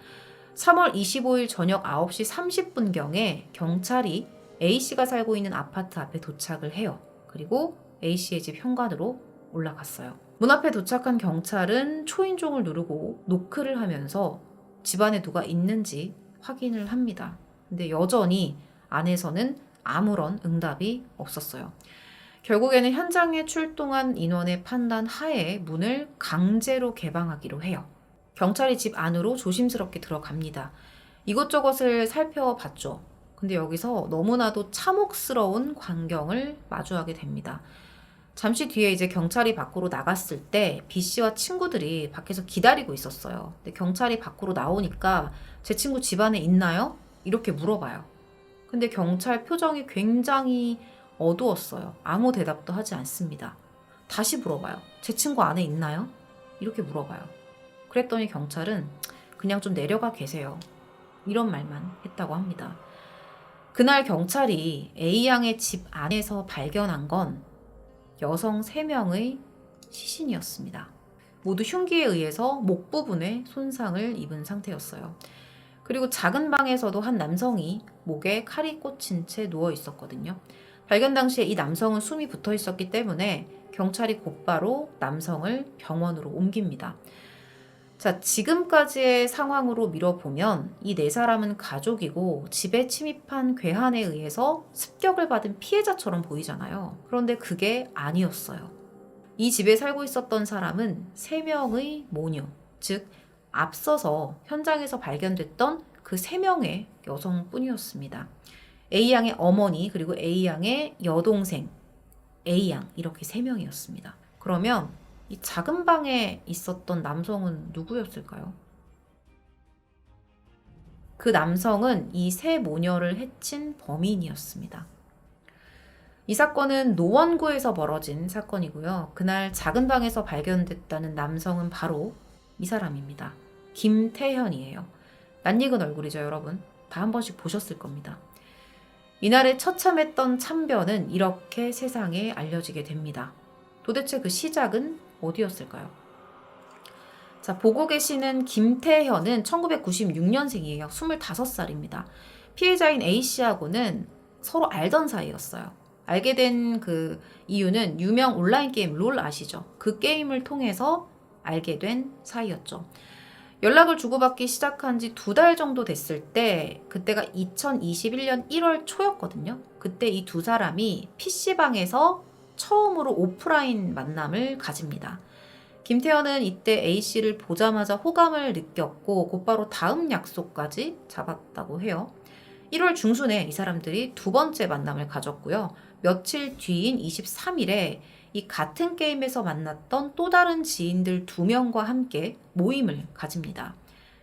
3월 25일 저녁 9시 30분경에 경찰이 A씨가 살고 있는 아파트 앞에 도착을 해요. 그리고 A씨의 집 현관으로 올라갔어요. 문 앞에 도착한 경찰은 초인종을 누르고 노크를 하면서 집안에 누가 있는지 확인을 합니다. 근데 여전히 안에서는 아무런 응답이 없었어요. 결국에는 현장에 출동한 인원의 판단 하에 문을 강제로 개방하기로 해요. 경찰이 집 안으로 조심스럽게 들어갑니다. 이것저것을 살펴봤죠. 근데 여기서 너무나도 참혹스러운 광경을 마주하게 됩니다. 잠시 뒤에 이제 경찰이 밖으로 나갔을 때 B 씨와 친구들이 밖에서 기다리고 있었어요. 근데 경찰이 밖으로 나오니까 제 친구 집 안에 있나요? 이렇게 물어봐요. 근데 경찰 표정이 굉장히 어두웠어요. 아무 대답도 하지 않습니다. 다시 물어봐요. 제 친구 안에 있나요? 이렇게 물어봐요. 그랬더니 경찰은 그냥 좀 내려가 계세요. 이런 말만 했다고 합니다. 그날 경찰이 A양의 집 안에서 발견한 건 여성 3명의 시신이었습니다. 모두 흉기에 의해서 목 부분에 손상을 입은 상태였어요. 그리고 작은 방에서도 한 남성이 목에 칼이 꽂힌 채 누워 있었거든요. 발견 당시에 이 남성은 숨이 붙어 있었기 때문에 경찰이 곧바로 남성을 병원으로 옮깁니다. 자, 지금까지의 상황으로 밀어보면 이 4사람은 가족이고 집에 침입한 괴한에 의해서 습격을 받은 피해자처럼 보이잖아요. 그런데 그게 아니었어요. 이 집에 살고 있었던 사람은 3명의 모녀, 즉 앞서서 현장에서 발견됐던 그 3명의 여성뿐이었습니다. A양의 어머니 그리고 A양의 여동생 A양 이렇게 3명이었습니다. 그러면 이 작은 방에 있었던 남성은 누구였을까요? 그 남성은 이 3모녀를 해친 범인이었습니다. 이 사건은 노원구에서 벌어진 사건이고요. 그날 작은 방에서 발견됐다는 남성은 바로 이 사람입니다. 김태현이에요. 낯익은 얼굴이죠, 여러분. 다 한 번씩 보셨을 겁니다. 이날의 처참했던 참변은 이렇게 세상에 알려지게 됩니다. 도대체 그 시작은 어디였을까요? 자, 보고 계시는 김태현은 1996년생이에요. 25살입니다. 피해자인 A씨하고는 서로 알던 사이였어요. 알게 된 그 이유는 유명 온라인 게임 롤 아시죠? 그 게임을 통해서 알게 된 사이였죠. 연락을 주고받기 시작한 지 2달 정도 됐을 때 그때가 2021년 1월 초였거든요. 그때 이 2사람이 PC방에서 처음으로 오프라인 만남을 가집니다. 김태현은 이때 A씨를 보자마자 호감을 느꼈고 곧바로 다음 약속까지 잡았다고 해요. 1월 중순에 이 사람들이 2번째 만남을 가졌고요. 며칠 뒤인 23일에 이 같은 게임에서 만났던 또 다른 지인들 2명과 함께 모임을 가집니다.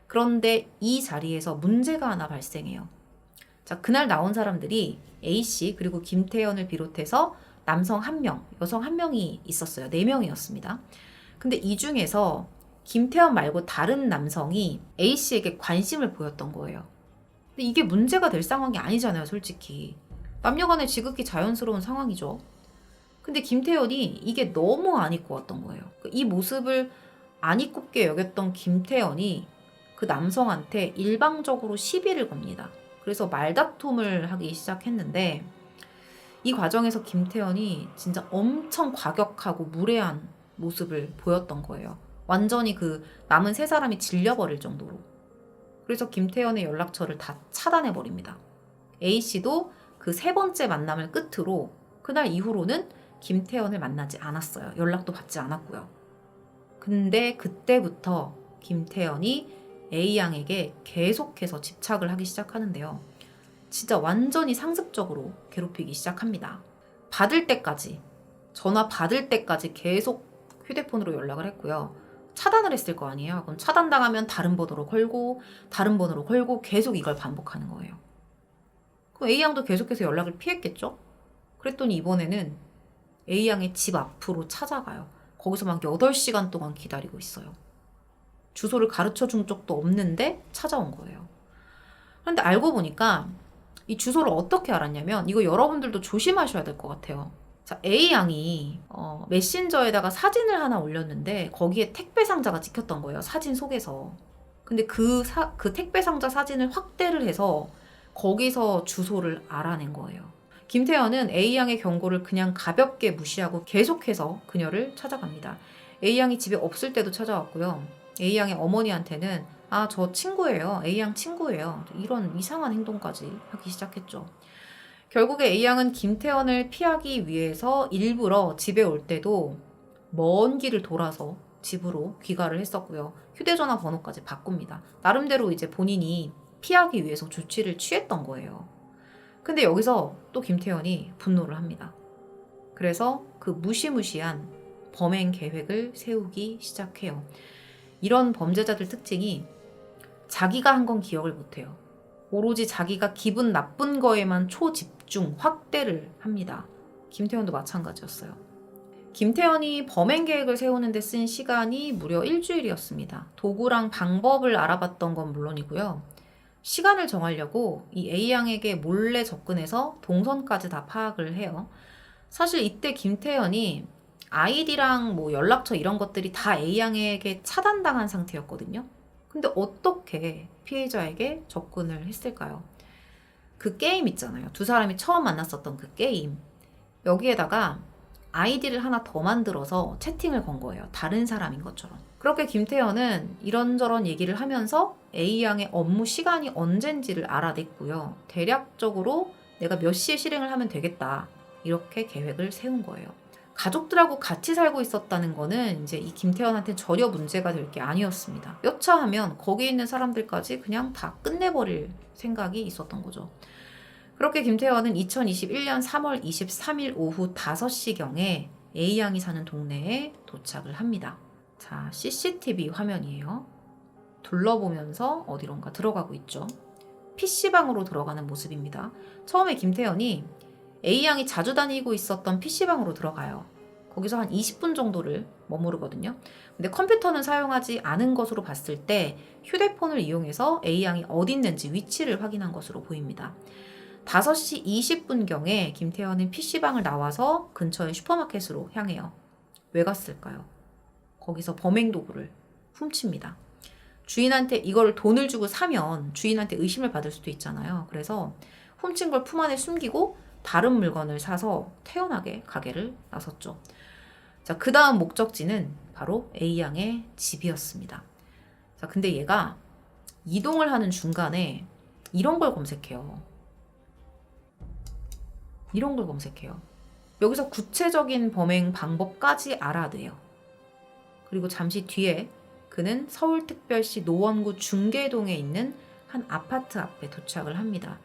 그런데 이 자리에서 문제가 하나 발생해요. 자, 그날 나온 사람들이 A씨 그리고 김태현을 비롯해서 남성 1명, 여성 1명이 있었어요. 4명이었습니다. 근데 이 중에서 김태현 말고 다른 남성이 A씨에게 관심을 보였던 거예요. 근데 이게 문제가 될 상황이 아니잖아요, 솔직히. 남녀간의 지극히 자연스러운 상황이죠. 근데 김태현이 이게 너무 안 입고 왔던 거예요. 이 모습을 안 입곱게 여겼던 김태현이 그 남성한테 일방적으로 시비를 겁니다. 그래서 말다툼을 하기 시작했는데 이 과정에서 김태현이 진짜 엄청 과격하고 무례한 모습을 보였던 거예요. 완전히 그 남은 3사람이 질려버릴 정도로. 그래서 김태현의 연락처를 다 차단해버립니다. A씨도 그 3번째 만남을 끝으로 그날 이후로는 김태현을 만나지 않았어요. 연락도 받지 않았고요. 근데 그때부터 김태현이 A양에게 계속해서 집착을 하기 시작하는데요. 진짜 완전히 상습적으로 괴롭히기 시작합니다. 받을 때까지, 전화 받을 때까지 계속 휴대폰으로 연락을 했고요. 차단을 했을 거 아니에요. 그럼 차단당하면 다른 번호로 걸고 다른 번호로 걸고 계속 이걸 반복하는 거예요. 그럼 A양도 계속해서 연락을 피했겠죠? 그랬더니 이번에는 A양의 집 앞으로 찾아가요. 거기서 막 8시간 동안 기다리고 있어요. 주소를 가르쳐 준 적도 없는데 찾아온 거예요. 그런데 알고 보니까 이 주소를 어떻게 알았냐면 이거 여러분들도 조심하셔야 될 것 같아요. 자, A양이 메신저에다가 사진을 하나 올렸는데 거기에 택배 상자가 찍혔던 거예요. 사진 속에서. 근데 그 택배 상자 사진을 확대를 해서 거기서 주소를 알아낸 거예요. 김태현은 A양의 경고를 그냥 가볍게 무시하고 계속해서 그녀를 찾아갑니다. A양이 집에 없을 때도 찾아왔고요. A양의 어머니한테는 아, 저 친구예요. A양 친구예요. 이런 이상한 행동까지 하기 시작했죠. 결국에 A양은 김태현을 피하기 위해서 일부러 집에 올 때도 먼 길을 돌아서 집으로 귀가를 했었고요. 휴대전화 번호까지 바꿉니다. 나름대로 이제 본인이 피하기 위해서 조치를 취했던 거예요. 근데 여기서 또 김태현이 분노를 합니다. 그래서 그 무시무시한 범행 계획을 세우기 시작해요. 이런 범죄자들 특징이 자기가 한 건 기억을 못해요. 오로지 자기가 기분 나쁜 거에만 초집중, 확대를 합니다. 김태현도 마찬가지였어요. 김태현이 범행 계획을 세우는 데 쓴 시간이 무려 일주일이었습니다. 도구랑 방법을 알아봤던 건 물론이고요. 시간을 정하려고 이 A양에게 몰래 접근해서 동선까지 다 파악을 해요. 사실 이때 김태현이 아이디랑 뭐 연락처 이런 것들이 다 A양에게 차단당한 상태였거든요. 근데 어떻게 피해자에게 접근을 했을까요? 그 게임 있잖아요. 두 사람이 처음 만났었던 그 게임. 여기에다가 아이디를 하나 더 만들어서 채팅을 건 거예요. 다른 사람인 것처럼. 그렇게 김태현은 이런저런 얘기를 하면서 A양의 업무 시간이 언젠지를 알아냈고요. 대략적으로 내가 몇 시에 실행을 하면 되겠다. 이렇게 계획을 세운 거예요. 가족들하고 같이 살고 있었다는 거는 이제 이 김태현한테 전혀 문제가 될 게 아니었습니다. 여차하면 거기 있는 사람들까지 그냥 다 끝내버릴 생각이 있었던 거죠. 그렇게 김태현은 2021년 3월 23일 오후 5시경에 A양이 사는 동네에 도착을 합니다. 자, CCTV 화면이에요. 둘러보면서 어디론가 들어가고 있죠. PC방으로 들어가는 모습입니다. 처음에 김태현이 A양이 자주 다니고 있었던 PC방으로 들어가요. 거기서 한 20분 정도를 머무르거든요. 근데 컴퓨터는 사용하지 않은 것으로 봤을 때 휴대폰을 이용해서 A양이 어디 있는지 위치를 확인한 것으로 보입니다. 5시 20분경에 김태현은 PC방을 나와서 근처의 슈퍼마켓으로 향해요. 왜 갔을까요? 거기서 범행 도구를 훔칩니다. 주인한테 이걸 돈을 주고 사면 주인한테 의심을 받을 수도 있잖아요. 그래서 훔친 걸 품 안에 숨기고 다른 물건을 사서 태연하게 가게를 나섰죠. 자, 그 다음 목적지는 바로 A양의 집이었습니다. 자, 근데 얘가 이동을 하는 중간에 이런 걸 검색해요. 이런 걸 검색해요. 여기서 구체적인 범행 방법까지 알아내요. 그리고 잠시 뒤에 그는 서울특별시 노원구 중계동에 있는 한 아파트 앞에 도착을 합니다.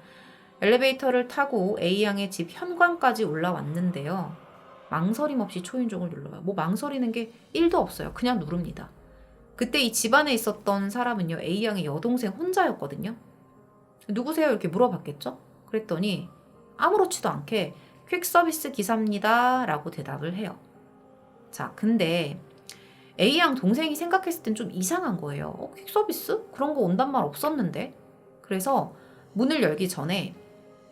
엘리베이터를 타고 A양의 집 현관까지 올라왔는데요. 망설임 없이 초인종을 눌러요. 뭐 망설이는 게 1도 없어요. 그냥 누릅니다. 그때 이 집안에 있었던 사람은요, A양의 여동생 혼자였거든요. 누구세요? 이렇게 물어봤겠죠? 그랬더니 아무렇지도 않게 퀵서비스 기사입니다 라고 대답을 해요. 자, 근데 A양 동생이 생각했을 땐 좀 이상한 거예요. 퀵서비스? 그런 거 온단 말 없었는데? 그래서 문을 열기 전에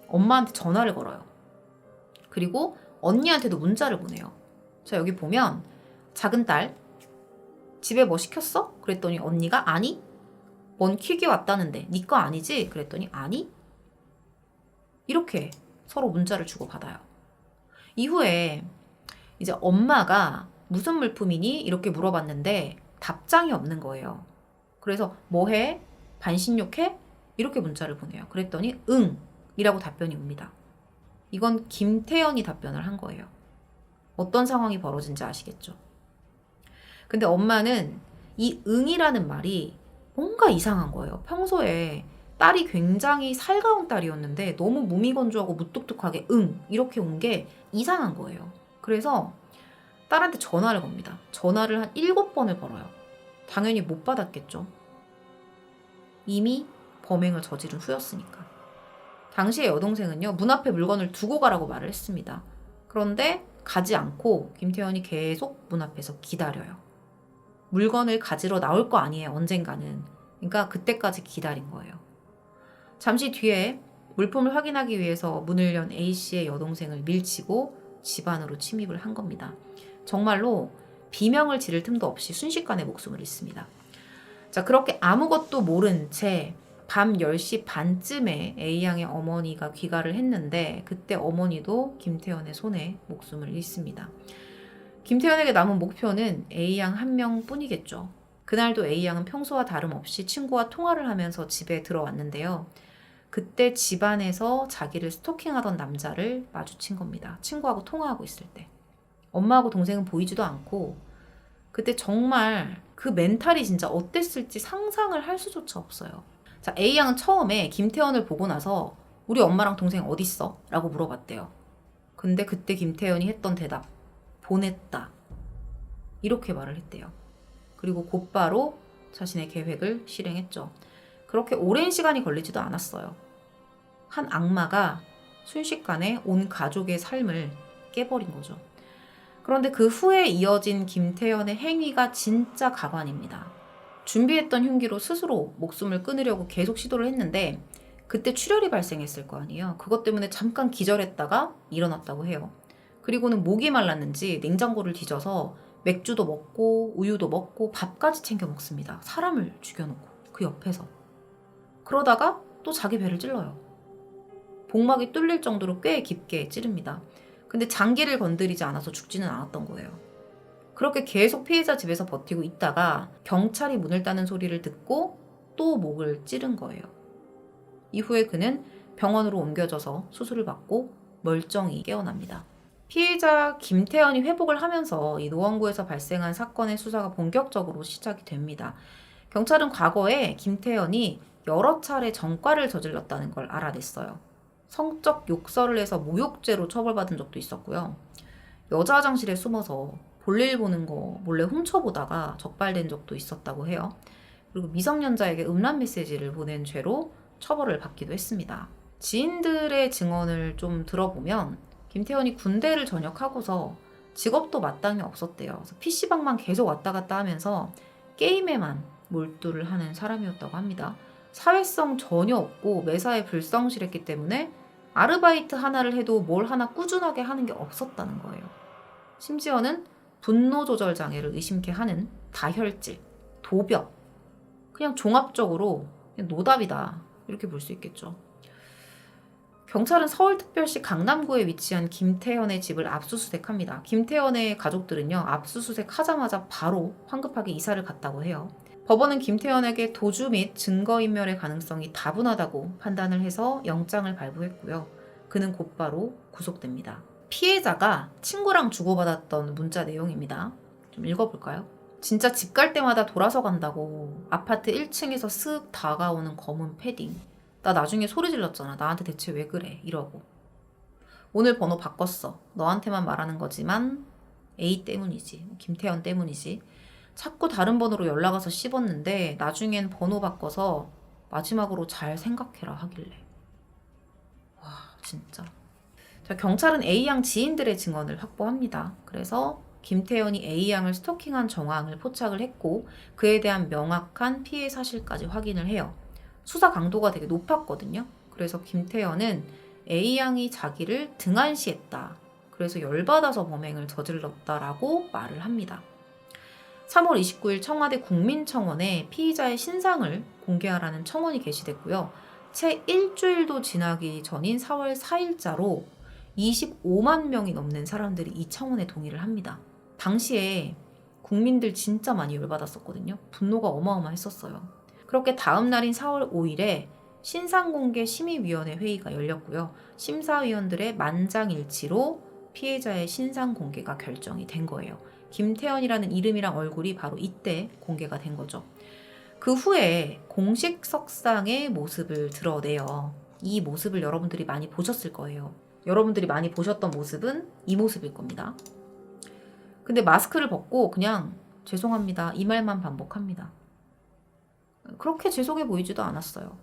엄마한테 전화를 걸어요. 그리고 언니한테도 문자를 보내요. 자, 여기 보면 작은 딸, 집에 뭐 시켰어? 그랬더니 언니가 아니? 뭔 퀵이 왔다는데 네 거 아니지? 그랬더니 아니? 이렇게 서로 문자를 주고받아요. 이후에 이제 엄마가 무슨 물품이니? 이렇게 물어봤는데 답장이 없는 거예요. 그래서 뭐해? 반신욕해? 이렇게 문자를 보내요. 그랬더니 응! 이라고 답변이 옵니다. 이건 김태현이 답변을 한 거예요. 어떤 상황이 벌어진지 아시겠죠? 근데 엄마는 이 응이라는 말이 뭔가 이상한 거예요. 평소에 딸이 굉장히 살가운 딸이었는데 너무 무미건조하고 무뚝뚝하게 응! 이렇게 온 게 이상한 거예요. 그래서 딸한테 전화를 겁니다. 전화를 한 7번을 걸어요. 당연히 못 받았겠죠. 이미 범행을 저지른 후였으니까. 당시에 여동생은요, 문 앞에 물건을 두고 가라고 말을 했습니다. 그런데 가지 않고 김태현이 계속 문 앞에서 기다려요. 물건을 가지러 나올 거 아니에요, 언젠가는. 그러니까 그때까지 기다린 거예요. 잠시 뒤에 물품을 확인하기 위해서 문을 연 A씨의 여동생을 밀치고 집 안으로 침입을 한 겁니다. 정말로 비명을 지를 틈도 없이 순식간에 목숨을 잃습니다. 자, 그렇게 아무것도 모른 채 밤 10시 반쯤에 A양의 어머니가 귀가를 했는데 그때 어머니도 김태현의 손에 목숨을 잃습니다. 김태현에게 남은 목표는 A양 한 명뿐이겠죠. 그날도 A양은 평소와 다름없이 친구와 통화를 하면서 집에 들어왔는데요. 그때 집안에서 자기를 스토킹하던 남자를 마주친 겁니다. 친구하고 통화하고 있을 때. 엄마하고 동생은 보이지도 않고 그때 정말 그 멘탈이 진짜 어땠을지 상상을 할 수조차 없어요. 자, A양은 처음에 김태현을 보고 나서 우리 엄마랑 동생 어딨어? 라고 물어봤대요. 근데 그때 김태현이 했던 대답 보냈다. 이렇게 말을 했대요. 그리고 곧바로 자신의 계획을 실행했죠. 그렇게 오랜 시간이 걸리지도 않았어요. 한 악마가 순식간에 온 가족의 삶을 깨버린 거죠. 그런데 그 후에 이어진 김태현의 행위가 진짜 가관입니다. 준비했던 흉기로 스스로 목숨을 끊으려고 계속 시도를 했는데 그때 출혈이 발생했을 거 아니에요. 그것 때문에 잠깐 기절했다가 일어났다고 해요. 그리고는 목이 말랐는지 냉장고를 뒤져서 맥주도 먹고 우유도 먹고 밥까지 챙겨 먹습니다. 사람을 죽여놓고 그 옆에서. 그러다가 또 자기 배를 찔러요. 복막이 뚫릴 정도로 꽤 깊게 찌릅니다. 근데 장기를 건드리지 않아서 죽지는 않았던 거예요. 그렇게 계속 피해자 집에서 버티고 있다가 경찰이 문을 따는 소리를 듣고 또 목을 찌른 거예요. 이후에 그는 병원으로 옮겨져서 수술을 받고 멀쩡히 깨어납니다. 피해자 김태현이 회복을 하면서 이 노원구에서 발생한 사건의 수사가 본격적으로 시작이 됩니다. 경찰은 과거에 김태현이 여러 차례 전과를 저질렀다는 걸 알아냈어요. 성적 욕설을 해서 모욕죄로 처벌받은 적도 있었고요. 여자 화장실에 숨어서 볼일 보는 거 몰래 훔쳐보다가 적발된 적도 있었다고 해요. 그리고 미성년자에게 음란 메시지를 보낸 죄로 처벌을 받기도 했습니다. 지인들의 증언을 좀 들어보면 김태현이 군대를 전역하고서 직업도 마땅히 없었대요. 그래서 PC방만 계속 왔다 갔다 하면서 게임에만 몰두를 하는 사람이었다고 합니다. 사회성 전혀 없고 매사에 불성실했기 때문에 아르바이트 하나를 해도 뭘 하나 꾸준하게 하는 게 없었다는 거예요. 심지어는 분노 조절 장애를 의심케 하는 다혈질, 도벽, 그냥 종합적으로 그냥 노답이다 이렇게 볼 수 있겠죠. 경찰은 서울특별시 강남구에 위치한 김태현의 집을 압수수색합니다. 김태현의 가족들은요, 압수수색하자마자 바로 황급하게 이사를 갔다고 해요. 법원은 김태현에게 도주 및 증거인멸의 가능성이 다분하다고 판단을 해서 영장을 발부했고요. 그는 곧바로 구속됩니다. 피해자가 친구랑 주고받았던 문자 내용입니다. 좀 읽어볼까요? 진짜 집 갈 때마다 돌아서 간다고 아파트 1층에서 쓱 다가오는 검은 패딩. 나 나중에 소리 질렀잖아. 나한테 대체 왜 그래? 이러고. 오늘 번호 바꿨어. 너한테만 말하는 거지만 A 때문이지. 김태현 때문이지. 자꾸 다른 번호로 연락 와서 씹었는데 나중엔 번호 바꿔서 마지막으로 잘 생각해라 하길래. 와, 진짜. 자, 경찰은 A양 지인들의 증언을 확보합니다. 그래서 김태현이 A양을 스토킹한 정황을 포착을 했고 그에 대한 명확한 피해 사실까지 확인을 해요. 수사 강도가 되게 높았거든요. 그래서 김태현은 A양이 자기를 등한시했다. 그래서 열받아서 범행을 저질렀다라고 말을 합니다. 3월 29일 청와대 국민청원에 피의자의 신상을 공개하라는 청원이 게시됐고요. 채 일주일도 지나기 전인 4월 4일자로 25만 명이 넘는 사람들이 이 청원에 동의를 합니다. 당시에 국민들 진짜 많이 열받았었거든요. 분노가 어마어마했었어요. 그렇게 다음 날인 4월 5일에 신상공개 심의위원회 회의가 열렸고요. 심사위원들의 만장일치로 피해자의 신상공개가 결정이 된 거예요. 김태현이라는 이름이랑 얼굴이 바로 이때 공개가 된 거죠. 그 후에 공식 석상의 모습을 드러내요. 이 모습을 여러분들이 많이 보셨을 거예요. 여러분들이 많이 보셨던 모습은 이 모습일 겁니다. 근데 마스크를 벗고 그냥 죄송합니다. 이 말만 반복합니다. 그렇게 죄송해 보이지도 않았어요.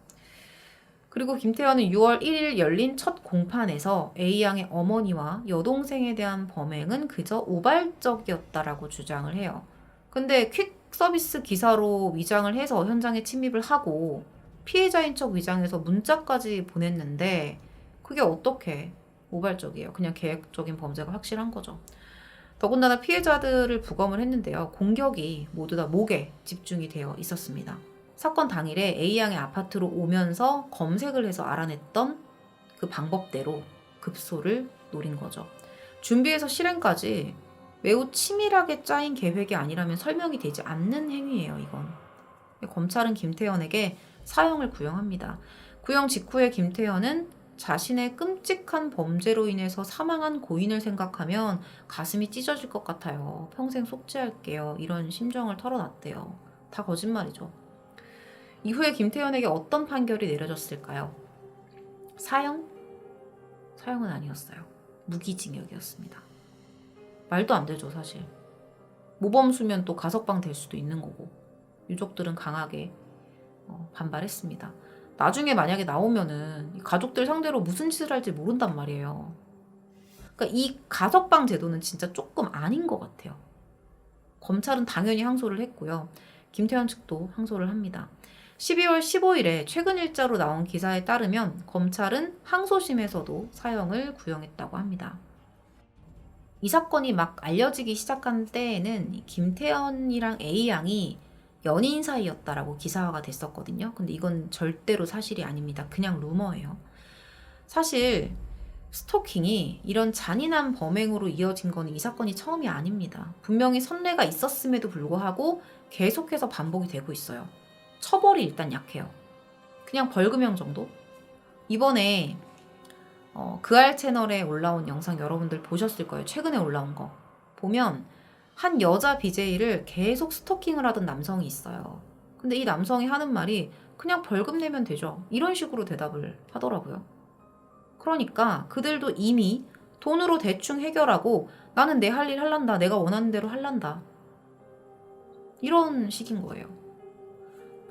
그리고 김태현은 6월 1일 열린 첫 공판에서 A양의 어머니와 여동생에 대한 범행은 그저 우발적이었다라고 주장을 해요. 근데 퀵 서비스 기사로 위장을 해서 현장에 침입을 하고 피해자인 척 위장해서 문자까지 보냈는데 그게 어떻게 우발적이에요. 그냥 계획적인 범죄가 확실한 거죠. 더군다나 피해자들을 부검을 했는데요. 공격이 모두 다 목에 집중이 되어 있었습니다. 사건 당일에 A양의 아파트로 오면서 검색을 해서 알아냈던 그 방법대로 급소를 노린 거죠. 준비해서 실행까지 매우 치밀하게 짜인 계획이 아니라면 설명이 되지 않는 행위예요, 이건. 검찰은 김태현에게 사형을 구형합니다. 구형 직후에 김태현은 자신의 끔찍한 범죄로 인해서 사망한 고인을 생각하면 가슴이 찢어질 것 같아요. 평생 속죄할게요. 이런 심정을 털어놨대요. 다 거짓말이죠. 이후에 김태현에게 어떤 판결이 내려졌을까요? 사형? 사형은 아니었어요. 무기징역이었습니다. 말도 안 되죠, 사실. 모범수면 또 가석방 될 수도 있는 거고. 유족들은 강하게 반발했습니다. 나중에 만약에 나오면은 이 가족들 상대로 무슨 짓을 할지 모른단 말이에요. 그러니까 이 가석방 제도는 진짜 조금 아닌 것 같아요. 검찰은 당연히 항소를 했고요. 김태현 측도 항소를 합니다. 12월 15일에 최근 일자로 나온 기사에 따르면 검찰은 항소심에서도 사형을 구형했다고 합니다. 이 사건이 막 알려지기 시작한 때에는 김태현이랑 A양이 연인 사이였다라고 기사화가 됐었거든요. 근데 이건 절대로 사실이 아닙니다. 그냥 루머예요. 사실 스토킹이 이런 잔인한 범행으로 이어진 건 이 사건이 처음이 아닙니다. 분명히 선례가 있었음에도 불구하고 계속해서 반복이 되고 있어요. 처벌이 일단 약해요. 그냥 벌금형 정도? 이번에 그알 채널에 올라온 영상 여러분들 보셨을 거예요. 최근에 올라온 거. 보면 한 여자 BJ를 계속 스토킹을 하던 남성이 있어요. 근데 이 남성이 하는 말이 그냥 벌금 내면 되죠. 이런 식으로 대답을 하더라고요. 그러니까 그들도 이미 돈으로 대충 해결하고 나는 내 할 일 할란다. 내가 원하는 대로 할란다. 이런 식인 거예요.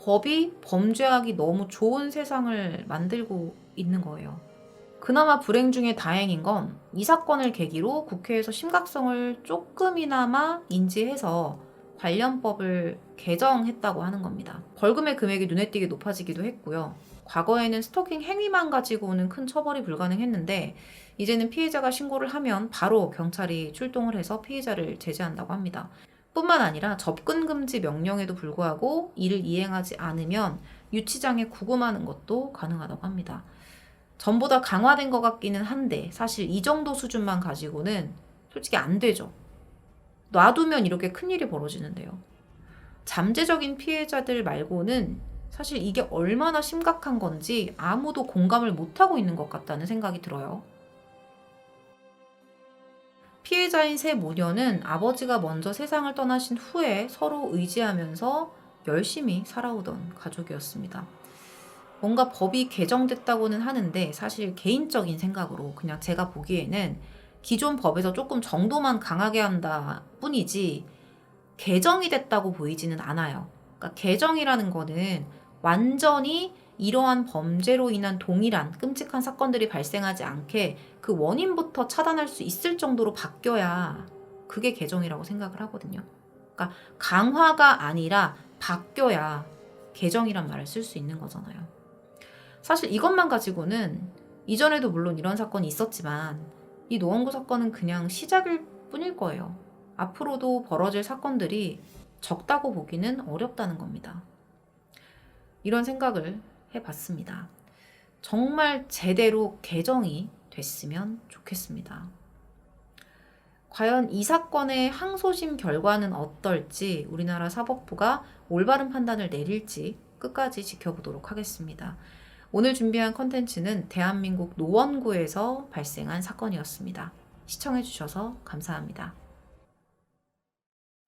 법이 범죄하기 너무 좋은 세상을 만들고 있는 거예요. 그나마 불행 중에 다행인 건 이 사건을 계기로 국회에서 심각성을 조금이나마 인지해서 관련법을 개정했다고 하는 겁니다. 벌금의 금액이 눈에 띄게 높아지기도 했고요. 과거에는 스토킹 행위만 가지고는 큰 처벌이 불가능했는데 이제는 피해자가 신고를 하면 바로 경찰이 출동을 해서 피해자를 제재한다고 합니다. 뿐만 아니라 접근 금지 명령에도 불구하고 이를 이행하지 않으면 유치장에 구금하는 것도 가능하다고 합니다. 전보다 강화된 것 같기는 한데 사실 이 정도 수준만 가지고는 솔직히 안 되죠. 놔두면 이렇게 큰일이 벌어지는데요. 잠재적인 피해자들 말고는 사실 이게 얼마나 심각한 건지 아무도 공감을 못하고 있는 것 같다는 생각이 들어요. 피해자인 세 모녀는 아버지가 먼저 세상을 떠나신 후에 서로 의지하면서 열심히 살아오던 가족이었습니다. 뭔가 법이 개정됐다고는 하는데 사실 개인적인 생각으로 그냥 제가 보기에는 기존 법에서 조금 정도만 강하게 한다 뿐이지 개정이 됐다고 보이지는 않아요. 그러니까 개정이라는 거는 완전히 이러한 범죄로 인한 동일한 끔찍한 사건들이 발생하지 않게 그 원인부터 차단할 수 있을 정도로 바뀌어야 그게 개정이라고 생각을 하거든요. 그러니까 강화가 아니라 바뀌어야 개정이란 말을 쓸 수 있는 거잖아요. 사실 이것만 가지고는 이전에도 물론 이런 사건이 있었지만 이 노원구 사건은 그냥 시작일 뿐일 거예요. 앞으로도 벌어질 사건들이 적다고 보기는 어렵다는 겁니다. 이런 생각을 해봤습니다. 정말 제대로 개정이 됐으면 좋겠습니다. 과연 이 사건의 항소심 결과는 어떨지 우리나라 사법부가 올바른 판단을 내릴지 끝까지 지켜보도록 하겠습니다. 오늘 준비한 컨텐츠는 대한민국 노원구에서 발생한 사건이었습니다. 시청해주셔서 감사합니다.